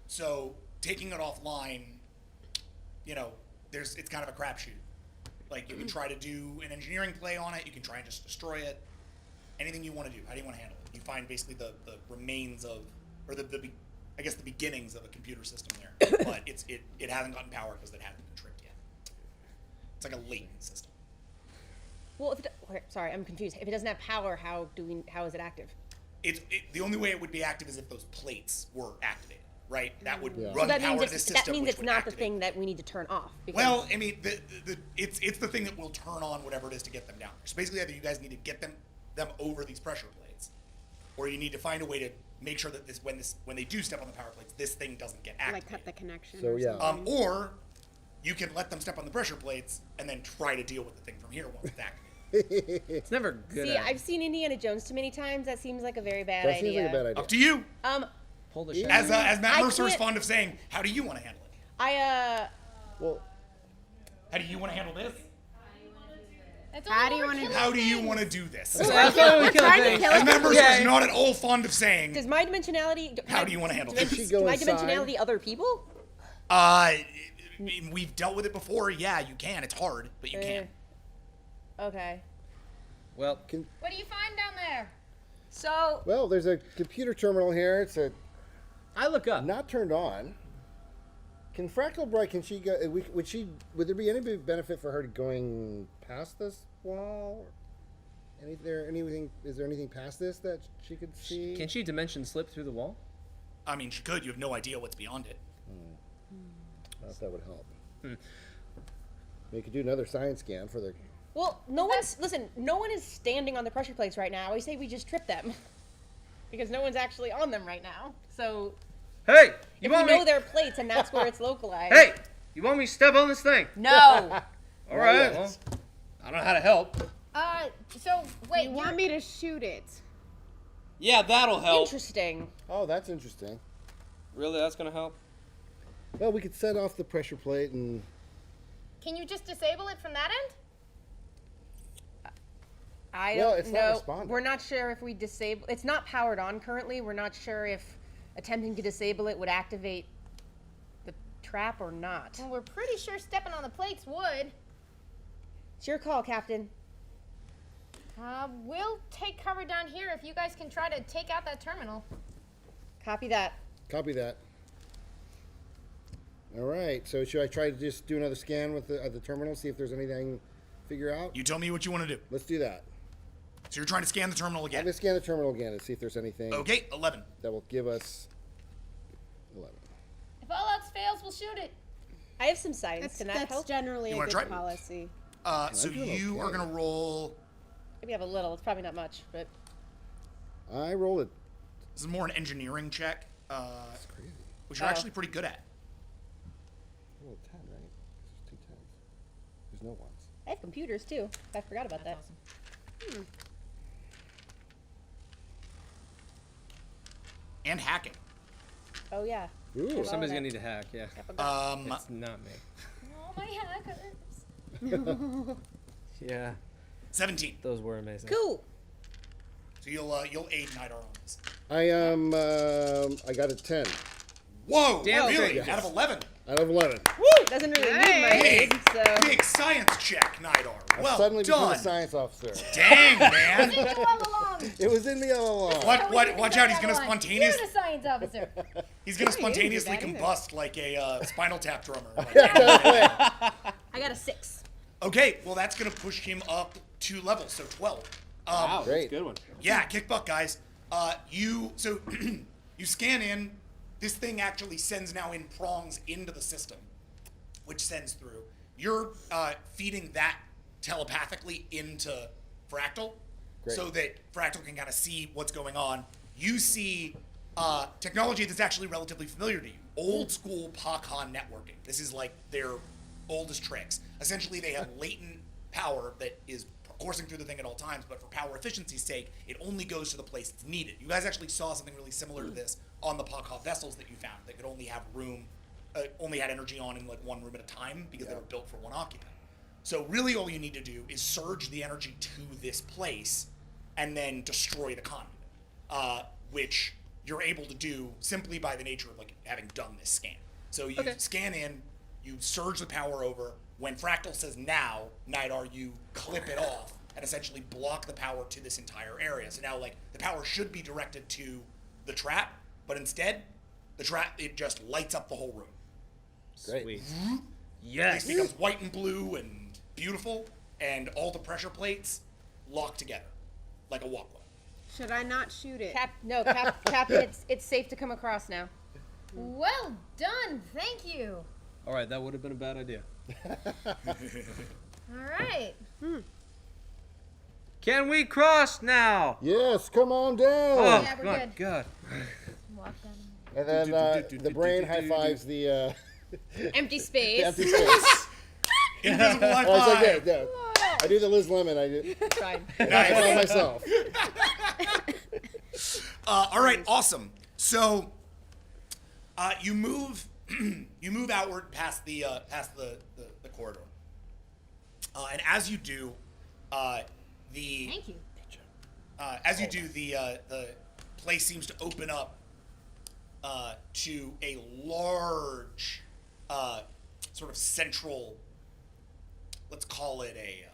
So taking it offline, it's kind of a crapshoot. Like you can try to do an engineering play on it. You can try and just destroy it. Anything you want to do. How do you want to handle it? You find basically the remains of, or the beginnings of a computer system there, but it hasn't gotten power because it hasn't been tripped yet. It's like a latent system. Well, sorry, I'm confused. If it doesn't have power, how is it active? The only way it would be active is if those plates were activated, right? That would Yeah. run So that power means to this system. that means which it's would not activate. the thing that we need to turn off. Because Well, I mean, it's the thing that will turn on whatever it is to get them down. So basically, either you guys need to get them over these pressure plates, or you need to find a way to make sure that when they do step on the power plates, this thing doesn't get activated. Like cut the connection. So, or yeah. something. Or you can let them step on the pressure plates and then try to deal with the thing from here once it's activated. It's never good. See, at I've seen Indiana Jones too many times. That seems like a very bad That idea. seems like a bad idea. Up to you. pull the shit. As Matt I Mercer is can't- fond of saying, how do you want to handle it? Well, How do you want to handle this? That's How all do you we're wanna- killing How do you things. want to do this? So that's why we kill trying to things. kill As Matt Mercer Yeah. is not at all fond of saying, Does my dimensionality? how do you want to handle Does this? she go my inside? dimensionality other people? We've dealt with it before. Yeah, you can. It's hard, but you can. Okay. Well, What do you find down there? So well, there's a computer terminal here. It's I look up. not turned on. Can Fractal Bright? Can she go? Would there be any benefit for her going past this wall? Is there anything past this that she could see? Can she dimension slip through the wall? I mean, she could. You have no idea what's beyond it. I thought that would help. We could do another science scan for the. well, no one is standing on the pressure plates right now. I say we just trip them. Because no one's actually on them right now. So Hey, you if we want know me? they're plates and that's where it's localized. Hey, You want me to step on this thing? No. All right. Well, I don't know how to help. So wait, You want me to shoot it? Yeah, that'll help. Interesting. Oh, that's interesting. Really, that's gonna help? Well, we could set off the pressure plate and... Can you just disable it from that end? I Well, don't it's not know. responding. We're not sure if we disable. It's not powered on currently. We're not sure if attempting to disable it would activate the trap or not. Well, we're pretty sure stepping on the plates would. It's your call, Captain. We'll take cover down here if you guys can try to take out that terminal. Copy that. Copy that. All right. So should I try to just do another scan with the terminal, see if there's anything I can figure out? You tell me what you want to do. Let's do that. So you're trying to scan the terminal I'm again. going to scan the terminal again and see if there's anything Okay, 11. that will give us 11. If all else fails, we'll shoot it. I have some science. Can that That's help? generally You a wanna good try? policy. So doing you are okay. gonna roll. Maybe I have a little. It's probably not much, but I rolled it. This is more an engineering check, That's crazy. which you're Oh. actually pretty good at. I rolled 10, right? There's 2 10s. There's no ones. I have computers too. I forgot about that. And hacking. Oh yeah. Ooh. Somebody's that. gonna need to hack. Yeah. I forgot. It's not me. Oh, my hackers. Yeah. 17. Those were amazing. Cool. So you'll aid Nidar on this. I got a 10 Whoa! Damn really? straight. Out of 11. out of 11. Doesn't really need my Nice. aid, so. Big science check, Nidar. Well Suddenly became done. a science officer. Dang, man. You all along. It was in the all along. Watch out! He's gonna spontaneously. You're the science officer. He's gonna Yeah, spontaneously you didn't do combust like a Spinal Tap drummer. Like, I got a 6. okay, well that's gonna push him up 2 levels, so 12. Wow, that's a Great. good one. Yeah, kick butt, guys. You scan in. This thing actually sends now in prongs into the system, which sends through. You're feeding that telepathically into Fractal, Great. so that Fractal can kind of see what's going on. You see technology that's actually relatively familiar to you. Old school POCON networking. This is like their oldest tricks. Essentially, they have latent power that is coursing through the thing at all times, but for power efficiency's sake, it only goes to the place it's needed. You guys actually saw something really similar to this on the POCON vessels that you found that could only have room, only had energy on in like one room at a time because they were built for one occupant. So really all you need to do is surge the energy to this place and then destroy the conduit, which you're able to do simply by the nature of like having done this scan. So you scan in, you surge the power over. When Fractal says now, Nidar, you clip it off and essentially block the power to this entire area. So now like the power should be directed to the trap, but instead, the trap, it just lights up the whole room. Great. Sweet. It Yes. becomes white and blue and beautiful, and all the pressure plates lock together like a walkway. Should I not shoot it? Captain, it's safe to come across now. Well done. Thank you. All right, that would have been a bad idea. All right. Can we cross now? Yes, come on down. Oh, Yeah, we're my good. God. Walk down. And then the brain high fives the Empty space. empty space. Invisible high Oh, it's five. okay. Yeah. I do the Liz Lemon. I do. Fine. I found myself. All right, awesome. So you move outward past the corridor, and as you do, Thank you. the place seems to open up to a large sort of central. Let's call it a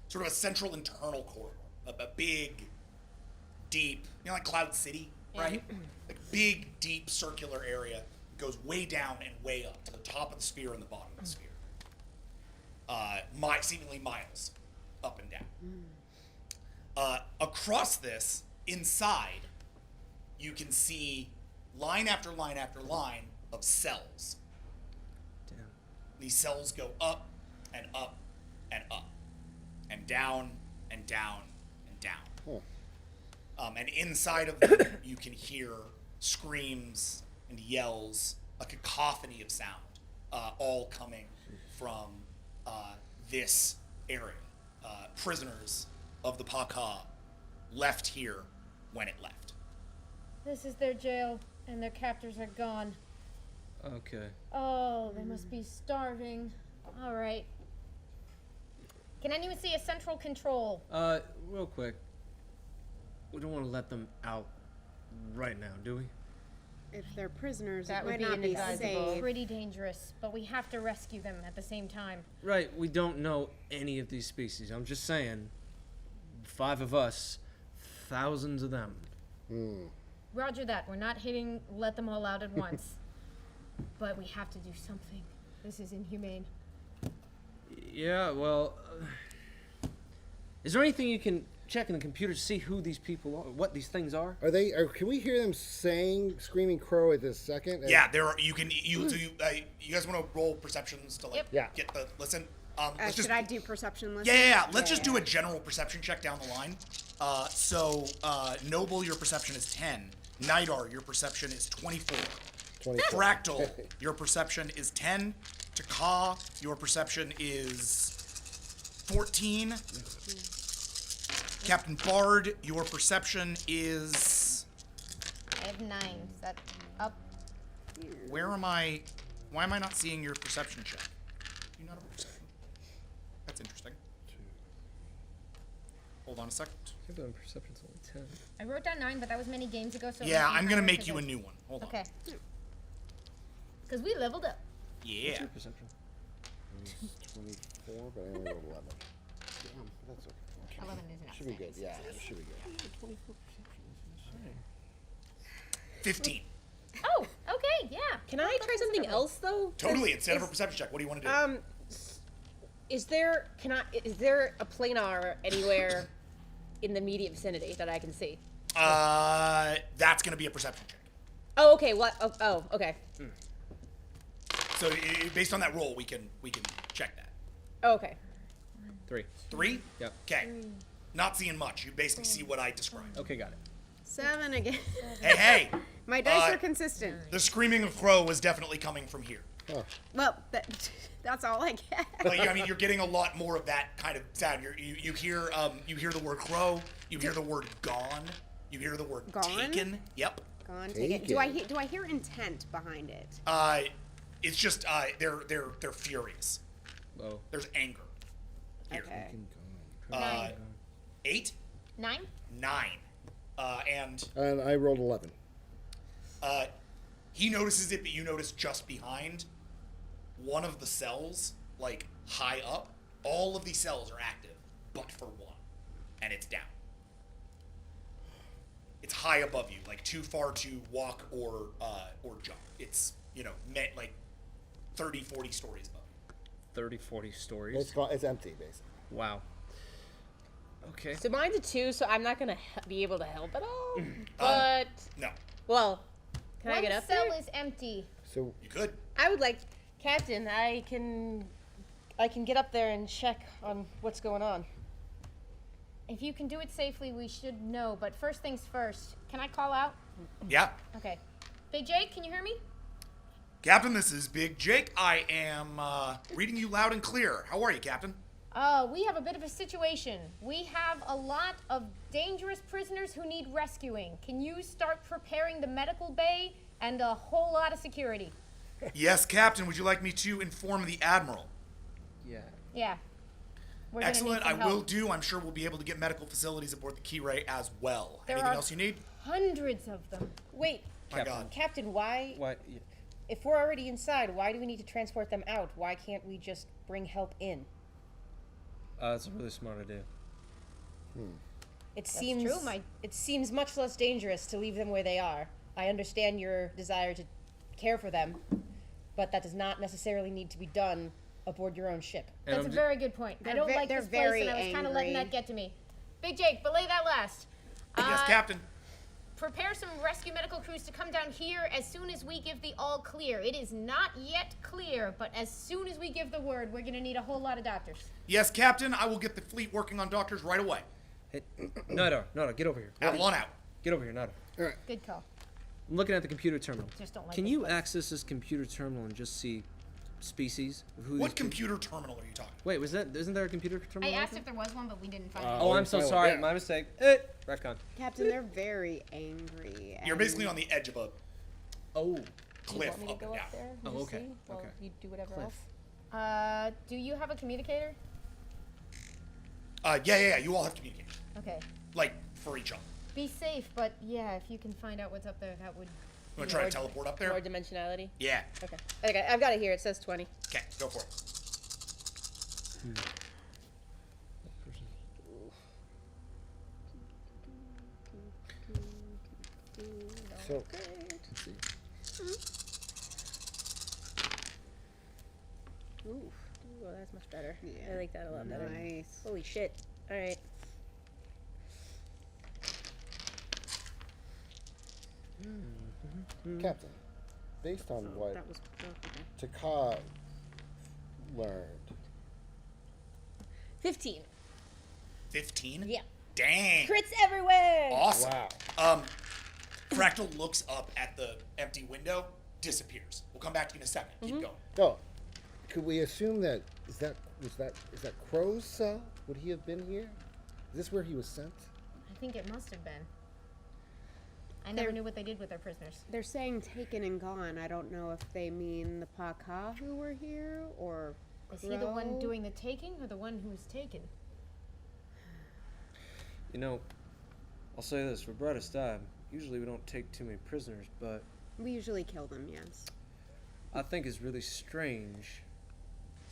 sort of a central internal corridor, a big, deep, like Cloud City, right? Like big, deep circular area goes way down and way up to the top of the sphere and the bottom of the sphere. Seemingly miles up and down. Across this, inside, you can see line after line after line of cells. Damn. These cells go up and up and up and down and down and down. And inside of them, you can hear screams and yells a cacophony of sound, all coming from this area. Prisoners of the Paka left here when it left. This is their jail, and their captors are gone. Okay. Oh, they must be starving. All right. Can anyone see a central control? Real quick. We don't want to let them out right now, do we? If they're prisoners, That it would might be not be inadvisable. safe. Pretty dangerous, but we have to rescue them at the same time. Right, we don't know any of these species. I'm just saying, 5 of us, thousands of them. Roger that. We're not hitting let them all out at once. But we have to do something. This is inhumane. Yeah, well, is there anything you can check in the computer to see who these people are, what these things are? Are they? Can we hear them saying "screaming crow" at this second? Yeah, there are. You guys want to roll perceptions to like Yep. get the listen? Let's just Should I do perception list? yeah. Let's just do a general perception check down the line. Noble, your perception is 10. Nidar, your perception is 24. 24. Fractal, your perception is 10. Taka, your perception is 14. Captain Bard, your perception is. I have 9. Is that up? Where am I? Why am I not seeing your perception check? Do you not have a perception? That's interesting. Hold on a second. I think my perception's only 10. I wrote down 9, but that was many games ago, so. Yeah, it might be I'm gonna higher make you a because new one. Hold on. Okay. Because we leveled up. Yeah. What's your perception? 24, but I only rolled 11. Damn, that's okay. 11 is an Should be good. Yeah, it should be good. 15. Oh, okay, yeah. Can I try something else though? Totally. Instead of a perception check, what do you want to do? Is there a planar anywhere in the immediate vicinity that I can see? That's gonna be a perception check. Oh, okay. What? Oh, okay. So based on that roll, we can check that. Oh, okay. 3. 3? Yep. Okay. Not seeing much. You basically see what I described. Okay, got it. 7 again. Hey. My dice are consistent. The screaming of crow was definitely coming from here. Well, that's all I get. Like, I mean, you're getting a lot more of that kind of sound. You hear the word crow. You hear the word gone. You hear the word Gone? taken. Yep. Gone, take it. Do I hear intent behind it? It's just they're furious. Oh. There's anger. Here. Okay. 8, 9? 9, and And I rolled 11. he notices it, but you notice just behind one of the cells, like high up. All of these cells are active, but for one, and it's down. It's high above you, like too far to walk or jump. It's meant like 30, 40 stories above you. 30, 40 stories. It's empty, basically. Wow. Okay. So mine's a 2, so I'm not gonna be able to help at all. But No, well, can I One get up cell there? is empty. So you could. I would like, Captain. I can get up there and check on what's going on. If you can do it safely, we should know. But first things first. Can I call out? Yeah. Okay. Big Jake, can you hear me? Captain, this is Big Jake. I am reading you loud and clear. How are you, Captain? We have a bit of a situation. We have a lot of dangerous prisoners who need rescuing. Can you start preparing the medical bay and a whole lot of security? Yes, Captain. Would you like me to inform the Admiral? Yeah. Yeah. We're gonna need Excellent. some I will help. do. I'm sure we'll be able to get medical facilities aboard the Key Ray as well. There Anything are- else you need? Hundreds of them. Wait, My God. Captain. Why? What? If we're already inside, why do we need to transport them out? Why can't we just bring help in? That's a really smart idea. It seems true, my- it seems much less dangerous to leave them where they are. I understand your desire to care for them, but that does not necessarily need to be done aboard your own ship. And That's I'm a ju- very good point. I don't like they're this place, very and I was kind of letting angry. that get to me. Big Jake, belay that last. Yes, Captain. Prepare some rescue medical crews to come down here as soon as we give the all clear. It is not yet clear, but as soon as we give the word, we're going to need a whole lot of doctors. Yes, Captain. I will get the fleet working on doctors right away. Hey, Nada, get over here. Avalon out. Get over here, Nada. Good call. I'm looking at the computer terminal. Just don't like Can this you place. access this computer terminal and just see species of who What these computer terminal are you talking? Wait, isn't there a computer terminal? I out asked there? if there was one, but we didn't find it. Oh, I'm so Yeah. sorry. My mistake. Retcon. Captain, they're very angry. You're and basically on the edge of a Oh. Do you cliff want me to up go and down. up there? and Oh, just okay, see while okay. you do whatever Cliff. else? Do you have a communicator? Yeah. You all have communication, Okay. like for each other. Be safe, but yeah, if you can find out what's up there, that would. You want to try to teleport up there? More dimensionality? Yeah. Okay, I've got it here. It says 20. Okay, go for it. So, Ooh, well, that's much better. Yeah. I like that a lot better. Nice. Holy shit. Alright. Captain, based on what That was okay. Taka learned, 15. 15? Yeah. Dang. Crits everywhere! Awesome. wow. Fractal looks up at the empty window, disappears. We'll come back to you in a second. Keep going. No, could we assume that is that Crow's cell? Would he have been here? Is this where he was sent? I think it must have been. I never knew what they did with their prisoners. They're saying taken and gone. I don't know if they mean the Paka who were here or. Is he the one Crow. doing the taking or the one who's taken? You know, I'll say this: for brightest time, usually we don't take too many prisoners, but We usually kill them, yes. I think it's really strange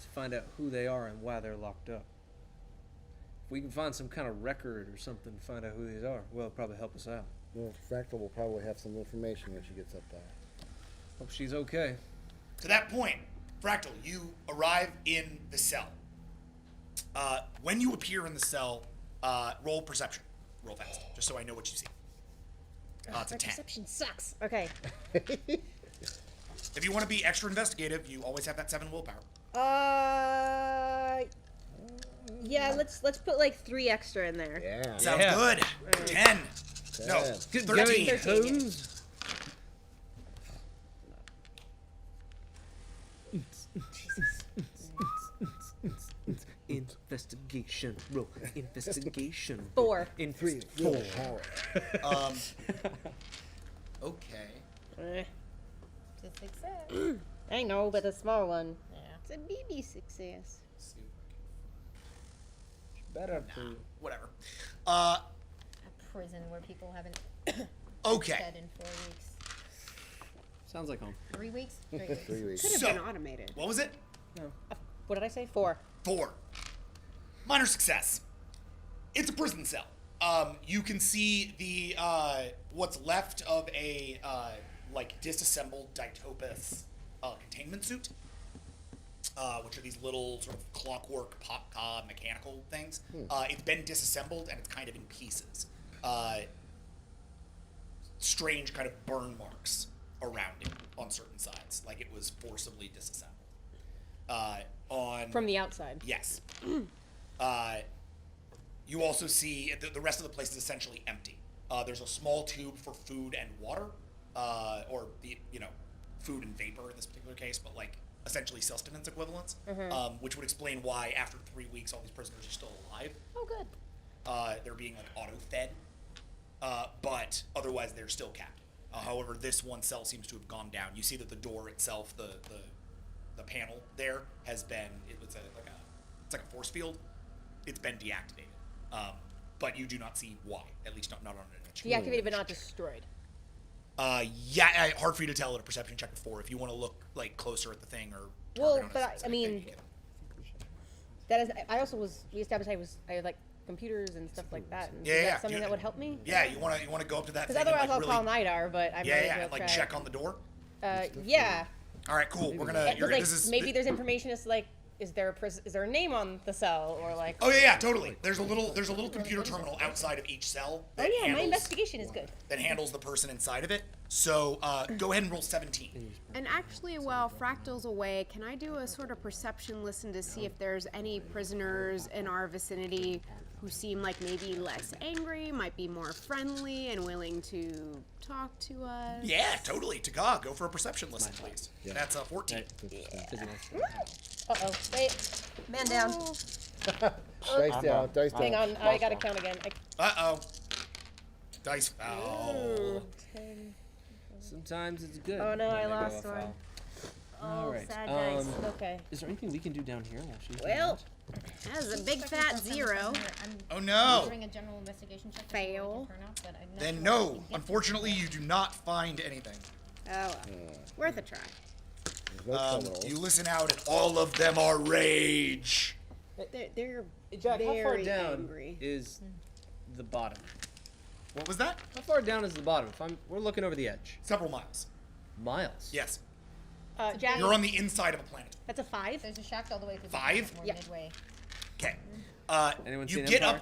to find out who they are and why they're locked up. If we can find some kind of record or something to find out who these are, well, it'll probably help us out. Well, Fractal will probably have some information when she gets up there. Hope she's okay. To that point, Fractal, you arrive in the cell. When you appear in the cell, roll perception. Roll fast, just so I know what you see. It's a My 10. perception sucks. Okay. If you want to be extra investigative, you always have that 7 willpower. Yeah, let's put like 3 extra in there. Yeah. Sounds Yeah. good. 10. No, 10. 13. 13. Investigation. Roll. Investigation. 4. In 3 4. willpower. Okay. It's a success. I know, but a small one. It's a BB success. Better to. Whatever. A prison where people haven't Okay. fed in 4 weeks. Sounds like home. 3 weeks? 3 weeks. 3 weeks. Could have So- been automated. What was it? What did I say? 4. 4. Minor success. It's a prison cell. You can see the what's left of a like disassembled Ditopus containment suit, which are these little sort of clockwork pop mechanical things. It's been disassembled and it's kind of in pieces. Strange kind of burn marks around it on certain sides, like it was forcibly disassembled. From the outside. Yes. You also see the rest of the place is essentially empty. There's a small tube for food and water, or food and vapor in this particular case, but like essentially sustenance equivalents, which would explain why after 3 weeks all these prisoners are still alive. Oh, good. They're being like auto-fed, but otherwise they're still captive. However, this one cell seems to have gone down. You see that the door itself, the panel there has been it's like a force field. It's been deactivated, but you do not see why. At least not on an image. Deactivated but not destroyed. Yeah, hard for you to tell at a perception check of 4 if you want to look like closer at the thing or. Well, target on a but I specific mean, thing, you can- that is. I also was. We established I had like computers and stuff like that. And is that Yeah. something that would help me? Yeah, you want to go up to that Because thing. otherwise and, like, I'll really, call Nidar, but I might Yeah, as yeah, well like try. check on the door. Yeah. All right, cool. We're gonna. Because, like, This is maybe there's information as to, like, is there a name on the cell or like? Oh yeah, totally. There's a little computer terminal outside of each cell. Oh That yeah, my handles, investigation is good. That handles the person inside of it. So go ahead and roll 17. And actually, while Fractal's away, can I do a sort of perception listen to see if there's any prisoners in our vicinity who seem like maybe less angry, might be more friendly and willing to talk to us? Yeah, totally. Taka, go for a perception listen, please. Yeah. That's a 14. Uh-oh. Wait. Man down. Dice down. Dice down. Hang on. I gotta count again. Uh-oh. Dice foul. Sometimes it's good. Oh, no, when I they go lost a one. foul. Oh, All right. sad dice. Okay. Is there anything we can do down here while she's Well, That's a big fat 0. Oh, no. Doing a general investigation check. Fail. Then no. Unfortunately, you do not find anything. Oh, well. Worth a try. You listen out, and all of them are rage. They're Jack, how far very down angry. is the bottom? What was that? How far down is the bottom? We're looking over the edge. Several miles. Miles. Yes. Jack, You're on the inside of a planet. that's a 5. There's a shaft all the way to the 5? more Yeah. midway. Okay. Anyone You seen get Empire?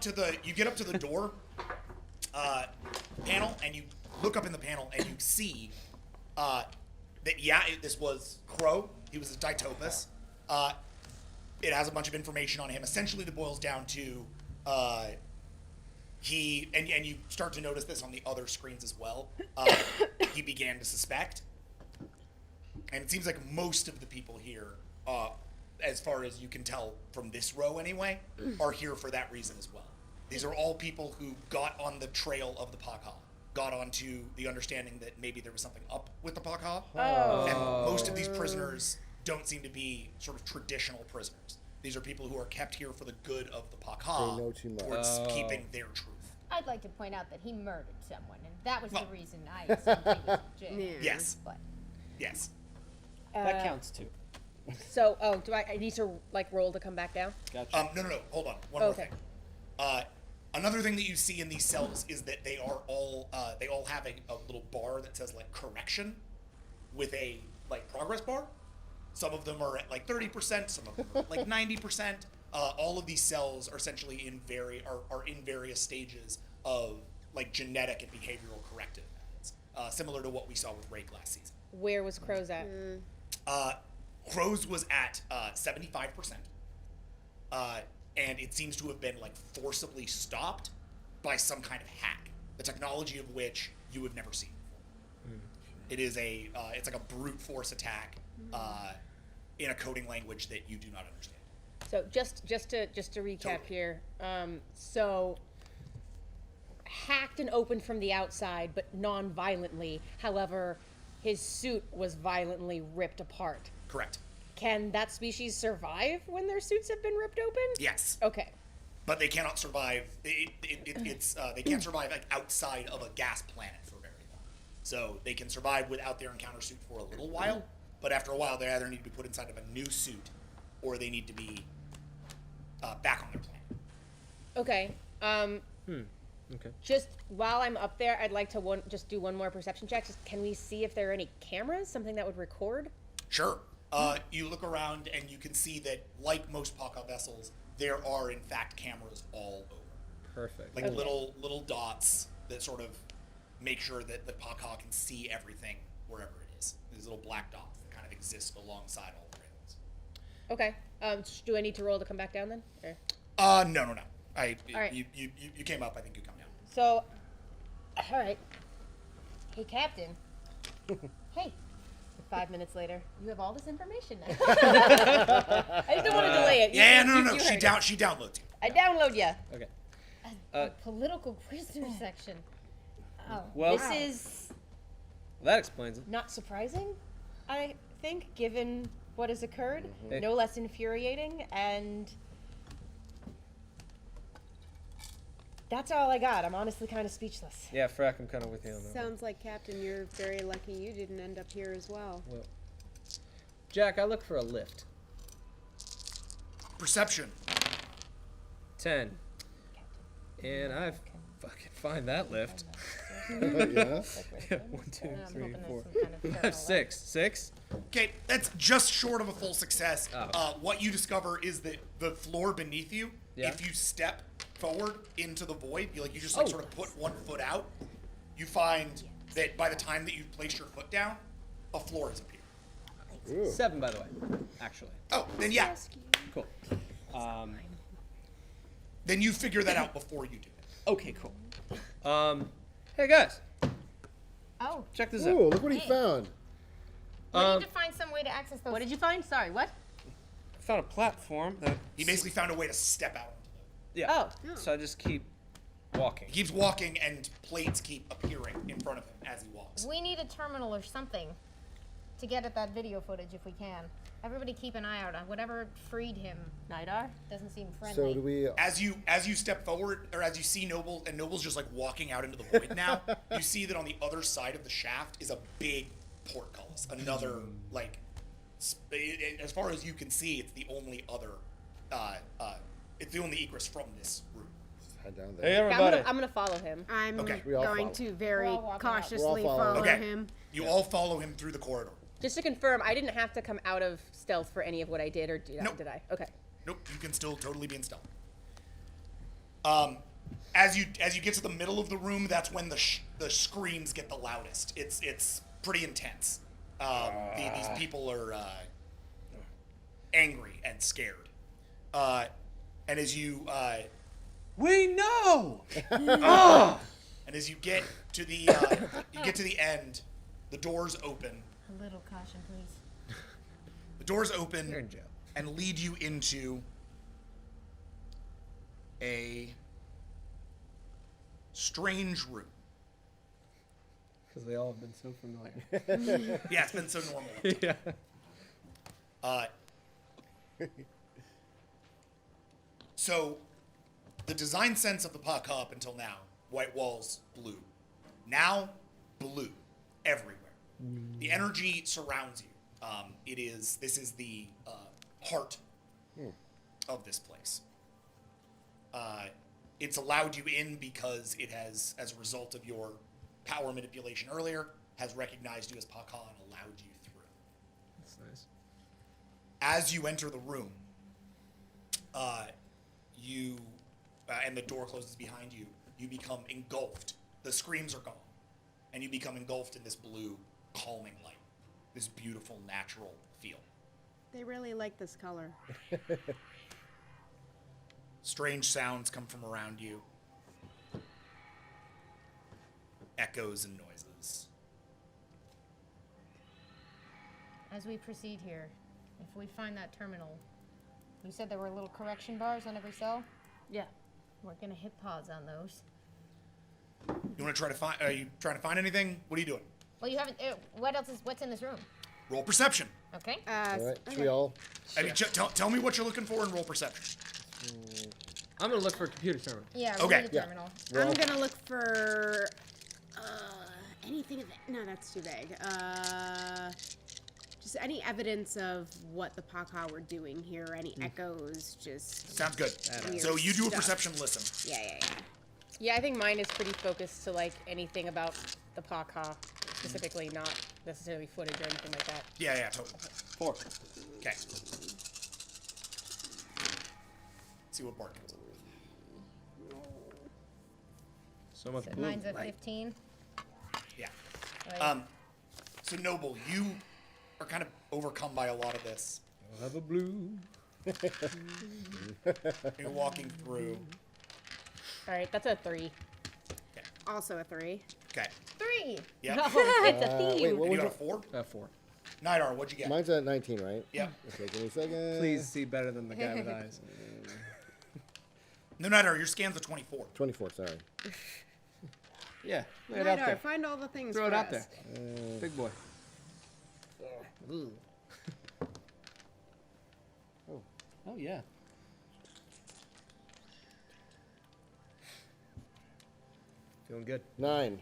up to the door panel, and you look up in the panel, and you see that this was Crow. He was a Ditopus. It has a bunch of information on him. Essentially, that boils down to he and you start to notice this on the other screens as well. He began to suspect, and it seems like most of the people here, as far as you can tell from this row anyway, are here for that reason as well. These are all people who got on the trail of the Pakha, got onto the understanding that maybe there was something up with the Pakha, and most of these prisoners don't seem to be sort of traditional prisoners. These are people who are kept here for the good of the Pakha, They know too much. towards keeping their truth. I'd like to point out that he murdered someone, and that was the reason I assumed he was in jail. Yeah. Yes, But yes. That counts too. So, do I need to, like, roll to come back down? Gotcha. No. Hold on. One Okay. more thing. Another thing that you see in these cells is that they are all they all have a little bar that says like correction, with a like progress bar. Some of them are at like 30%. Some of them are at like 90%. All of these cells are essentially in various stages of like genetic and behavioral corrective methods, similar to what we saw with Ray last season. Where was Crow's at? Crow's was at 75%, and it seems to have been like forcibly stopped by some kind of hack, the technology of which you have never seen before. It is it's like a brute force attack in a coding language that you do not understand. So just to recap Totally. here, so hacked and opened from the outside, but non-violently. However, his suit was violently ripped apart. Correct. Can that species survive when their suits have been ripped open? Yes, Okay. but they cannot survive. They can't survive like outside of a gas planet for very long. So they can survive without their encounter suit for a little while, but after a while they either need to be put inside of a new suit, or they need to be back on their planet. Okay. Okay. Just while I'm up there, I'd like to just do one more perception check. Just, can we see if there are any cameras, something that would record? Sure. You look around and you can see that, like most Pakha vessels, there are in fact cameras all over, Perfect. like little dots that sort of make sure that the Pakha can see everything wherever it is. These little black dots that kind of exist alongside all the rails. Okay. Do I need to roll to come back down then? Or? No. All right. You came up. I think you come down. So, all right. Hey, Captain. Hey. 5 minutes later, you have all this information now. I just don't want to delay it. No. You She heard it. she downloads you. I download you. Okay. a political prisoner section. Oh, Well, This is that explains it. not surprising, I think, given what has occurred. Hey. No less infuriating, and that's all I got. I'm honestly kind of speechless. Yeah, Frack, I'm kind of with you on that. Sounds like, Captain, you're very lucky you didn't end up here as well. Well, Jack, I look for a lift. Perception. 10. And I fucking find that lift. Yeah. 1, 2, I'm 3, hoping 4, there's some kind of 5, parallel. 6. 6? Okay, that's just short of a full success. Oh. What you discover is that the floor beneath you, Yeah. if you step forward into the void, you just like Oh. sort of put one foot out, you find that by the time that you've placed your foot down, a floor has appeared. Ooh. 7, by the way, actually. Oh, then yeah. Cool. Then you figure that out before you do it. Okay, cool. Hey guys, Oh, check this Ooh, out. look what he found. we need to find some way to access those. What did you find? Sorry, what? I found a platform that. He basically found a way to step out. Yeah. Oh. So I just keep walking. He keeps walking, and plates keep appearing in front of him as he walks. We need a terminal or something to get at that video footage if we can. Everybody keep an eye out on whatever freed him. Nidar? Doesn't seem friendly. So do we? As you step forward, or as you see Noble, and Noble's just like walking out into the void now, you see that on the other side of the shaft is a big portcullis. Another, like, as far as you can see, it's the only other, it's the only egress from this room. Head down Hey there. Yeah, everybody. I'm gonna follow him. I'm Okay. We all going follow. to very We're all walking out. cautiously We're all following. follow Okay. him. You all follow him through the corridor. Just to confirm, I didn't have to come out of stealth for any of what I did, or did, Nope. did I? Okay. Nope, you can still totally be in stealth. As you get to the middle of the room, that's when the screams get the loudest. It's pretty intense. These people are angry and scared. And as you We know. and as you get to the end, the doors open. A little caution, please. The doors open You're in jail. and lead you into a strange room. Because they all have been so familiar. Yeah, it's been so normal. Yeah. So, the design sense of the puck up until now, white walls, blue. Now, blue everywhere. The energy surrounds you. This is the heart of this place. It's allowed you in because it has, as a result of your power manipulation earlier, has recognized you as Paka and allowed you through. That's nice. As you enter the room, and the door closes behind you, you become engulfed. The screams are gone, and you become engulfed in this blue, calming light, this beautiful, natural feel. They really like this color. Strange sounds come from around you, echoes and noises. As we proceed here, if we find that terminal, you said there were little correction bars on every cell? Yeah. We're gonna hit pause on those. You want to try to find? Are you trying to find anything? What are you doing? Well, you haven't. What's in this room? Roll perception. Okay. All right. Should okay. we all? I mean, tell me what you're looking for and roll perception. I'm gonna look for a computer terminal. Yeah. Okay. Read the terminal. Well- I'm gonna look for anything of it. No, that's too vague. Just any evidence of what the Paka were doing here. Any echoes. Just Sounds good. weird So you do a stuff. perception listen. Yeah. Yeah, I think mine is pretty focused to like anything about the Paka, specifically, not necessarily footage or anything like that. Yeah, totally. 4. Okay. See what Bart comes up with. So much So blue. mine's a 15. Yeah. Right. So Noble, you are kind of overcome by a lot of this. I'll have a blue. You're walking through. All right, that's a 3. Also a 3. Okay. 3. Yeah. It's a theme. Wait, what And you was got it? a 4? 4. Nidar, what'd you get? Mine's at 19, right? Yeah. Okay, give me a second. Please see better than the guy with eyes. No, Nidar, your scan's a 24. 24. Sorry. Yeah, lay it out Nidar, there. find all the things Throw it for out us. there. Big boy. Oh yeah. Feeling good. 9.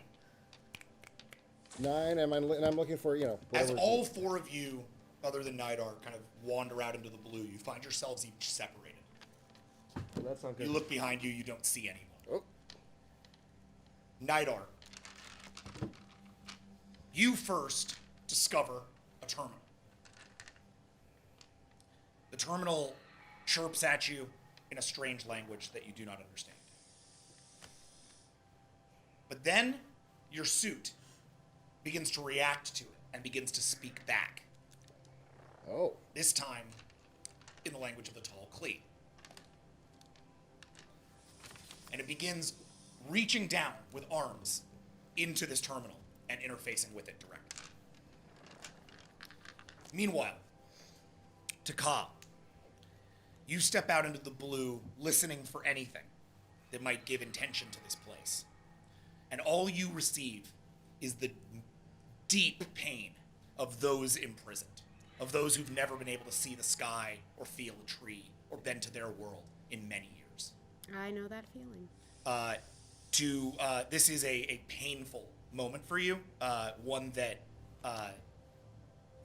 9, and I'm looking for, As whatever- all 4 of you, other than Nidar, kind of wander out into the blue, you find yourselves each separated. Well, that's not good. You look behind you, you don't see anyone. Oh. Nidar, you first discover a terminal. The terminal chirps at you in a strange language that you do not understand. But then your suit begins to react to it and begins to speak back. Oh. This time in the language of the tall Clee. and it begins reaching down with arms into this terminal and interfacing with it directly. Meanwhile, Taka, you step out into the blue, listening for anything that might give intention to this place. And all you receive is the deep pain of those imprisoned, of those who've never been able to see the sky or feel a tree or been to their world in many years. I know that feeling. This is a painful moment for you, one that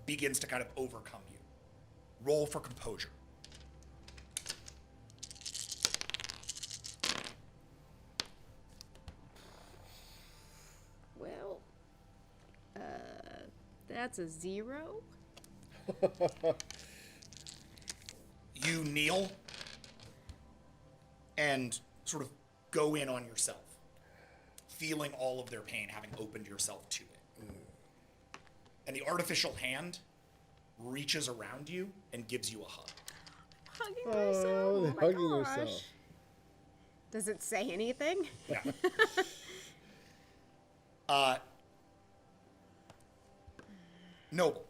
begins to kind of overcome you. Roll for composure. Well, that's a 0. You kneel and sort of go in on yourself, feeling all of their pain, having opened yourself to it. And the artificial hand reaches around you and gives you a hug. Hugging myself. Oh my hugging gosh. yourself. Does it say anything? Yeah. Noble.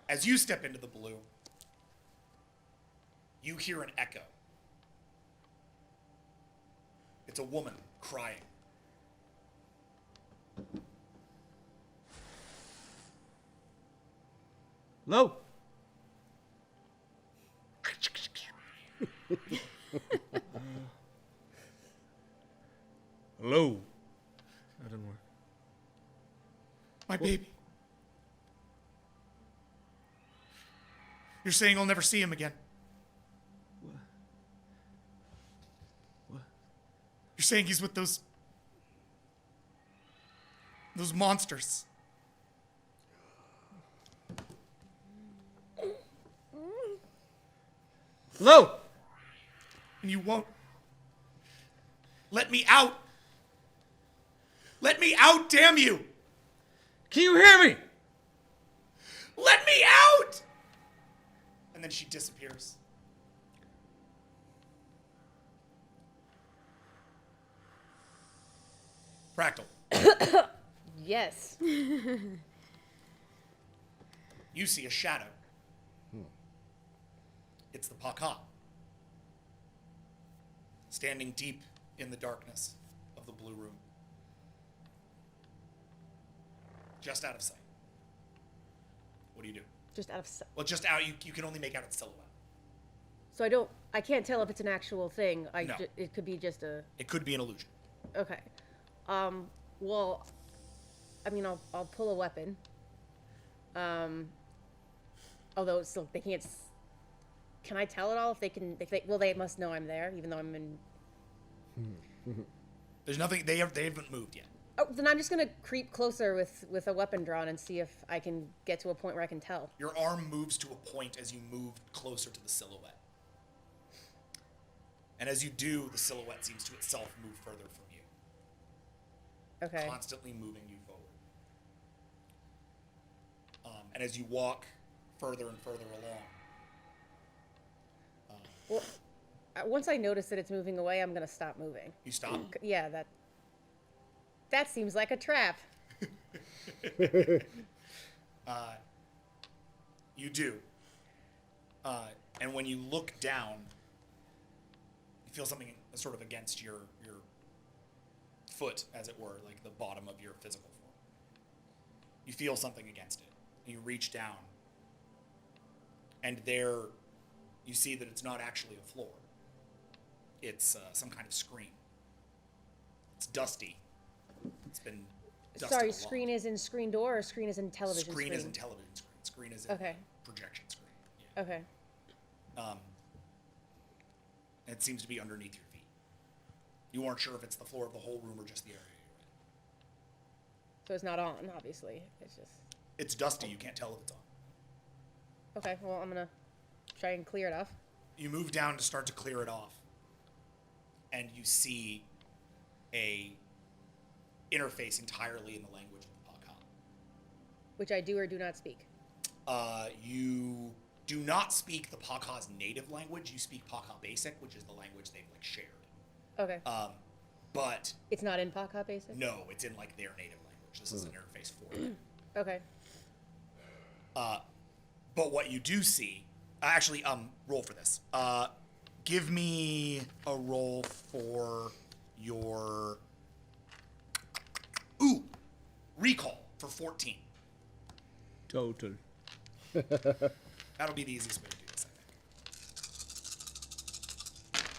As you step into the blue, you hear an echo. It's a woman crying. Lo! Hello. That didn't work. My baby. You're saying I'll never see him again. What? You're saying he's with those monsters. Hello! And you won't let me out. Let me out, damn you! Can you hear me? Let me out! And then she disappears. Fractal, Yes. you see a shadow. It's the Paka. Standing deep in the darkness of the blue room. Just out of sight. What do you do? Just out of sight. Well, just out, you can only make out its silhouette. So I can't tell if it's an actual thing. No. It could be just a. It could be an illusion. Okay. Well, I mean, I'll pull a weapon. Although it's still, they can't. Can I tell at all if they can? Well, they must know I'm there, even though I'm in. There's nothing. They haven't moved yet. Oh, then I'm just gonna creep closer with a weapon drawn and see if I can get to a point where I can tell. Your arm moves to a point as you move closer to the silhouette. And as you do, the silhouette seems to itself move further from you. Okay. Constantly moving you forward. And as you walk further and further along. Well, once I notice that it's moving away, I'm gonna stop moving. You stop. Yeah, that seems like a trap. You do. And when you look down, you feel something sort of against your foot, as it were, like the bottom of your physical form. You feel something against it. You reach down, and there you see that it's not actually a floor. It's some kind of screen. It's dusty. It's been dusted Sorry, a lot. screen is in screen door or screen is in television screen? Screen is in television screen. Screen is in Okay. projection screen. Yeah. Okay. And it seems to be underneath your feet. You aren't sure if it's the floor of the whole room or just the area you're in. So it's not on, obviously. It's just. It's dusty. You can't tell if it's on. Okay, well, I'm gonna try and clear it off. You move down to start to clear it off, and you see a interface entirely in the language of the Paka. Which I do or do not speak. You do not speak the Paka's native language. You speak Paka Basic, which is the language they've like shared. Okay. But It's not in Paka Basic? no, it's in like their native language. This is an interface for it. Okay. But what you do see, actually, roll for this. Give me a roll for your recall for 14. Total. That'll be the easiest way to do this, I think.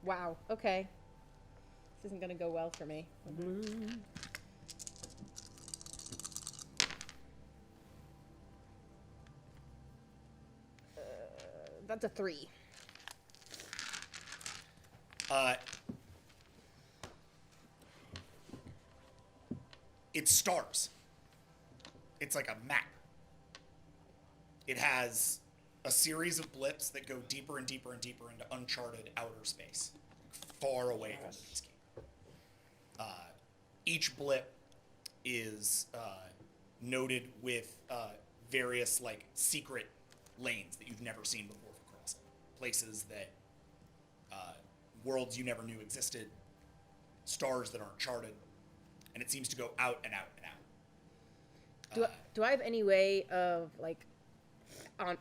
Wow. Okay. This isn't gonna go well for me. That's a 3. It's stars. It's like a map. It has a series of blips that go deeper and deeper and deeper into uncharted outer space, far away from the landscape. Each blip is noted with various like secret lanes that you've never seen before for crossing, places that worlds you never knew existed, stars that aren't charted, and it seems to go out and out and out. Do I have any way of like on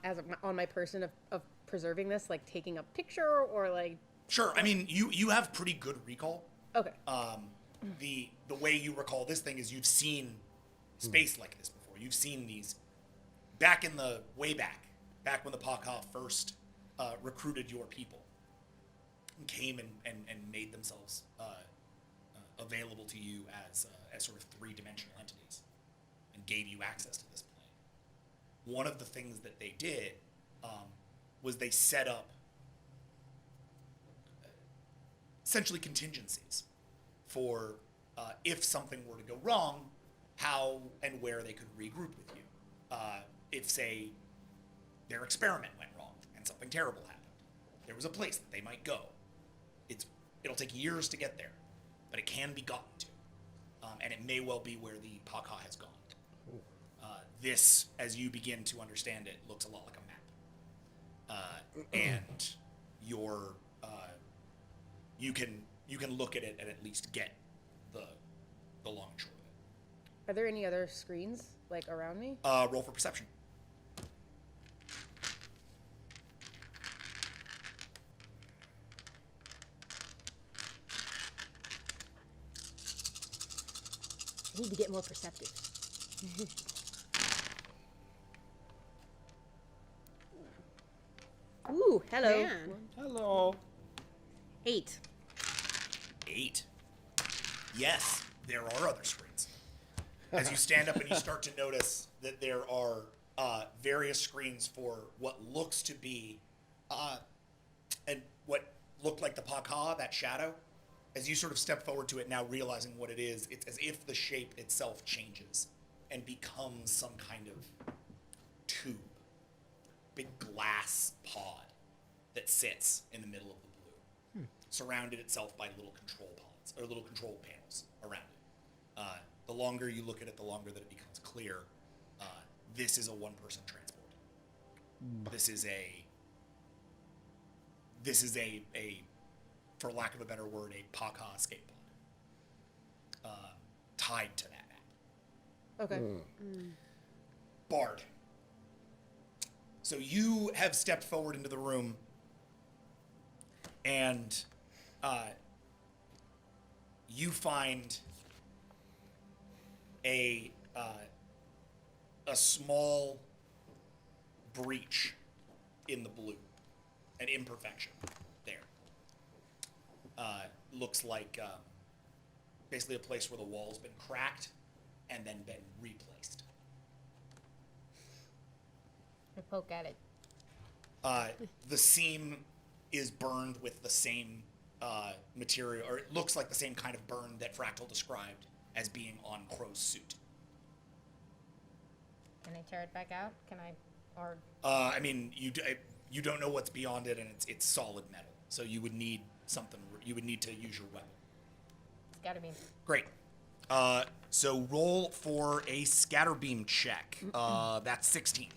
my person of preserving this, like taking a picture or like? Sure. I mean, you have pretty good recall. Okay. The way you recall this thing is you've seen space like this before. You've seen these back in the way back when the Paka first recruited your people and came and made themselves available to you as sort of three-dimensional entities and gave you access to this plane. One of the things that they did was they set up essentially contingencies for if something were to go wrong, how and where they could regroup with you. If, say, their experiment went wrong and something terrible happened, there was a place that they might go. It'll take years to get there, but it can be gotten to. And it may well be where the Paka has gone. This, as you begin to understand it, looks a lot like a map. And you can look at it and at least get the long and short of it. Are there any other screens like around me? Roll for perception. I need to get more perceptive. Ooh, hello. Man. Hello. 8. 8. Yes, there are other screens. As you stand up and you start to notice that there are various screens for what looks to be, and what looked like the Paka, that shadow. As you sort of step forward to it now, realizing what it is, it's as if the shape itself changes and becomes some kind of tube, big glass pod that sits in the middle of the blue, surrounded itself by little control pods or little control panels around it. The longer you look at it, the longer that it becomes clear. This is a one-person transport. This is a, for lack of a better word, a Paka escape pod tied to that map. Okay. Bard. So you have stepped forward into the room, and you find a small breach in the blue, an imperfection there. Looks like basically a place where the wall's been cracked and then been replaced. I poke at it. The seam is burned with the same material, or it looks like the same kind of burn that Fractal described as being on Crow's suit. Can I tear it back out? Can I, or I mean, you don't know what's beyond it, and it's solid metal. So you would need something. You would need to use your weapon. it's got to be. Great. So roll for a scatter beam check. That's 16.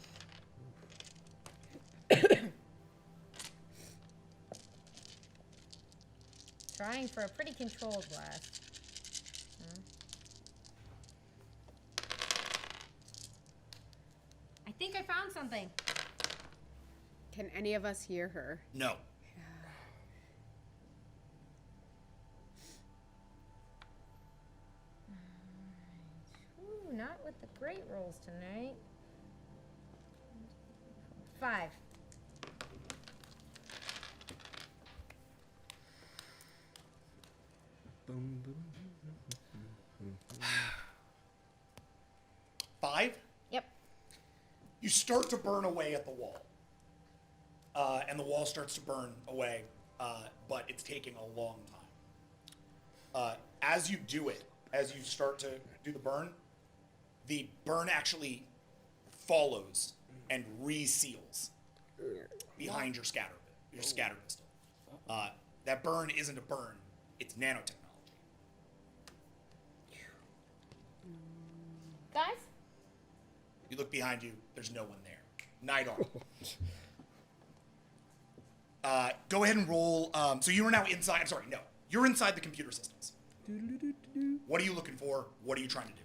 Trying for a pretty controlled blast. I think I found something. Can any of us hear her? No. Ooh, not with the great rolls tonight. 5. Boom, boom. 5? Yep. You start to burn away at the wall. And the wall starts to burn away, but it's taking a long time. As you do it, as you start to do the burn actually follows and reseals behind your scatter pistol. That burn isn't a burn, it's nanotechnology. Guys? You look behind you, there's no one there. Night Arm. Go ahead and roll. So you are now inside. I'm sorry, no. You're inside the computer systems. What are you looking for? What are you trying to do?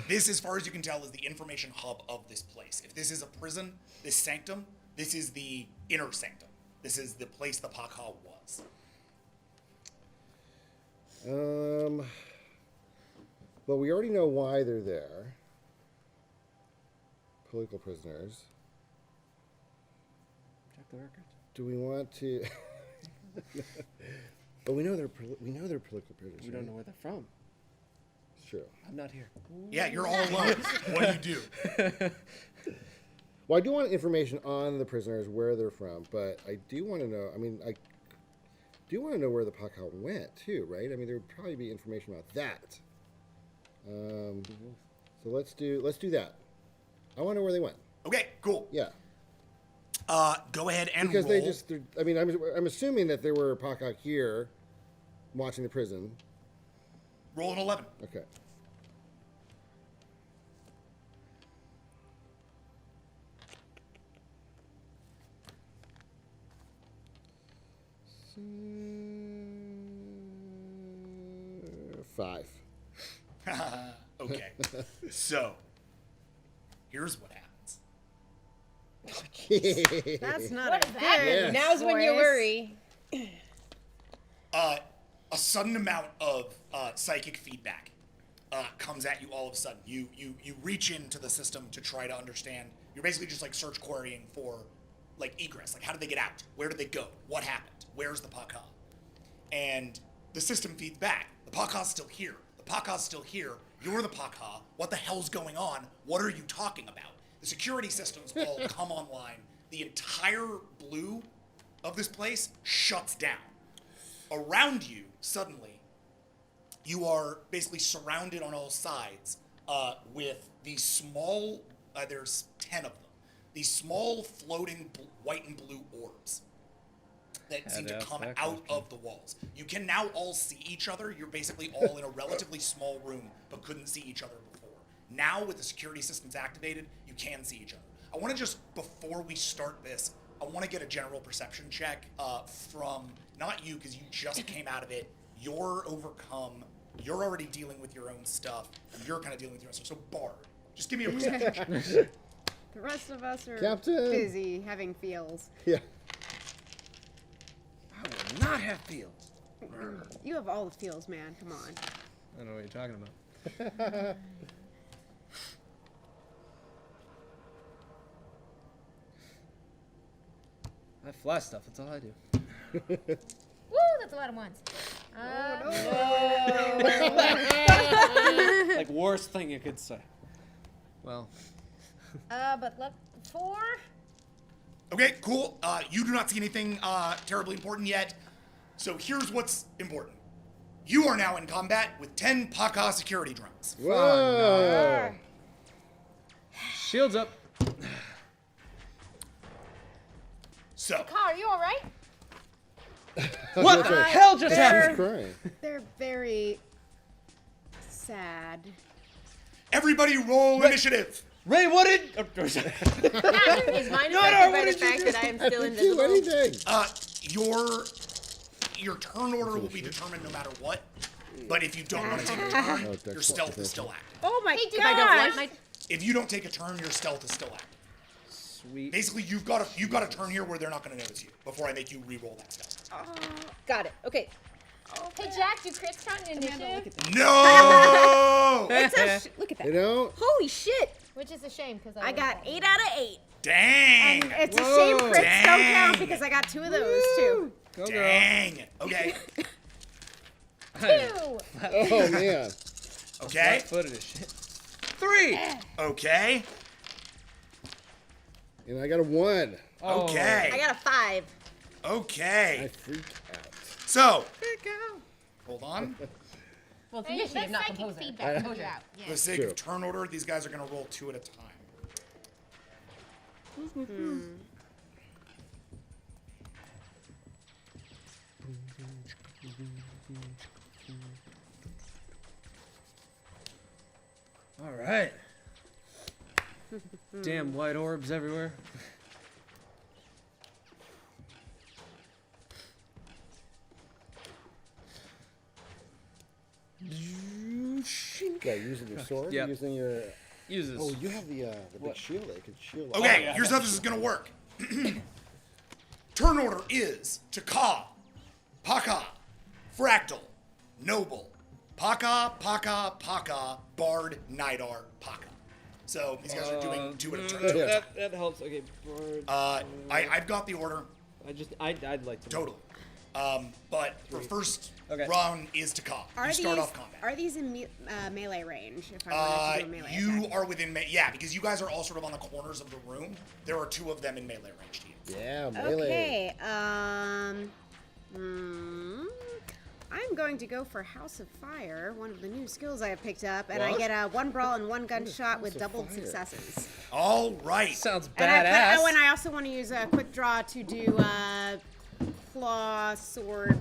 This, as far as you can tell, is the information hub of this place. If this is a prison, this sanctum, this is the inner sanctum. This is the place the Pakha was. Well, we already know why they're there. Political prisoners. Check the records. Do we want to? But we know they're political prisoners. We don't know where they're from. It's true. I'm not here. Yeah, you're all alone. What do you do? Well, I do want information on the prisoners, where they're from, but I do want to know. I mean, I do want to know where the Pakha went too, right? I mean, there would probably be information about that. So let's do that. I want to know where they went. Okay, cool. Yeah. Go ahead and Because roll. I mean, I'm assuming that there were Pakha here watching the prison. Roll an 11. Okay. Five. Okay. So, here's what happens. That's not What a is that? Yeah. Now's when you voice. worry. A sudden amount of psychic feedback comes at you all of a sudden. You reach into the system to try to understand. You're basically just like search querying for like egress. Like, how did they get out? Where did they go? What happened? Where's the Pakha? And the system feeds back. The Pakha's still here. The Pakha's still here. You're the Pakha. What the hell's going on? What are you talking about? The security systems all come online. The entire blue of this place shuts down. Around you, suddenly, you are basically surrounded on all sides with these small, there's 10 of them, these small floating white and blue orbs that seem to come out of the walls. You can now all see each other. You're basically all in a relatively small room, but couldn't see each other before. Now, with the security systems activated, you can see each other. I want to just, before we start this, I want to get a general perception check from, not you, because you just came out of it. You're overcome. You're already dealing with your own stuff. You're kind of dealing with your own stuff. So, Bard, just give me a perception check. The rest of us are Captain. busy having feels. Yeah. I will not have feels. You have all the feels, man. Come on. I don't know what you're talking about. I fly stuff. That's all I do. Woo, that's a lot of ones. Like worst thing you could say. Well, But look, 4. Okay, cool. You do not see anything terribly important yet. So here's what's important. You are now in combat with 10 Pakha security drones. Whoa. shields up. So, Car, are you all right? What the hell just happened? Crying. They're very sad. Everybody roll initiative. Ray, what did? Is mine No, affected by what the did you fact do? that I am still Do invisible? anything. Your turn order will be determined no matter what. But if you don't want to take a turn, your stealth is still active. Oh my If I don't want gosh! my If you don't take a turn, your stealth is still active. Sweet. Basically, you've got a turn here where they're not going to notice you before I make you re-roll that stealth. got it. Okay. Hey Jack, do crits count in initiative? No! Look at that. You know? Holy shit! Which is a shame because I got 8 out of 8. Dang! And it's a shame crits don't Dang. count because I got 2 of those too. Go, girl. Dang. Okay. 2. Oh, man. Okay. Footed as shit. 3. Okay. And I got a 1. Oh. Okay. I got a 5. I Okay. freak out. So, hold on. Well, it's Hey, initiative, that's not psychic composing. feedback. Hold you out. For Yeah. the sake True. of turn order, these guys are going to roll 2 at a time. All right. Damn white orbs everywhere. Yeah, using your sword? Yep. Using your... Use this. Oh, you have the big What? shield. They could shield. Okay, here's how this is going to work. Turn order is Taka, Paka, Fractal, Noble, Paka, Paka, Paka, Bard, Nidar, Paka. So these guys are doing 2 at a turn. Yeah. That helps. Okay. Bird. I've got the order I'd like to. totally. But for first Okay. round is Taka. You start off combat. Are these in melee range? If I wanted to do a melee You attack? are within yeah, because you guys are all sort of on the corners of the room. There are 2 of them in melee range to you. Yeah, melee. Okay. I'm going to go for House of Fire, one of the new skills I have picked up, and I What? get a 1 brawl and 1 gunshot with of doubled Fire? successes. All right. Sounds And badass. and I also want to use a quick draw to do claw sword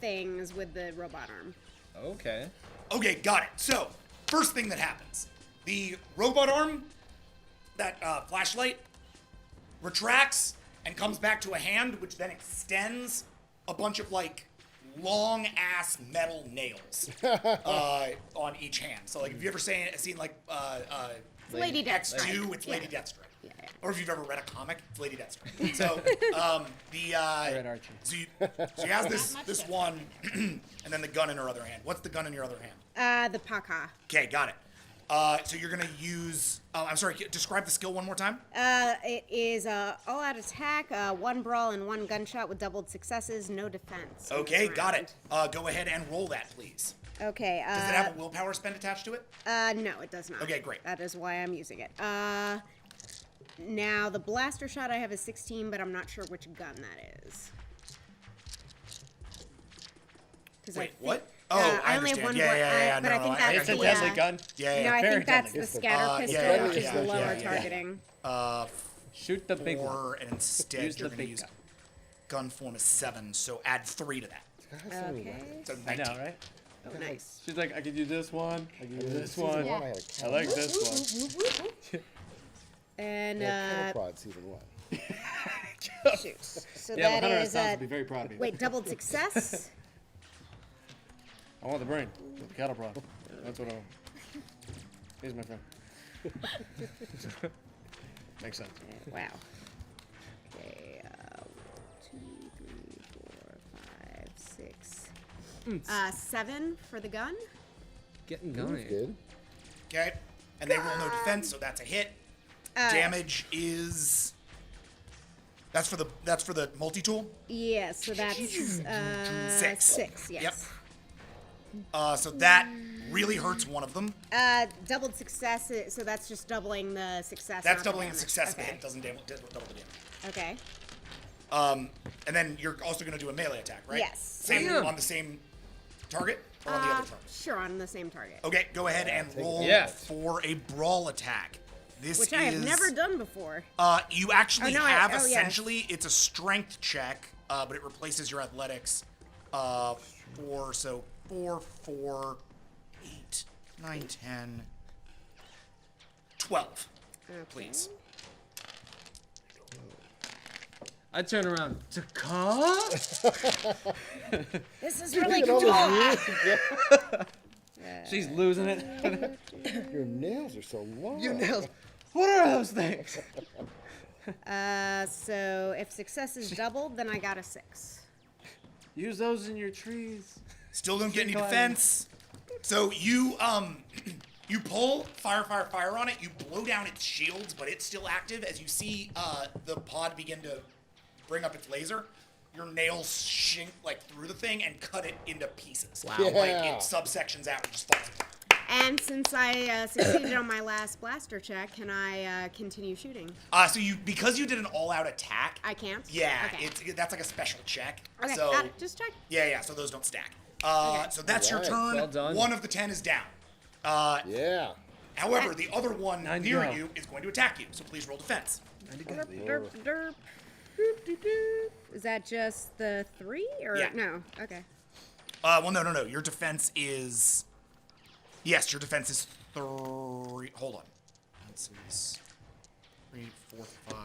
things with the robot arm. Okay. Okay, got it. So, first thing that happens, the robot arm, that flashlight, retracts and comes back to a hand, which then extends a bunch of like long ass metal nails on each hand. So, like, if you ever seen like Lady Deathstrike. X2, it's Lady Deathstrike. Yeah. Or if you've ever read a comic, it's Lady Deathstrike. So, read Archie. so she has this one, and then the gun in her other hand. What's the gun in your other hand? The Paka. Okay, got it. So you're gonna use. I'm sorry. Describe the skill one more time. It is all-out attack, 1 brawl and 1 gunshot with doubled successes, no defense. in Okay, this got round. it. Go ahead and roll that, please. Okay. Does it have a willpower spend attached to it? No, it does not. Okay, great. That is why I'm using it. Now the blaster shot I have is 16, but I'm not sure which gun that is. 'Cause I Wait, think- what? Oh, I I only have understand. one Yeah, more- yeah. but I think that's It's a the, deadly gun. Yeah, No, I Very think that's deadly. the scatter pistol, yeah, which is the yeah, lower yeah. targeting. Shoot the big one. 4, and instead Use you're the gonna big use gun. gun form is 7. So add 3 to that. Okay. So I 19. know, right? Oh, nice. She's like, I could do this one. I could do this Season one. one, I had a I cattle. like this one. And I had cattle prod season 1. shoot. So Yeah, that 100 is sounds would be very proud of you. wait, doubled success. I want the brain. With the cattle prod. That's what I want. He's my friend. Makes sense. Wow. Okay. 1, 2, 3, 4, 5, 6. 7 for the gun. Getting That's going. good. Okay, and they roll no defense, so that's a hit. Damage is. That's for the multi-tool. Yeah, so that's 6. 6. Yes. Yep. So that really hurts one of them. Doubled success. So that's just doubling the success. That's not doubling the damage. success of the Okay. hit. Doesn't double the damage. Okay. And then you're also going to do a melee attack, right? Yes. Same Damn. on the same target or on the other target? Sure, on the same target. Okay, go ahead and roll Yeah. for a brawl attack. This Which is I have never done before. You actually Oh, no, have yes. essentially it's a strength check but it replaces your athletics. 4, 8, 9, 10, 12. Please. I turn around. Taka? This is really Look cool. at all the She's losing it. music. Your nails are so long. Your nails. What are those things? So if success is doubled, then I got a 6. Use those in your trees. Still don't get any Tree climbing. defense. So you you pull fire on it. You blow down its shields, but it's still active. As you see the pod begin to bring up its laser, your nails shink like through the thing and cut it into pieces. Wow. Like Yeah. it subsections out and just falls apart. And since I succeeded on my last blaster check, can I continue shooting? So because you did an all-out attack. I can't? Yeah, Okay. that's like a special check. Okay, So got it. Just check. yeah. So those don't stack. So that's your Alright, turn. well done. One of the 10 is down. Yeah. However, the other one Nine to near go. you is going to attack you. So please roll defense. Derp, derp, derp. Doop, doop, doop. Is that just the 3 or Yeah. no? Okay. Well, no. Your defense is. Yes, your defense is 3. Hold on. This is 3, 4, 5.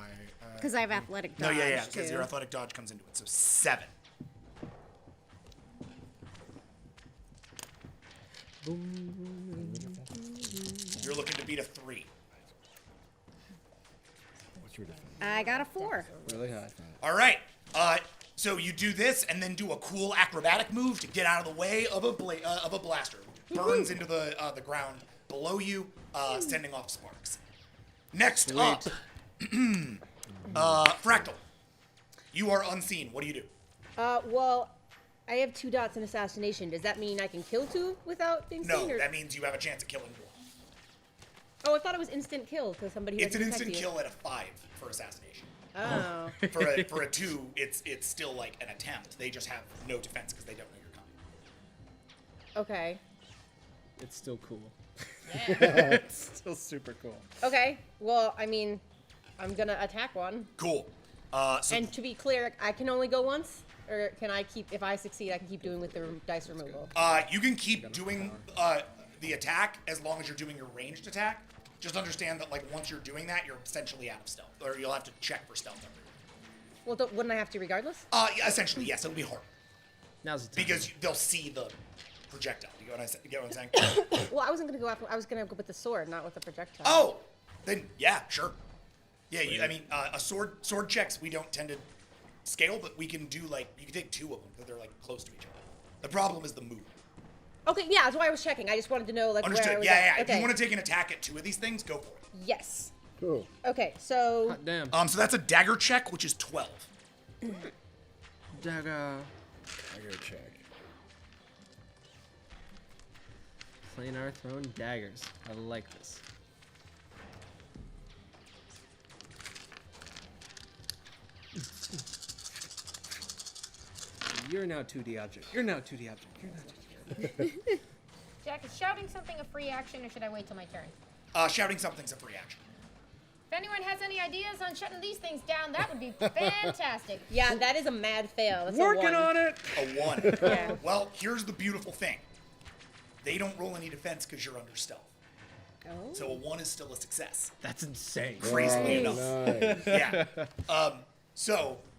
Because I have athletic No, dodge. yeah, because too. your athletic dodge comes into it. So 7. You're looking to beat a 3. What's your defense? I got a 4. Really high. All right. So you do this and then do a cool acrobatic move to get out of the way of a blaster. Burns into the ground below you, sending off sparks. Next up, Fractal. You are unseen. What do you do? Well, I have 2 dots in assassination. Does that mean I can kill 2 without being No, seen? Or... that means you have a chance at killing 4. Oh, I thought it was instant kill because somebody. Who It's an had to instant protect kill at a 5 for assassination. Oh. For a 2, it's still like an attempt. They just have no defense because they don't know you're coming. Okay. It's still cool. Yeah. It's still super cool. Okay. Well, I mean, I'm gonna attack one. Cool. So And to be clear, I can only go once, or can I keep? If I succeed, I can keep doing with the dice removal. you can keep doing the attack as long as you're doing your ranged attack. Just understand that like once you're doing that, you're essentially out of stealth, or you'll have to check for stealth. Well, wouldn't I have to regardless? Yeah, essentially, yes, it'll be hard Now's the time. because they'll see the projectile. You get what I'm saying? Well, I wasn't gonna go after. I was gonna go with the sword, not with the projectile. Oh, then yeah, sure. Yeah, I mean, a sword checks we don't tend to scale, but we can do like you can take 2 of them because they're like close to each other. The problem is the move. Okay, yeah, that's why I was checking. I just wanted to know like where I Understood? was Yeah, at. yeah. Okay. If you want to take an attack at 2 of these things, go for it. Yes. Cool. Okay, so Hot damn. So that's a dagger check, which is 12. Dagger. I gotta check. Planar throwing daggers. I like this. You're now 2D object. You're now 2D object. You're now 2D object. Jack, is shouting something a free action, or should I wait till my turn? Shouting something's a free action. If anyone has any ideas on shutting these things down, that would be fantastic. yeah, that is a mad fail. That's Working a 1. on it. A 1. Yeah. Well, here's the beautiful thing. They don't roll any defense because you're under stealth. Oh. So a 1 is still a success. That's insane. Crazily enough. Nice. Yeah.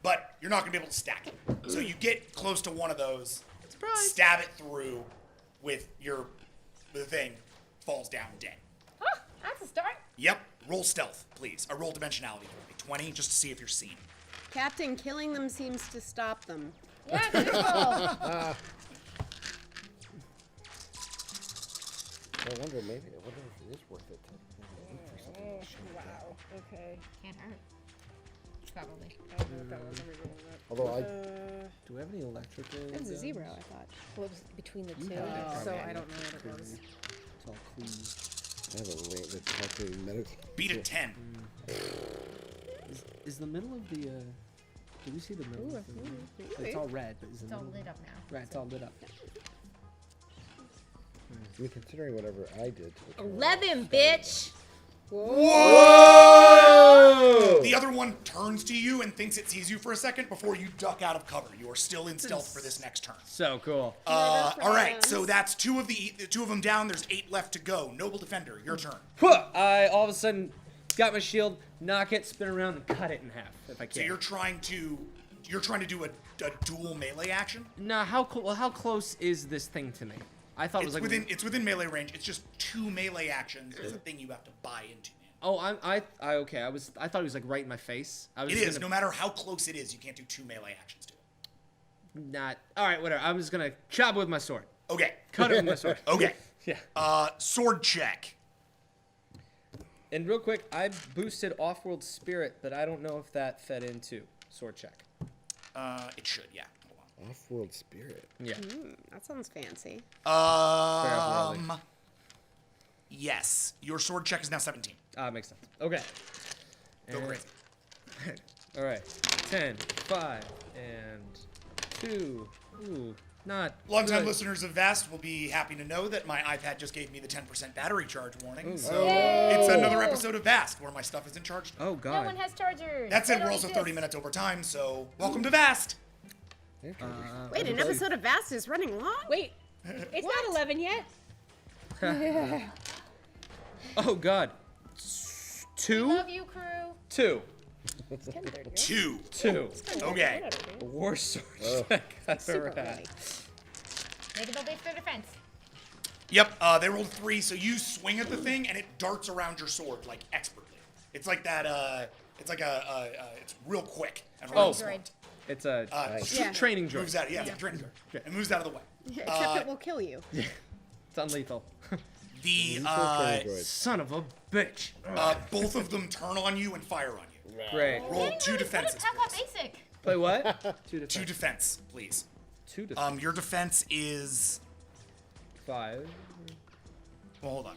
But you're not gonna be able to stack it. So you get close to one of those, stab it through with the thing, falls down dead. Oh, that's a start. Yep. Roll stealth, please. Or roll dimensionality for me. 20, just to see if you're seen. Captain, killing them seems to stop them. Yeah, beautiful. I wonder if it is worth it to wait for something to show up. Wow. Okay. Can't hurt. Probably. Although I Do we have any electrical? That was a guns? 0, I thought. Well, it was between the 2, have it. so I don't know what it was. It's all clean. have a rate that's actually medical. Beat a 10. Is the middle of the? Do we see the middle? of the, it's all red, but is the It's all middle? lit up now. Right, it's all lit up. I mean, considering whatever I did to the car. 11, bitch. The other one turns to you and thinks it sees you for a second before you duck out of cover. You are still in stealth for this next turn. So cool. All right, so that's two of them down. There's 8 left to go. Noble Defender, your turn. I all of a sudden got my shield, knock it, spin around, and cut it in half if I can. So you're trying to do a dual melee action. Nah, how close is this thing to me? I thought it was like It's within melee range. It's just 2 melee actions. There's a thing you have to buy into. Man. Oh, I okay. I thought it was like right in my face. It is. No matter how close it is, you can't do 2 melee actions to it. Not all right. Whatever. I'm just gonna chop it with my sword. Okay. Cut it with my sword. Okay. Yeah. Sword check. And real quick, I boosted Off-World Spirit, but I don't know if that fed into sword check. It should. Yeah. Off-world spirit. Yeah. That sounds fancy. Yes. Your sword check is now 17. Makes sense. Okay. Go crazy. All right. 10, 5, and 2. Ooh, not Longtime good. listeners of Vast will be happy to know that my iPad just gave me the 10% battery charge warning. Ooh. So it's another episode of Vast where my stuff isn't charged. Oh No God. one has chargers. That's They it. We're don't also exist. 30 minutes over time, so welcome to Vast. Wait, an episode of Vast is running long? Wait, it's not 11 yet. Oh God. We 2. love you, crew. 2. It's 10:30. Right? 2. 2. Okay. Whatever, dude. Worst sword check I've Super ever had. early. Make it base for defense. Yep. They rolled 3, so you swing at the thing and it darts around your sword like expertly. It's like that. It's like it's real quick and real Oh. smart. It's a Yeah. training droid. Moves out. Yeah, it's a training droid. It moves out of the way. Except it will kill you. It's unlethal. The Training droid. Son of a bitch. both of them turn on you and fire on you. Great. Roll 2 defenses. Put a please. basic. Play what? 2 2 defense. defense, please. 2 defense. Your defense is. 5. Well, hold on.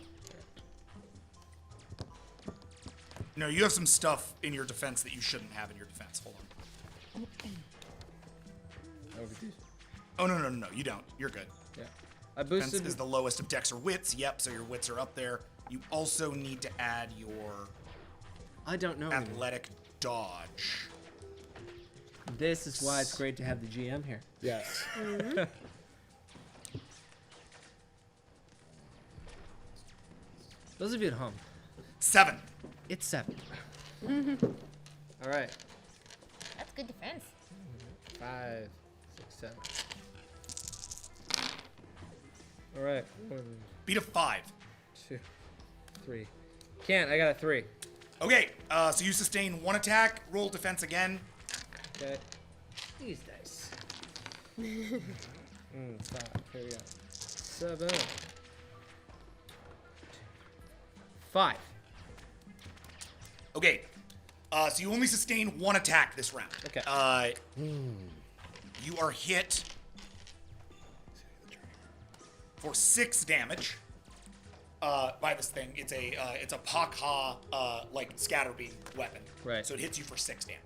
No, you have some stuff in your defense that you shouldn't have in your defense. Hold on. Oh no, you don't. You're good. Yeah. I Defense boosted. is the lowest of dex or wits. Yep, so your wits are up there. You also need to add your I don't know. anymore. athletic dodge. This is why it's great to have the GM here. Yes. Those of you at home, 7. it's 7. All right. That's good defense. 5, 6, 7. All right. 1, Beat a 5. 2, 3. Can't. I got a 3. Okay, so you sustain 1 attack. Roll defense again. Okay. These dice. 5. Here we go. 7. 5. Okay, so you only sustain 1 attack this round. Okay. You are hit for 6 damage by this thing. It's a Pakha like scatter beam weapon. Right. So it hits you for 6 damage.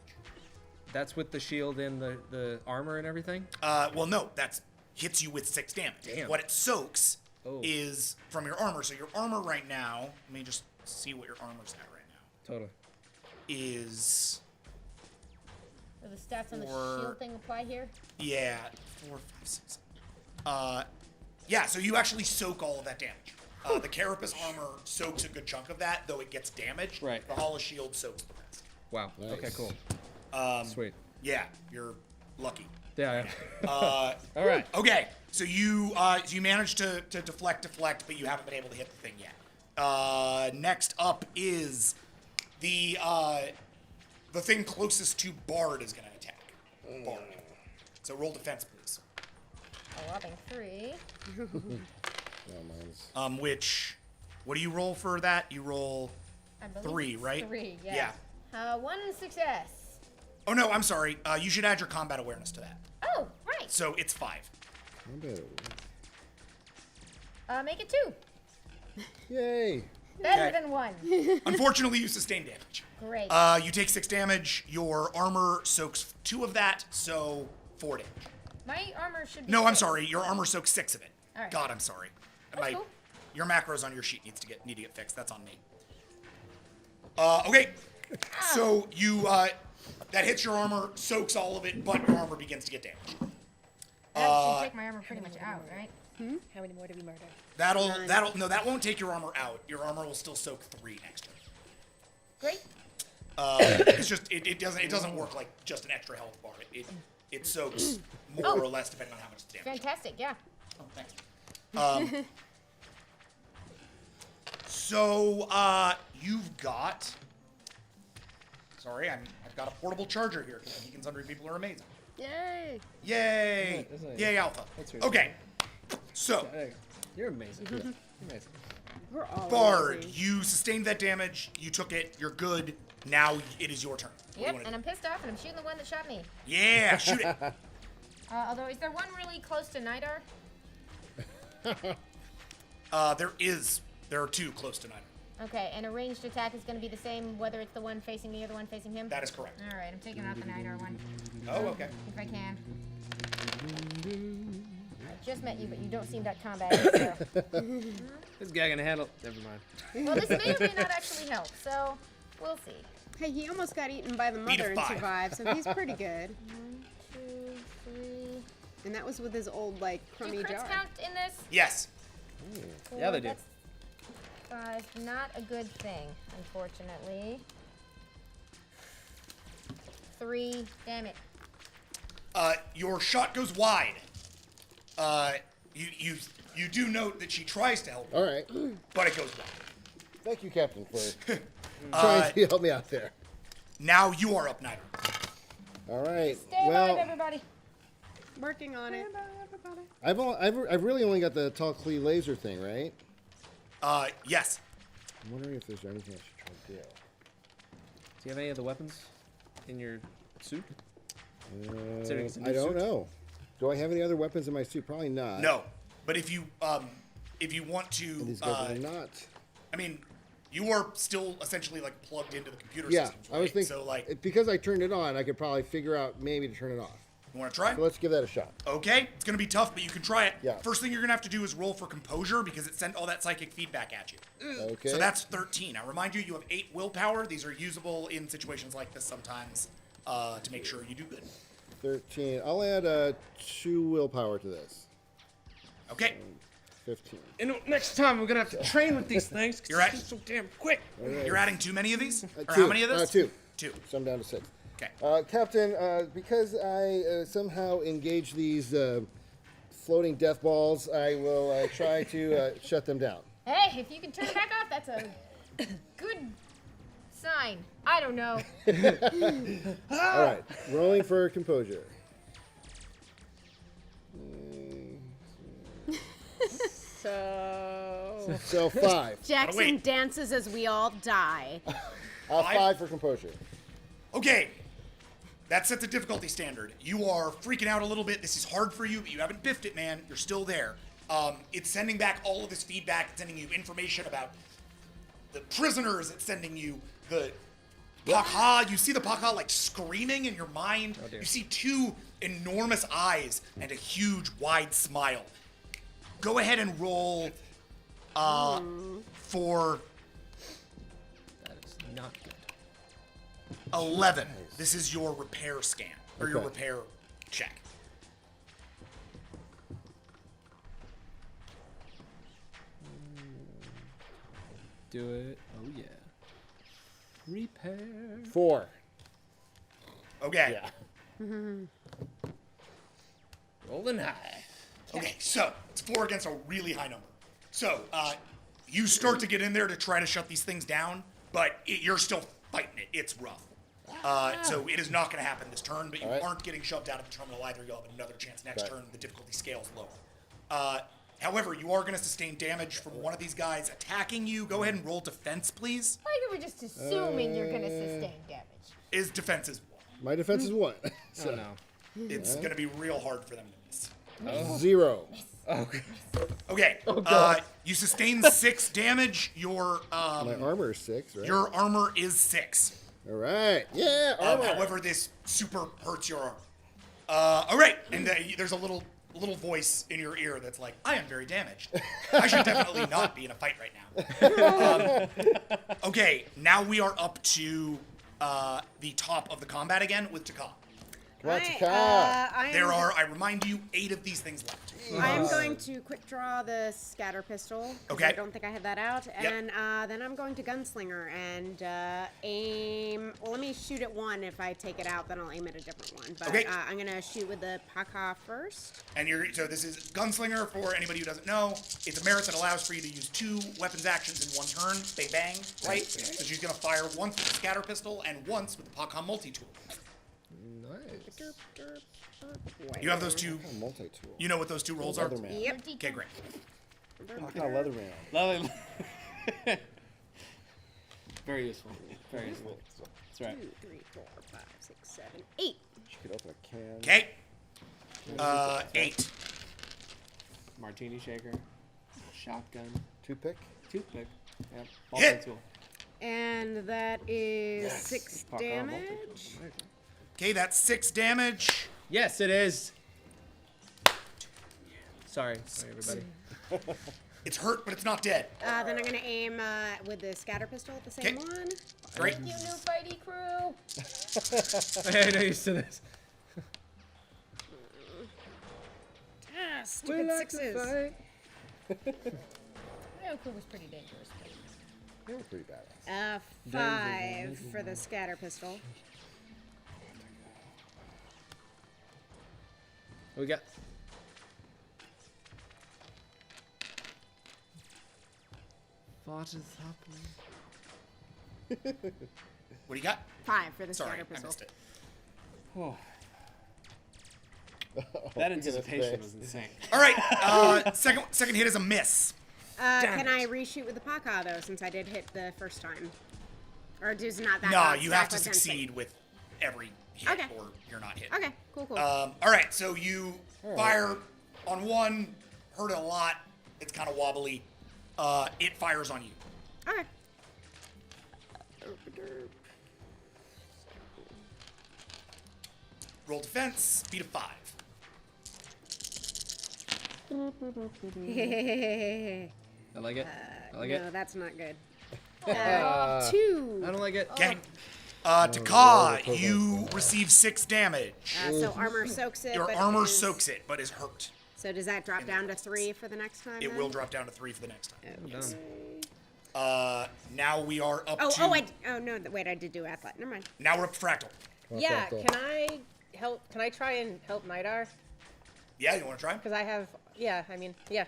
That's with the shield and the armor and everything? Well, no, that's hits you with 6 damage. Damn. What it soaks Oh. is from your armor. So your armor right now, let me just see what your armor's at right now. Totally. Is Do the stats on the Or- shield thing apply here? yeah, 4, 5, 6. Yeah, so you actually soak all of that damage. The Carapace armor soaks a good chunk of that, though it gets damaged. Right. The Hall of Shield soaks the rest. Wow. Nice. Okay, cool. Sweet. Yeah, you're lucky. Yeah. All right. Okay, so you managed to deflect, but you haven't been able to hit the thing yet. Next up is the thing closest to Bard is going to attack. Bard. So roll defense, please. A whopping 3. Yeah, mine's What do you roll for that? You roll I believe 3, it's right? 3, yeah. 1 success. Oh no, I'm sorry. You should add your combat awareness to that. Oh, right. So it's 5. combat. Make it 2. Yay! Better Okay. than 1. Unfortunately, you sustain damage. Great. You take 6 damage. Your armor soaks 2 of that, so 4 damage. My armor should be. No, I'm 6. sorry. Your armor soaks 6 of it. All right. God, I'm sorry. That's cool. Your macros on your sheet need to get fixed. That's on me. Okay. So you that hits your armor, soaks all of it, but your armor begins to get damaged. That should take my armor pretty much out, right? How many more do we murder? That won't take your armor out. Your armor will still soak 3 extra. Great. It's just it doesn't work like just an extra health bar. It soaks more or less depending on how much it's damaged. Fantastic, yeah. Oh, thanks. So you've got. Sorry, I've got a portable charger here because Beacon Sundry people are amazing. Yay! Yay! That's nice. Yay, Alpha. That's really Okay. So, Hey, you're amazing. You're amazing. We're all Bard, amazing. you sustained that damage. You took it. You're good. Now it is your turn. What do you Yep, wanna and do? I'm pissed off and I'm shooting the one that shot me. Yeah, shoot it. Although, is there one really close to Nidar? There are 2 close to 9. Okay, and a ranged attack is going to be the same whether it's the one facing me or the one facing him? That is correct. Alright, I'm taking out the Nidar one, Oh, okay. if I can. I just met you, but you don't seem that combative, so. This guy gonna handle. Never mind. Well, this may or may not actually help, so we'll see. Hey, he almost got eaten by the Beat a mother and 5. survived, so he's pretty good. 1, 2, 3. And that was with his old, like, Do crummy crits jar. count in this? Yes. 4, Yeah, they do. that's 5. Not a good thing, unfortunately. 3. Damn it. Your shot goes wide. You do note that she tries to help, All right. but it goes wide. Thank you, Captain, for trying to help me out there. Now you are up, Nidar. All right. Stay well, alive, everybody. Working on it. I've really only got the tall Klee laser thing, right? Yes. I'm wondering if there's anything I should try to do. Do you have any of the weapons in your suit? Considering it's a new I don't suit? know. Do I have any other weapons in my suit? Probably not. No. But if you want to, And these guys are not. I mean, you are still essentially like plugged into the computer Yeah, systems, I was right? thinking. So like, Because I turned it on, I could probably figure out maybe to turn it off. you want to try? So let's give that a shot. Okay, it's gonna be tough, but you can try it. Yeah. First thing you're gonna have to do is roll for composure because it sent all that psychic feedback at you. Okay. So that's 13. I remind you, you have 8 willpower. These are usable in situations like this sometimes to make sure you do good. 13. I'll add 2 willpower to this. Okay. 15. You know, next time we're gonna have to train with these things. 'Cause You're right. it's so damn quick. You're adding too many of these? Or 2. how many of this? 2. 2. So I'm down to 6. Okay. Captain, because I somehow engage these floating death balls, I will try to shut them down. Hey, if you can turn it back off, that's a good sign. I don't know. All right. Rolling for composure. So 5. Jackson wait. dances as we all die. 5 for composure. Okay. That sets a difficulty standard. You are freaking out a little bit. This is hard for you, but you haven't biffed it, man. You're still there. It's sending back all of this feedback. It's sending you information about the prisoners. It's sending you the Pakha. You see the Pakha like screaming in your mind. dear. You see 2 enormous eyes and a huge wide smile. Go ahead and roll for That is not good. 11. This is your repair scan or your Okay. repair check. Do it. Oh yeah. Repair. 4. Okay. Yeah. Rolling high. Okay, so it's 4 against a really high number. So you start to get in there to try to shut these things down, but you're still fighting it. It's rough. So it is not going to happen this turn, but you All right. aren't getting shoved out of the terminal either. You'll have another chance next Right. turn. The difficulty scales lower. However, you are going to sustain damage from one of these guys attacking you. Go ahead and roll defense, please. Like you were just assuming you're gonna sustain damage. Is defense is 1. My defense is 1. Oh So no. It's going to be real hard for them to miss. 0. Okay. Okay, you sustain 6 damage. Your My armor is 6, right? your armor is 6. All right. Yeah, armor. However, this super hurts your arm. All right, and there's a little voice in your ear that's like, "I am very damaged. I should definitely not be in a fight right now." Okay, now we are up to the top of the combat again with Taka. Come on, Taka. There are, I remind you, 8 of these things left. I am going to quick draw the scatter pistol. 'Cause Okay. I don't think I had that out. Yep. And then I'm going to gunslinger and aim. Well, let me shoot at one. If I take it out, then I'll aim at a different one. But Okay. I'm going to shoot with the Paka first. And so this is Gunslinger, for anybody who doesn't know. It's a merit that allows for you to use 2 weapons actions in one turn. They bang, right? So she's going to fire once with the scatter pistol and once with the Paka multi-tool. Nice. You have those 2. Multi-tool. You know what those 2 rolls are? Leatherman. Yep. Okay, great. Paka Leatherman. Lovely. Very useful. Very useful. That's right. 2, 3, 4, 5, 6, 7, 8. She could open a can. Okay. 8. Martini shaker. Shotgun. Toothpick. Toothpick. Yep. Hit. Multi-tool. And that is 6 Paka damage. Okay, that's 6 damage. Yes, it is. Sorry, everybody. It's hurt, but it's not dead. Then I'm going to aim with the scatter pistol at the same Okay. one. Great. You new fighty crew. I know used to this. Ah, stupid sixes. New crew was pretty dangerous. They were pretty badass. 5 for the scatter pistol. What we got? What is happening? What do you got? 5 for the Sorry, scatter I pistol. missed it. Oh. That anticipation was insane. All right, second hit is a miss. Can I reshoot with the Paka though, since I did hit the first time? Or does not that? No, not you stack have to with density? succeed with every hit, Okay. or you're not hit. Okay, cool. All right, so you fire on one, hurt it a lot. It's kind of wobbly. It fires on you. Okay. Roll defense, speed of 5. I like it. I like no, it. that's not good. 2. I don't like it. Okay. Taka, you receive 6 damage. So armor soaks it. Your but armor is- soaks it, but is hurt. So does that drop down to 3 for the next time? It then? will drop down to 3 for the next time. Okay. Now we are up Oh, to. no, wait, I did do athlete. Never mind. Now we're up to Fractal. Yeah, can I help? Can I try and help Nidar? Yeah, you want to try? Because I have, yeah, I mean, yeah.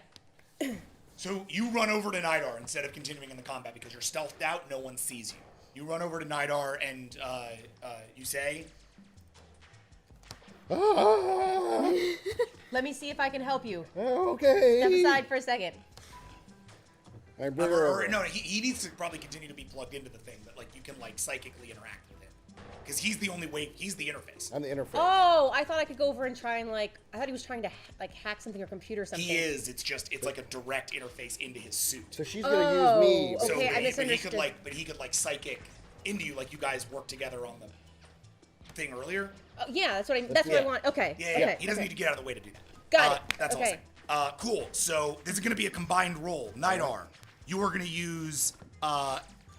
So you run over to Nidar instead of continuing in the combat because you're stealthed out. No one sees you. You run over to Nidar and you say, Let me see if I can help you. Okay. Step aside for a second. I bring her over. no, he needs to probably continue to be plugged into the thing, but like you can like psychically interact with him because he's the only way. He's the interface. I'm the interface. Oh, I thought I could go over and try and I thought he was trying to like hack something or computer something. He is. It's like a direct interface into his suit. So she's gonna use me. Oh, So, okay, I but he misunderstood. could like psychic into you, like you guys worked together on the thing earlier. Oh, yeah, that's what what I Yeah. want. Okay. Yeah, okay. yeah. He doesn't okay. need to get out of the way to do that. Got it. That's Okay. awesome. Cool. So this is going to be a combined roll. Nidar, you are going to use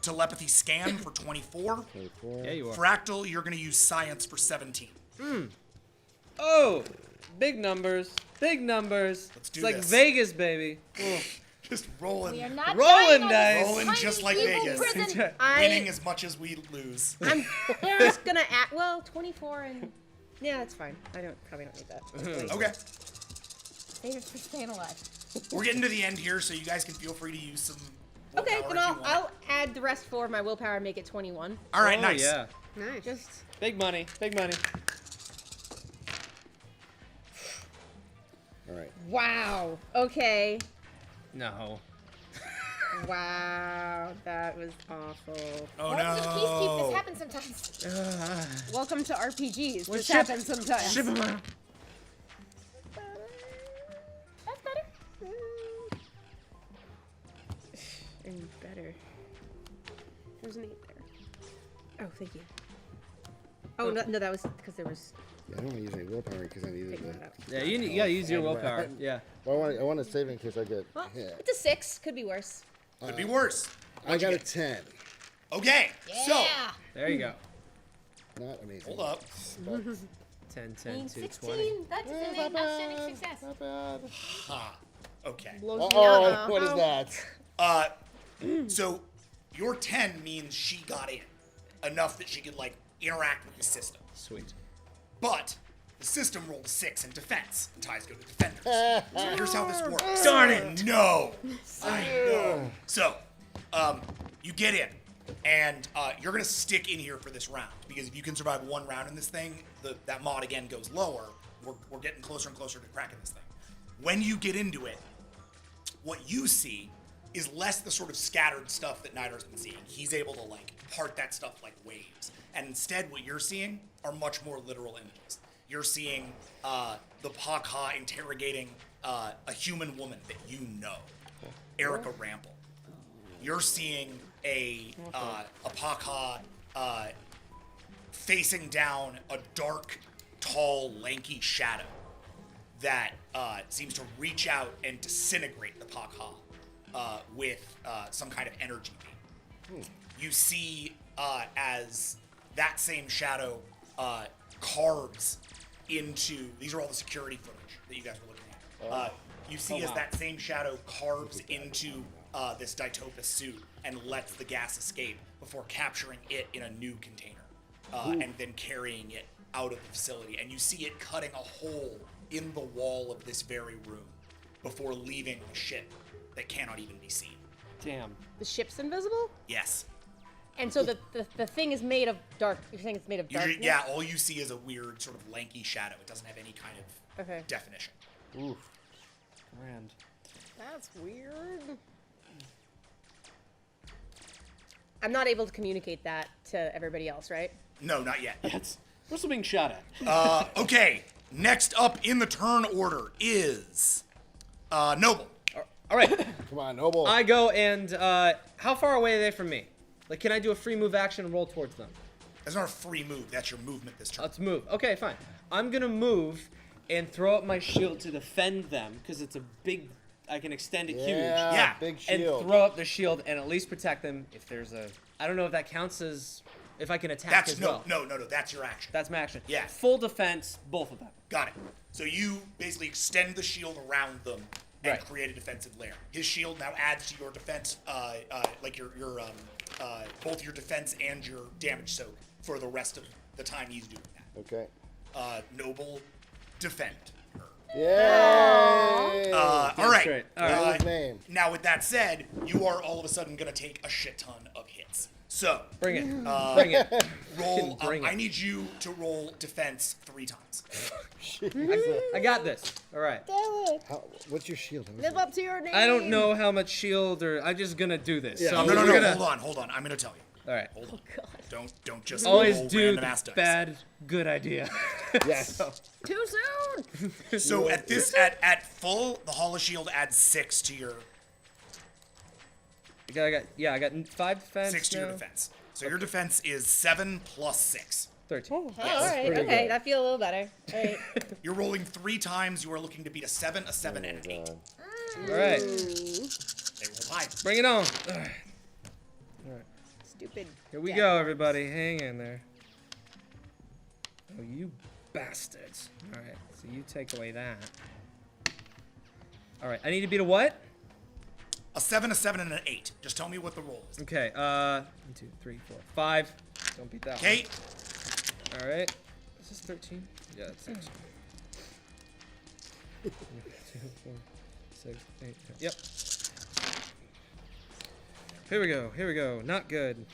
telepathy scan for 24. Yeah, you are. Fractal, you're going to use science for 17. Oh, big numbers. Big numbers. Let's do it's like this. Vegas, baby. Oh. Just rolling. We are not Rolling dying on this dice. Rolling tiny just like evil Vegas. prison. Winning as much as we lose. I'm just gonna add. Well, 24 and yeah, that's fine. Probably don't need that. Okay. Save it for staying alive. We're getting to the end here, so you guys can feel free to use some. Okay, willpower then if you want. I'll add the rest for my willpower and make it 21. All right, Oh, nice. Yeah. Nice. Just Big money. Big money. All right. wow. Okay. No. Wow, that was awful. Oh Welcome to Peacekeep. This no. happens sometimes. Welcome to RPGs. Well, This ship- happens sometimes. Ship him out. That's better. And better. There's an 8 there. Oh, thank you. Oh no, that was because there was. Yeah, I don't want to use any willpower because I needed Taking the. that out. Yeah, you gotta use your willpower. Yeah. Well, I want to save in case I get Well, hit. it's a 6. Could be worse. Could be worse. I got a 10. Okay. So Yeah. There you go. Not amazing. Hold up. But 10, 10, Means 2, 16. 20. That's an not outstanding bad. success. Not bad. Ha. Okay. Blows me Oh, up. what is that? So your 10 means she got in enough that she could like interact with the system. Sweet. But the system rolled a 6 in defense. And ties go to defenders. So here's how this works. Darn it! No. I know. So, you get in, and you're gonna stick in here for this round because if you can survive one round in this thing, that mod again goes lower. We're getting closer and closer to cracking this thing. When you get into it, what you see is less the sort of scattered stuff that Nidar's been seeing. He's able to like part that stuff like waves, and instead, what you're seeing are much more literal images. You're seeing the Pakha interrogating a human woman that you know, Erica Rample. You're seeing a Pakha facing down a dark, tall, lanky shadow that seems to reach out and disintegrate the Pakha with some kind of energy beam. You see as that same shadow carves into, these are all the security footage that you guys were looking at. You see as that same shadow carves into this Ditopus suit and lets the gas escape before capturing it in a new container and then carrying it out of the facility. And you see it cutting a hole in the wall of this very room before leaving the ship that cannot even be seen. Damn. The ship's invisible? Yes. And so the thing is made of dark. You're saying it's made of darkness? Yeah, all you see is a weird sort of lanky shadow. It doesn't have any kind of Okay. definition. Oof. Grand. That's weird. I'm not able to communicate that to everybody else, right? No, not yet. We're still being shot at. Okay, next up in the turn order is Noble. All right. Come on, Noble. I go and how far away are they from me? Like, can I do a free move action and roll towards them? That's not a free move. That's your movement this turn. Let's move. Okay, fine. I'm gonna move and throw up my shield to defend them because it's a big. I can extend it huge. Yeah. Big And shield. throw up the shield and at least protect them if there's a. I don't know if that counts as if I can attack That's as no, well. no, no, no. That's your action. That's my action. Yeah. Full defense, both of them. Got it. So you basically extend the shield around them and Right. create a defensive layer. His shield now adds to your defense, like your both your defense and your damage soak for the rest of the time he's doing that. Okay. Noble, defend her. Yay! All right. straight. All That right. was name. Now, with that said, you are all of a sudden going to take a shit ton of hits. So, Bring it. Bring it. roll. Bring I it. need you to roll defense 3 times. I got this. All right. What's your shield? Live up to your name. I don't know how much shield or I'm just gonna do this. Yeah. So No, no, we're no. gonna- Hold on. I'm going to tell you. All right. Hold on. Don't just Always roll do random the ass dice. bad, good idea. Yes. Too soon. So at this at full, the Hall of Shield adds 6 to your I got 5 defense. 6 to your now. defense. So your defense is 7 plus 6. 13. Oh, all right. pretty Okay, good. that feel a little better. All right. You're rolling 3 times. You are looking to beat a 7, a 7, and an 8. All right. They roll high. Bring it on. All right. Stupid. Here we go, everybody. Hang in there. Oh, you bastards. All right. So you take away that. All right. I need to beat a what? A 7, a 7, and an 8. Just tell me what the roll is. Okay. 1, 2, 3, 4, 5. Don't beat that Okay. one. All right. Is this 13? Yeah, it's 13. 1, 2, 4, 6, 8. Yep. Here we go. Here we go. Not good.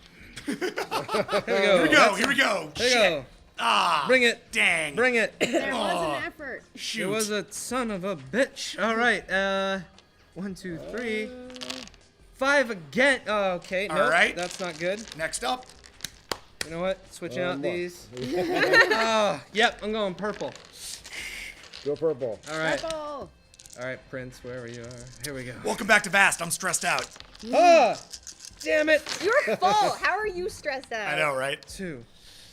Here we go. Here we go. Here we go. Here we Shit. go. Ah. Bring it. Dang. Bring it. There was an effort. Shoot. It was a son of a bitch. All right. 1, 2, 3. 5 again. Oh, okay. All Nope, right. That's not good. Next up. You know what? Switching out more. these. Oh, yep. I'm going purple. Go purple. All right. Purple. All right, Prince, wherever you are. Here we go. Welcome back to Vast. I'm stressed out. Ah! Damn it. You're full. How are you stressed out? I know, right? 2,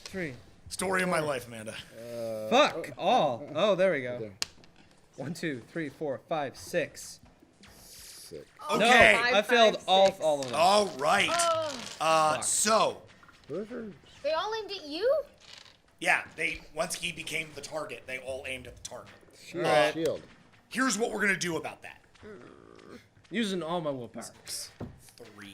3. Story of my life, Amanda. Fuck all. Oh, there we go. Okay. 1, 2, 3, 4, 5, 6. 6. Okay. No, Five, I failed five, all six. of them. All right. So Whoever. They all aimed at you? Yeah, once he became the target, they all aimed at the target. Shield. Shield. Here's what we're gonna do about that. Using all my willpower. 3.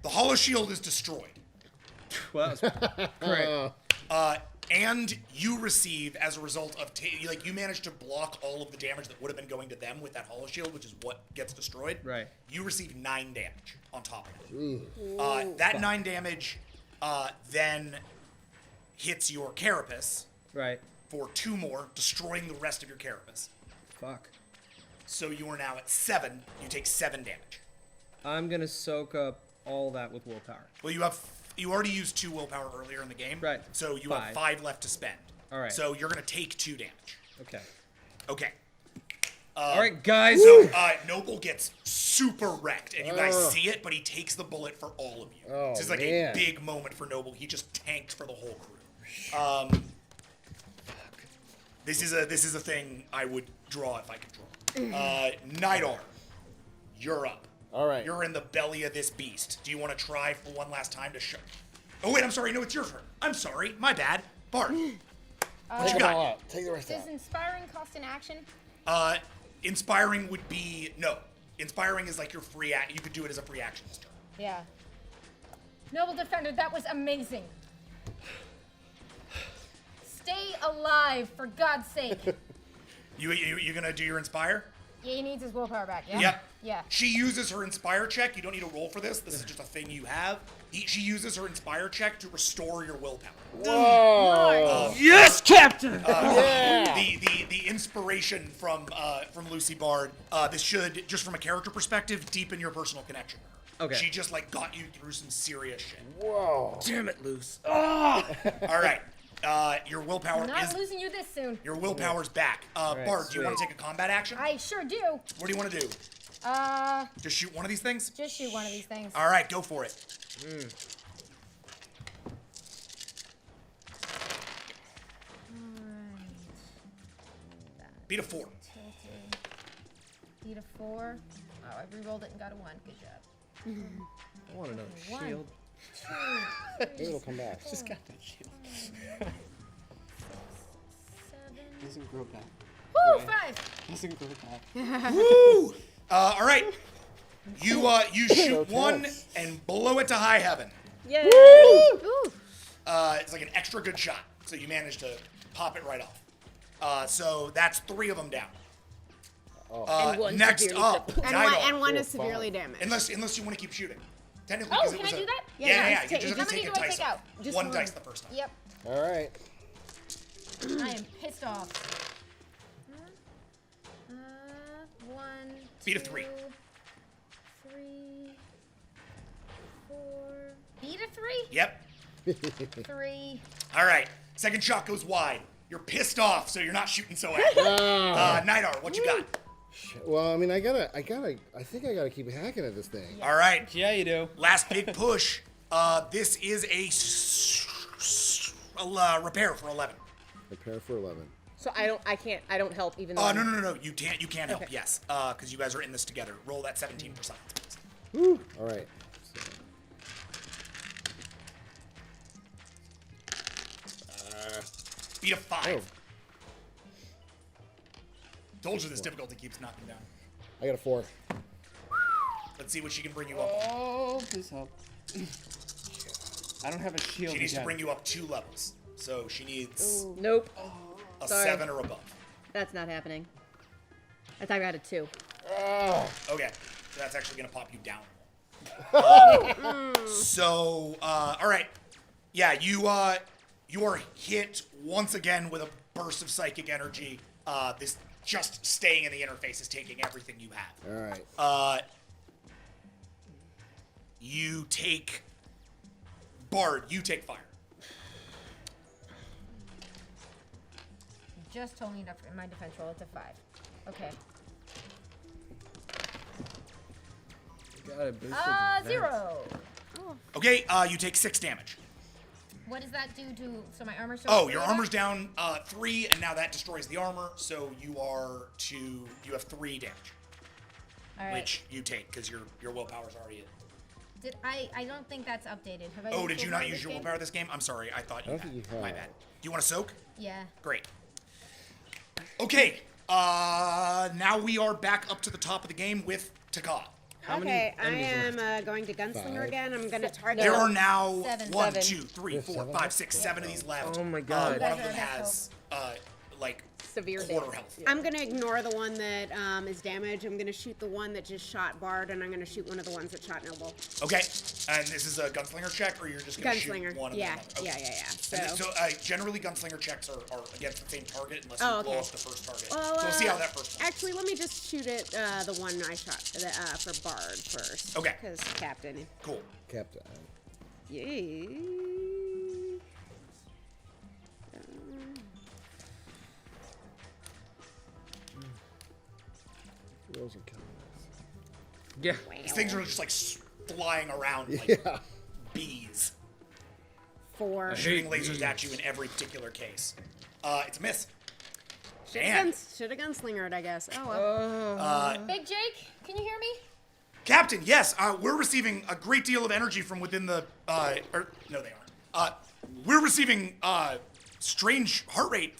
The hollow shield is destroyed. Well, that's great. And you receive, as a result of, you managed to block all of the damage that would have been going to them with that hollow shield, which is what gets destroyed. Right. You receive 9 damage on top of it. That 9 damage then hits your carapace Right. for 2 more, destroying the rest of your carapace. Fuck. So you are now at 7. You take 7 damage. I'm gonna soak up all that with willpower. Well, you already used 2 willpower earlier in the game. Right. So you have 5 left to spend. All right. So you're gonna take 2 damage. Okay. Okay. All right, guys. So Noble gets super wrecked, and you guys see it, but he takes the bullet for all of you. Oh, this is like man. a big moment for Noble. He just tanked for the whole crew. This is a thing I would draw if I could draw. Nidar, you're up. All right. You're in the belly of this beast. Do you want to try for one last time to show? Oh wait, I'm sorry. No, it's your turn. I'm sorry. My bad. Bart. What you Take them got? all out. Take the rest Does out. inspiring cost an action? Inspiring would be no. Inspiring is like your free act. You could do it as a free action this turn. Yeah. Noble Defender, that was amazing. Stay alive, for God's sake. You gonna do your inspire? Yeah, he needs his willpower back, yeah? Yep. Yeah. She uses her inspire check. You don't need to roll for this. This is just a thing you have. She uses her inspire check to restore your willpower. Whoa. Yes, Captain. Yeah. The inspiration from Lucy Bard. This should, just from a character perspective, deepen your personal connection with her. Okay. She just like got you through some serious shit. Whoa. Damn it, Luce. All right. Your willpower I'm not is losing you this soon. your willpower's back. right, Bard, do you want to sweet. take a combat action? I sure do. What do you want to do? Just shoot one of these things? Just shoot one of these things. All right, go for it. Beat a 4. Beat a 4. Oh, I re-rolled it and got a 1. Good job. I want another One. shield. 2, Maybe it'll come back. Just got that shield. 7. Doesn't grow back. Woo, 5. Doesn't grow back. Woo! All right. You shoot So one tense. and blow it to high heaven. Yay! Ooh. It's like an extra good shot, so you manage to pop it right off. So that's 3 of them down. And one Next severely up, crippled. Nidar. And one is Four, severely five. damaged. Unless you want to keep shooting. Technically, Oh, 'cause it can was I do that? Yeah, Yeah, yeah. yeah, You take- just how have to many take do a I dice take off. out? Just one one. dice the first time. Yep. All right. I am pissed off. 1, Beat a 3. 3, 4. Beat a 3? Yep. 3. All right. Second shot goes wide. You're pissed off, so you're not shooting so at. Nidar, what you got? Well, I mean, I think I gotta keep hacking at this thing. All right. Yeah, you do. Last big push. This is a repair for 11. Prepare for 11. So I don't help even though. No. You can help. Okay. Yes. Because you guys are in this together. Roll that 17 for science, please. Woo. All right. Beat a 5. Oh. Told you this difficulty keeps knocking down. I got a 4. Let's see what she can bring you up. Oh, please help. I don't have a shield. She needs to again. bring you up 2 levels. So she needs Nope. a sorry. 7 or above. That's not happening. I thought I had a 2. Okay. So that's actually going to pop you down. All right. Yeah, you are hit once again with a burst of psychic energy. This just staying in the interface is taking everything you have. All right. You take Bard, you take fire. You just told me in my defense roll it's a 5. Okay. Got it, boosted. 0. Okay, you take 6 damage. What does that do to? So my armor's. Oh, your armor's down 3, and now that destroys the armor. So you have 3 damage, All right. which you take because your willpower's already at I don't think that's updated. Have I Oh, used did you willpower not this use your game? willpower this game? I'm sorry. I thought you I don't had. think you My have. bad. Do you want to soak? Yeah. Great. Okay. Now we are back up to the top of the game with Taka. Okay, I am going to Gunslinger 5. again. I'm going to target. There are now Seven. 1, Seven. 2, 3, 4, 5, 6, 7 of these left. Oh my God. One of You them guys are has like Severe quarter damage. health. I'm going to ignore the one that is damaged. I'm going to shoot the one that just shot Bard, and I'm going to shoot one of the ones that shot Noble. Okay. And this is a gunslinger check, or you're just gonna Gunslinger. shoot one of Yeah, them? Okay. yeah. And So, generally gunslinger checks are against the same target unless Oh, you blow okay. up the first target. well, so we'll see how that first one. actually, let me just shoot it, the one I shot for Bard first. Okay. Because Captain. Cool. Captain. Yay. Rolls are killing Yeah. These things are just like flying around like Yeah. bees, 4. shooting lasers at you in every particular case. It's a miss. Should Man. have gunslingered, I guess. Oh well. Big Jake, can you hear me? Captain, yes, we're receiving a great deal of energy from within the, or, no they aren't. We're receiving, strange heart rate,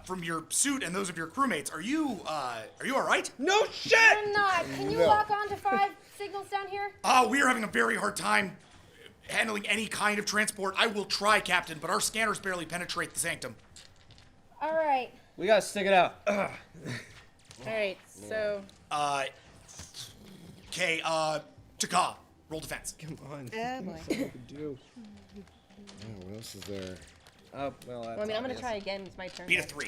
from your suit and those of your crewmates. Are you all right? No shit! I'm not. Can you No. lock on to 5 signals down here? We are having a very hard time handling any kind of transport. I will try, Captain, but our scanners barely penetrate the Sanctum. All right. We gotta stick it out. All right, so Okay, Taka, roll defense. Come on. Oh boy. Something we can do. Oh, what else is there? Oh, well, that's well, I mean, I'm gonna obvious. try again. It's my turn. Beat a 3.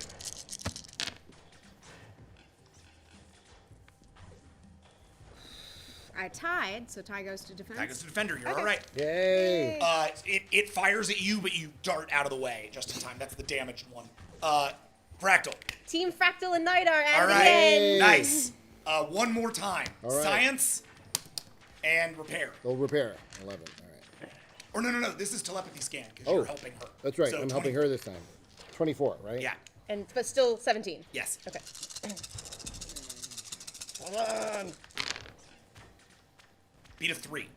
I tied, so tie goes to defense. That goes to defender. You're Okay. all right. Yay! It fires at you, but you dart out of the way just in time. That's the damaged one. Fractal. Team Fractal and Nidar at All it right. again. Nice. One more time. All right. Science and repair. They'll repair. 11. All right. Or no. This is telepathy scan because Oh, you're helping her. That's right. So I'm 20 helping her this time. 24, right? Yeah. And but still 17. Yes. Okay. Come on. Beat a 3.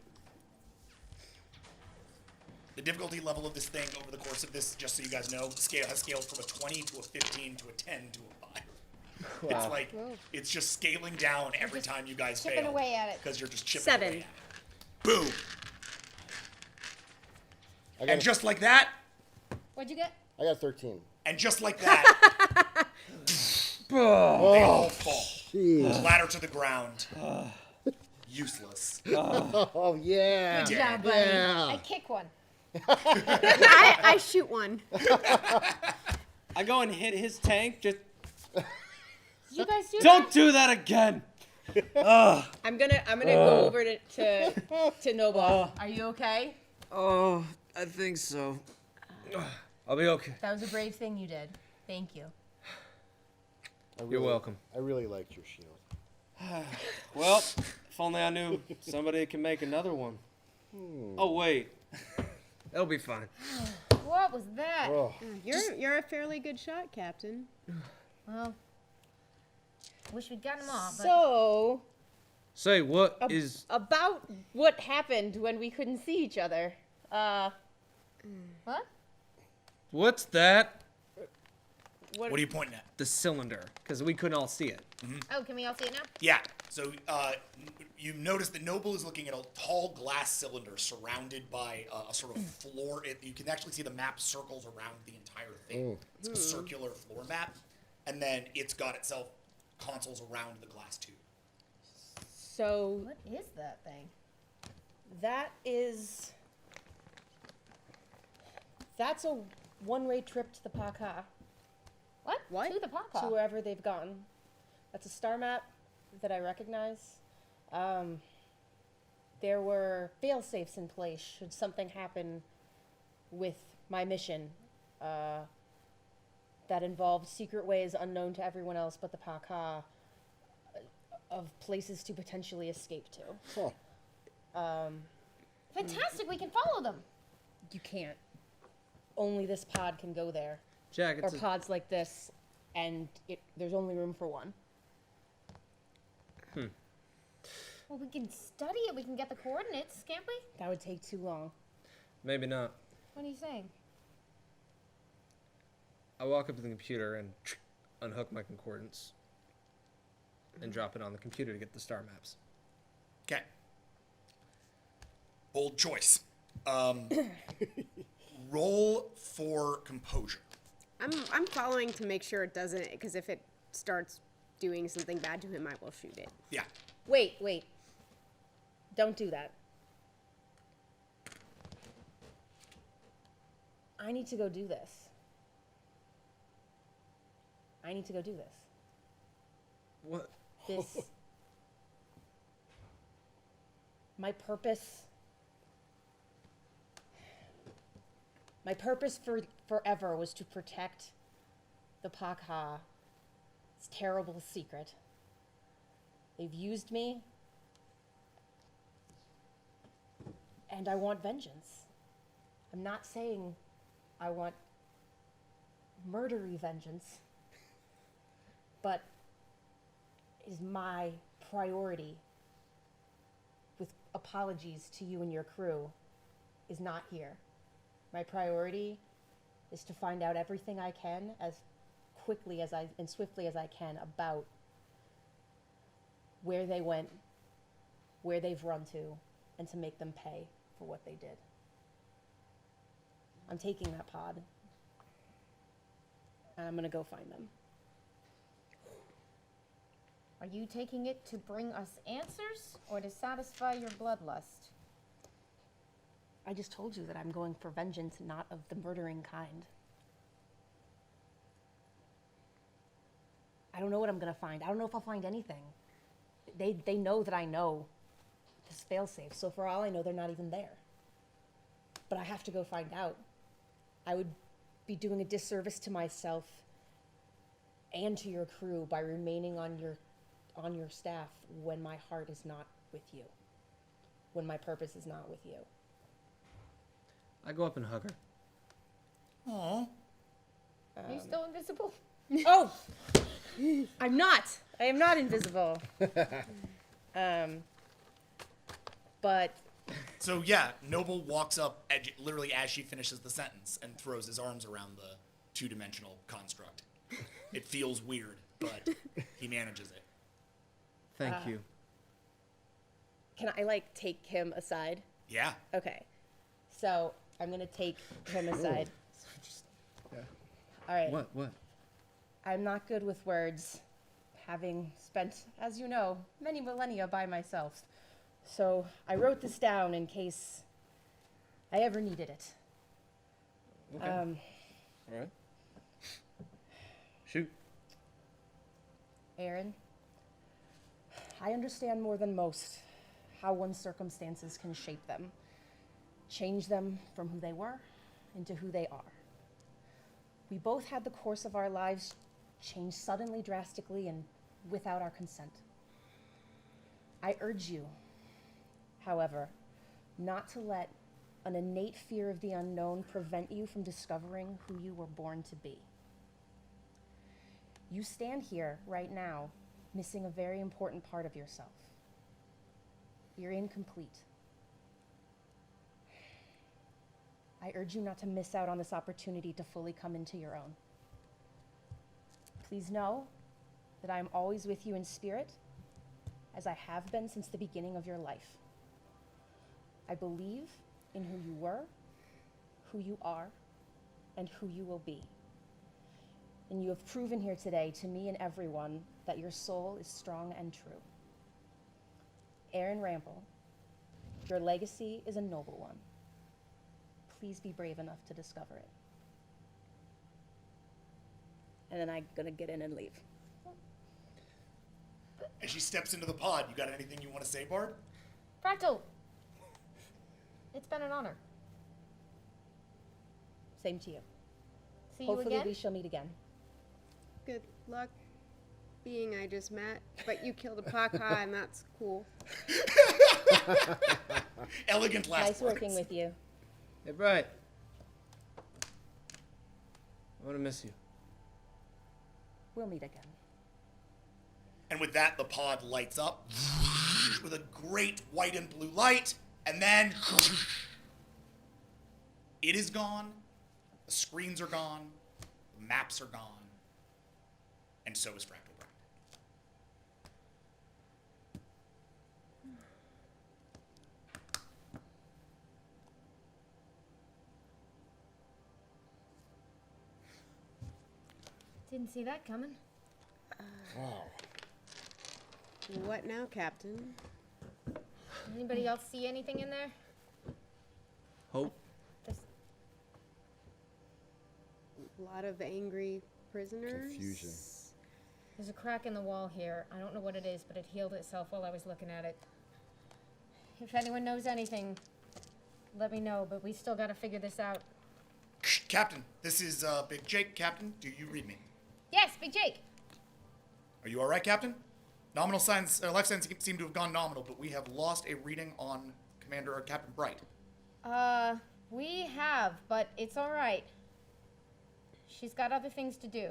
The difficulty level of this thing over the course of this, just so you guys know, has scaled from a 20 to a 15 to a 10 to a 5. It's like, it's just scaling down every time you guys chipping fail. away at it. Because you're just chipping 7. away at it. Boom. I got, And just like that, What'd you get? I got 13. and just like that, they all fall. Jeez. Ladder to the ground. Useless. Oh, yeah. Good job, buddy. Yeah. I kick one. I shoot one. I go and hit his tank. Just You guys do don't that? do that again. I'm gonna go over to Noble. Are you okay? Oh, I think so. I'll be okay. That was a brave thing you did. Thank you. You're welcome. I really liked your shield. Well, if only I knew somebody can make another one. Oh wait, that'll be fine. What was that? Oh, You're a fairly good shot, Captain. Well, wish we'd gotten them all, but So Say what is? about what happened when we couldn't see each other. what? What's that? What are you pointing at? The cylinder, because we couldn't all see it. Oh, can we all see it now? Yeah. So you notice that Noble is looking at a tall glass cylinder surrounded by a sort of floor. You can actually see the map circles around the entire thing. It's a circular floor map, and then it's got itself consoles around the glass tube. So What is that thing? that's a one-way trip to the Paka, What? To the Paka. to wherever they've gone. That's a star map that I recognize. There were fail-safes in place should something happen with my mission that involved secret ways unknown to everyone else but the Paka of places to potentially escape to. huh. Fantastic, we can follow them. You can't. Only this pod can go there. Jack, Or it's a, pods like this, and there's only room for one. Well, we can study it. We can get the coordinates, can't we? That would take too long. Maybe not. What are you saying? I walk up to the computer and unhook my concordance and drop it on the computer to get the star maps. Okay. Bold choice. Roll for composure. I'm following to make sure it doesn't, because if it starts doing something bad to him, I will shoot it. Yeah. Wait. Don't do that. I need to go do this. What? This. My purpose for forever was to protect the Pakha. It's a terrible secret. They've used me, and I want vengeance. I'm not saying I want murdery vengeance, but it is my priority, with apologies to you and your crew, is not here. My priority is to find out everything I can as quickly as and swiftly as I can about where they went, where they've run to, and to make them pay for what they did. I'm taking that pod, and I'm gonna go find them. Are you taking it to bring us answers or to satisfy your bloodlust? I just told you that I'm going for vengeance, not of the murdering kind. I don't know what I'm gonna find. I don't know if I'll find anything. They know that I know this failsafe, so for all I know, they're not even there. But I have to go find out. I would be doing a disservice to myself and to your crew by remaining on your staff when my heart is not with you, when my purpose is not with you. I go up and hug her. Aww. Are you still invisible? Oh! I'm not! I am not invisible. But... So yeah, Noble walks up literally as she finishes the sentence and throws his arms around the two-dimensional construct. It feels weird, but he manages it. Thank you. Can I, take him aside? Yeah. Okay. So, I'm gonna take him aside. Yeah. Alright. What? I'm not good with words, having spent, as you know, many millennia by myself. So, I wrote this down in case I ever needed it. Okay. All right. Shoot. Aaron, I understand more than most how one's circumstances can shape them, change them from who they were into who they are. We both had the course of our lives change suddenly, drastically, and without our consent. I urge you, however, not to let an innate fear of the unknown prevent you from discovering who you were born to be. You stand here right now missing a very important part of yourself. You're incomplete. I urge you not to miss out on this opportunity to fully come into your own. Please know that I am always with you in spirit, as I have been since the beginning of your life. I believe in who you were, who you are, and who you will be. And you have proven here today to me and everyone that your soul is strong and true. Aaron Ramble, your legacy is a noble one. Please be brave enough to discover it. And then I'm gonna get in and leave. As she steps into the pod, you got anything you want to say, Bard? Fractal! It's been an honor. Same to you. See you Hopefully again? we shall meet again. Good luck being I just met, but you killed a Pakha and that's cool. Elegant last Nice working words. with you. Hey, Bright. I'm gonna miss you. We'll meet again. And with that, the pod lights up with a great white and blue light, and then it is gone. The screens are gone. The maps are gone. And so is Fractal Brand. Didn't see that coming. Wow. What now, Captain? Anybody else see anything in there? Hope. This, A lot of angry prisoners. Confusion. there's a crack in the wall here. I don't know what it is, but it healed itself while I was looking at it. If anyone knows anything, let me know, but we still gotta figure this out. Captain, this is Big Jake. Captain, do you read me? Yes, Big Jake! Are you all right, Captain? Nominal signs, life signs seem to have gone nominal, but we have lost a reading on Commander or Captain Bright. We have, but it's alright. She's got other things to do.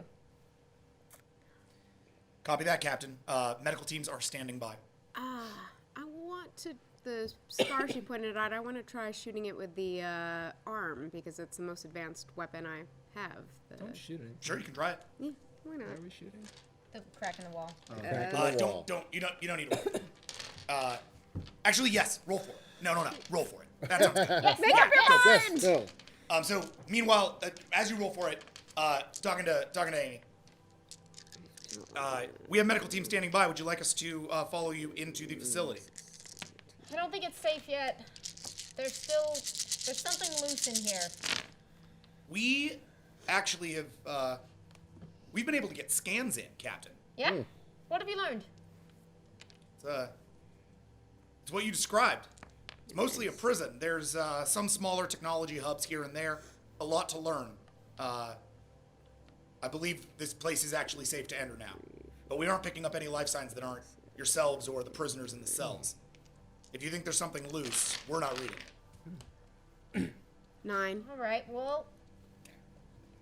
Copy that, Captain. Medical teams are standing by. I want to. The scar she pointed out, I want to try shooting it with the arm because it's the most advanced weapon I have. Don't shoot it. Sure, you can try it. Yeah, why not? Why are we shooting? The crack in the wall. Crack in the wall. You don't need to roll. Actually, yes, roll for it. No, roll for it. That sounds good. Yes, Make up your mind! Yes, no. So, meanwhile, as you roll for it, talking to Amy. We have medical team standing by. Would you like us to follow you into the facility? I don't think it's safe yet. There's something loose in here. We actually have, we've been able to get scans in, Captain. Yeah? What have you learned? It's what you described. It's mostly a prison. There's some smaller technology hubs here and there. A lot to learn. I believe this place is actually safe to enter now. But we aren't picking up any life signs that aren't yourselves or the prisoners in the cells. If you think there's something loose, we're not reading it. 9. Alright, well,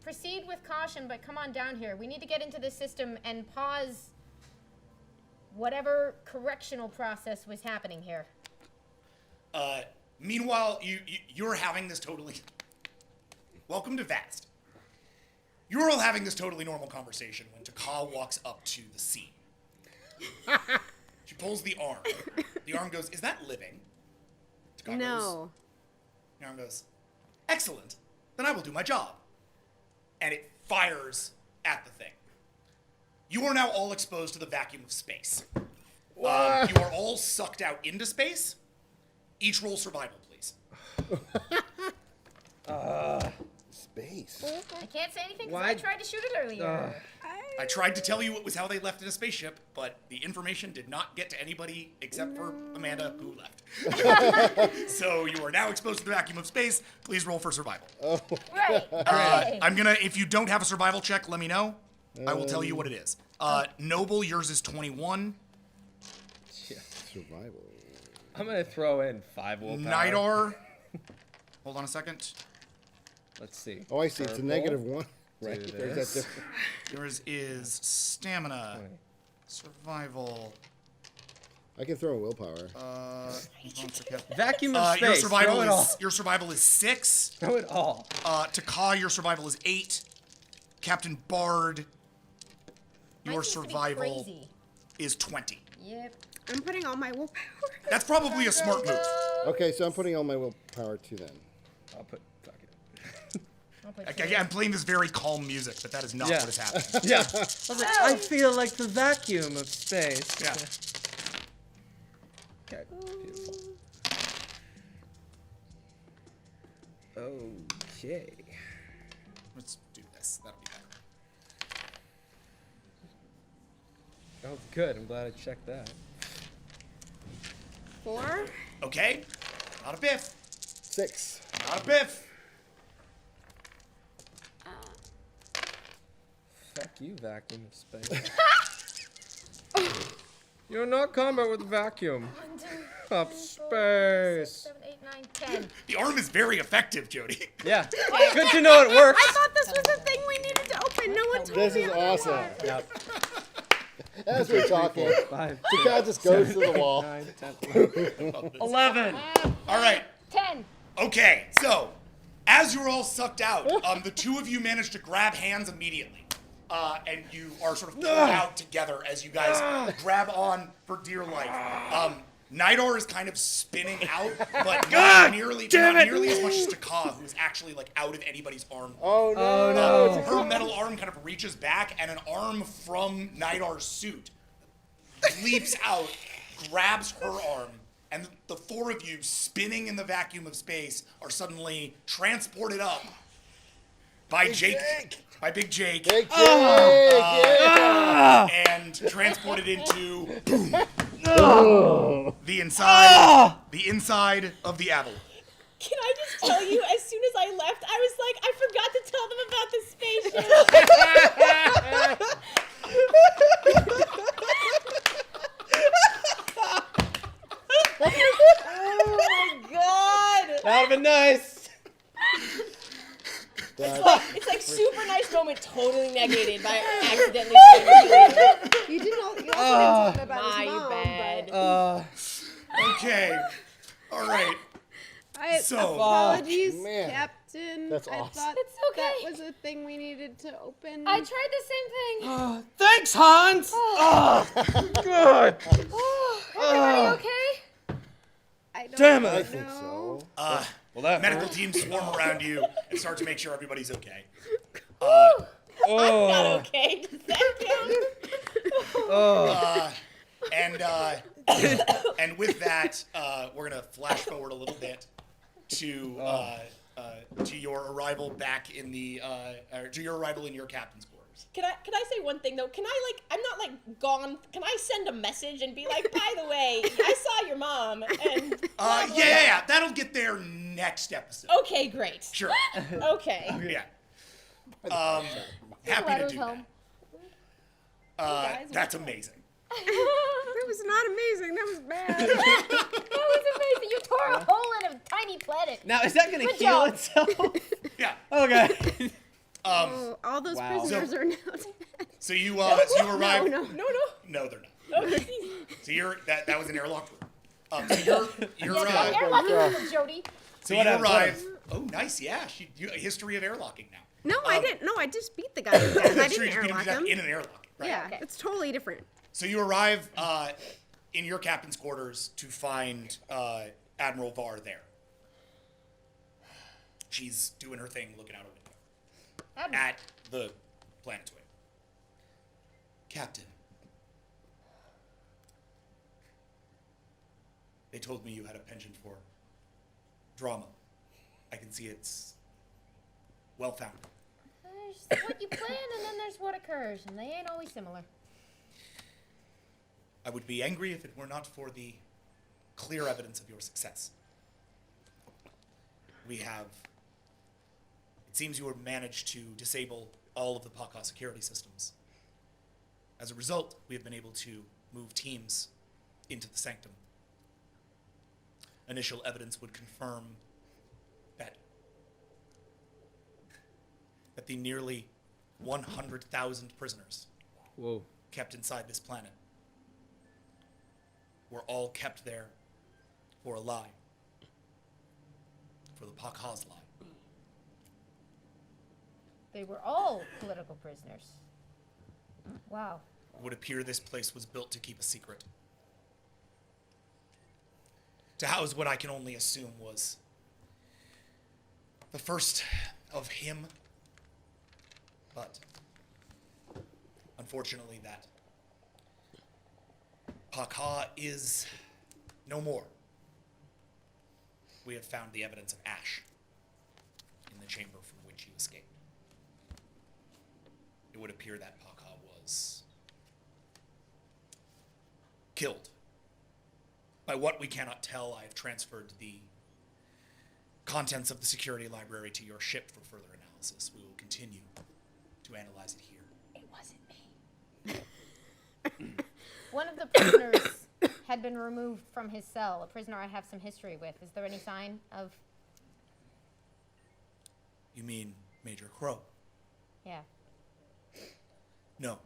proceed with caution, but come on down here. We need to get into the system and pause whatever correctional process was happening here. Meanwhile, you're having this totally... Welcome to Vast. You're all having this totally normal conversation when Taka walks up to the scene. She pulls the arm. The arm goes, "Is that living?" Taka No. goes, the arm goes, "Excellent. Then I will do my job." And it fires at the thing. You are now all exposed to the vacuum of space. You are all sucked out into space. Each roll survival, please. Space. I can't say anything because Why- I tried to shoot it earlier. I tried to tell you it was how they left in a spaceship, but the information did not get to anybody except for Amanda, who left. So you are now exposed to the vacuum of space. Please roll for survival. Right. Okay. I'm gonna, if you don't have a survival check, let me know. I will tell you what it is. Noble, yours is 21. Survival. I'm gonna throw in 5 willpower. Nidar. Hold on a second. Let's see. Oh, I see. It's a Purple. -1. Right. Do There's this. that difference. Yours is stamina, survival. I can throw a willpower. Hold on a second. Vacuum of space. Your survival is 6. Throw it all. Taka, your survival is 8. Captain Bard, Mine your seems to be survival crazy. is 20. Yep. I'm putting all my willpower. That's probably a smart move. Okay, so I'm putting all my willpower to then. I'll put. Fuck it. I'll put Okay, I'm playing this very calm music, but that is not Yeah. what is happening. Yeah. I feel like the vacuum of space. Yeah. Okay. Beautiful. Okay. Let's do this. That'll be better. Oh, good. I'm glad I checked that. 4. Okay. Not a biff. 6. Not a biff. Fuck you, vacuum of space. You're not combat with the vacuum 1, 2, of 3, 4, 5, 6, space. 7, 8, 9, 10. The arm is very effective, Jody. Yeah. Good to know it works. I thought this was a thing we needed to open. No one told This me. is awesome. Yep. As we're talking, 5, the cat just goes to the wall. 9, 10, 11. All right. 10. Okay, so as you're all sucked out, the two of you manage to grab hands immediately, and you are sort of pulled out together as you guys grab on for dear life. Nidor is kind of spinning out, but not nearly as much as Taka, who's actually like out of anybody's arm. Oh no! Her metal arm kind of reaches back, and an arm from Nidor's suit leaps out, grabs her arm, and the four of you, spinning in the vacuum of space, are suddenly transported up by by Big Jake, Big Jake! Yeah. and transported into the inside of the Avalon. Can I just tell you, as soon as I left, I was like, I forgot to tell them about the spaceship. Oh my god! That would have been nice. It's like super nice moment totally negated by accidentally saying it. You also didn't tell them about My his mom, bad. Okay, all right. So, apologies, Man, Captain. that's I awesome. thought It's okay. that was a thing we needed to open. I tried the same thing. Thanks, Hans. Good. Everybody okay? I don't Damn it. I think so. Well, that medical teams swarm around you and start to make sure everybody's okay. Oh. Okay, does that count? And with that, we're gonna flash forward a little bit to your arrival back in the to your arrival in your captain's quarters. Can I say one thing though? Can I I'm not gone. Can I send a message and be like, by the way, I saw your mom and Yeah, that'll get there next episode. Okay, great. Sure. Okay. Yeah. Happy to Letters do home. that. That's amazing. That was not amazing. That was bad. That was amazing. You tore a hole in a tiny planet. Now, is that going to Good heal job. itself? Yeah. Okay. Oh, all those Wow. prisoners are now dead. So you arrive. No. No, they're not. So that was an airlocked room. So you're Yeah, airlocking with Jody. so what you happens? arrive. Oh, nice. Yeah, a history of airlocking now. No, I didn't. No, I just beat the guy to death. I That's true. didn't You beat him airlock to death him. in an airlock. Right. Yeah, Okay. it's totally different. So you arrive in your captain's quarters to find Admiral Var there. She's doing her thing, looking out a window at the planetoid. Captain, they told me you had a penchant for drama. I can see it's well-founded. There's what you plan, and then there's what occurs, and they ain't always similar. I would be angry if it were not for the clear evidence of your success. It seems you have managed to disable all of the Paka security systems. As a result, we have been able to move teams into the Sanctum. Initial evidence would confirm that the nearly 100,000 prisoners kept inside this planet were all kept there for a lie. For the Paka's lie. They were all political prisoners. Wow. It would appear this place was built to keep a secret. To house what I can only assume was the first of him. But unfortunately that Paka is no more. We have found the evidence of ash in the chamber from which you escaped. It would appear that Paka was killed. By what we cannot tell, I have transferred the contents of the security library to your ship for further analysis. We will continue to analyze it here. It wasn't me. One of the prisoners had been removed from his cell, a prisoner I have some history with. Is there any sign of... You mean Major Crow? Yeah. No.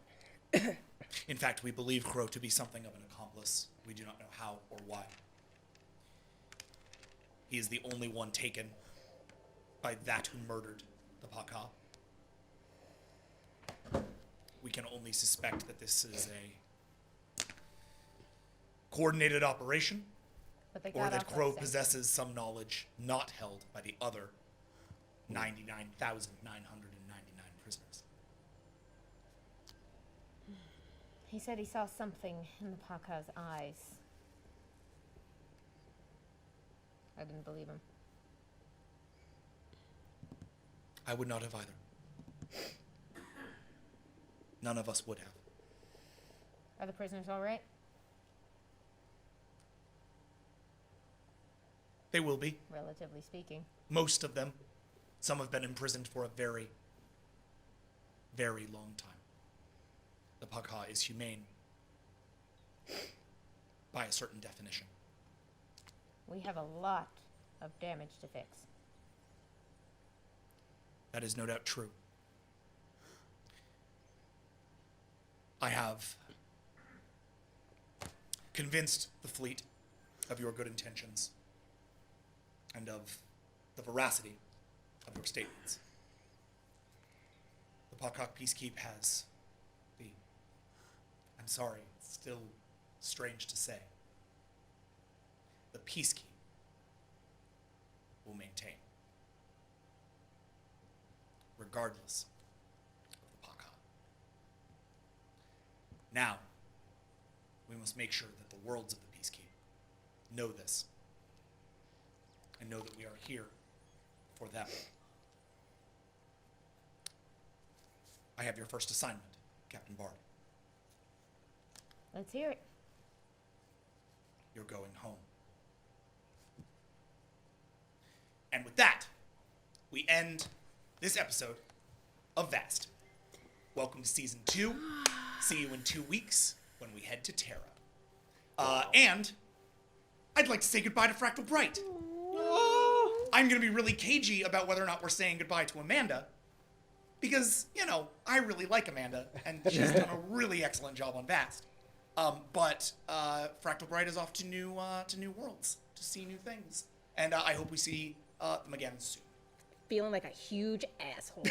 In fact, we believe Crow to be something of an accomplice. We do not know how or why. He is the only one taken by that who murdered the Paka. We can only suspect that this is a coordinated operation, But they or got that off Crow that possesses some knowledge not held by the other 99,999 prisoners. He said he saw something in the Paka's eyes. I didn't believe him. I would not have either. None of us would have. Are the prisoners all right? They will be. Relatively speaking. Most of them. Some have been imprisoned for a very, very long time. The Paka is humane by a certain definition. We have a lot of damage to fix. That is no doubt true. I have convinced the fleet of your good intentions and of the veracity of your statements. The Pakak Peacekeep has the, I'm sorry, it's still strange to say, the Peacekeep will maintain, regardless of the Pakak. Now, we must make sure that the worlds of the Peacekeep know this, and know that we are here for them. I have your first assignment, Captain Bard. Let's hear it. You're going home. And with that, we end this episode of Vast. Welcome to Season 2. See you in 2 weeks when we head to Terra. And I'd like to say goodbye to Fractal Bright. I'm going to be really cagey about whether or not we're saying goodbye to Amanda. Because, you know, I really like Amanda, and she's done a really excellent job on Vast. But Fractal Bright is off to new worlds to see new things. And I hope we see them again soon. Feeling like a huge asshole.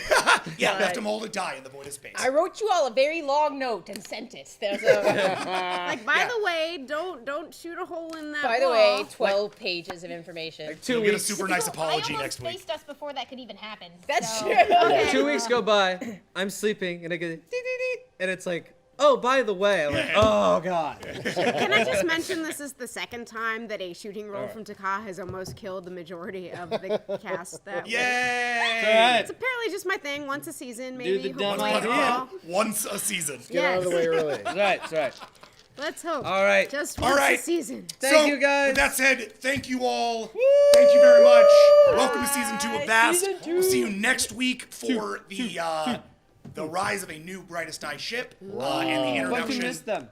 Yeah, left them all to die in the void of space. I wrote you all a very long note and sent it. There's a, Like, by the way, don't shoot a hole in that by the wall. way, 12 pages of information. Like You'll 2 get a weeks. super nice apology I next almost week. faced us before that could even happen. That's so. true. Okay. 2 weeks go by. I'm sleeping, and I go, dee-dee-dee, and it's like, oh, by the way, I'm like, oh god. Can I just mention this is the second time that a shooting roll from Taka has almost killed the majority of the cast that Yay! It's apparently just my thing. Once a season, maybe. the dumb hopefully idea. fall. Once a season. Get out of the way early. That's right, that's right. Let's hope. All right. Just All once right. a season. Thank you, guys. With that said, thank you all. Thank you very much. Welcome to Season 2 of Vast. We'll see you next week for the rise of a new Brightest Eye ship and the Fucking introduction. missed them.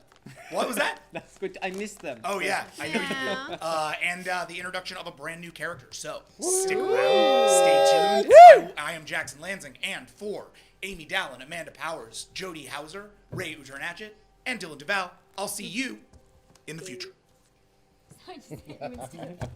What was that? That's good. I missed them. Oh yeah, I know you Yeah. did. And the introduction of a brand new character. So stick around, stay tuned. I am Jackson Lansing, and for Amy Dallin, Amanda Powers, Jody Hauser, Ray Uternatchet, and Dylan DeVal, I'll see you in the future. I just hit you instead.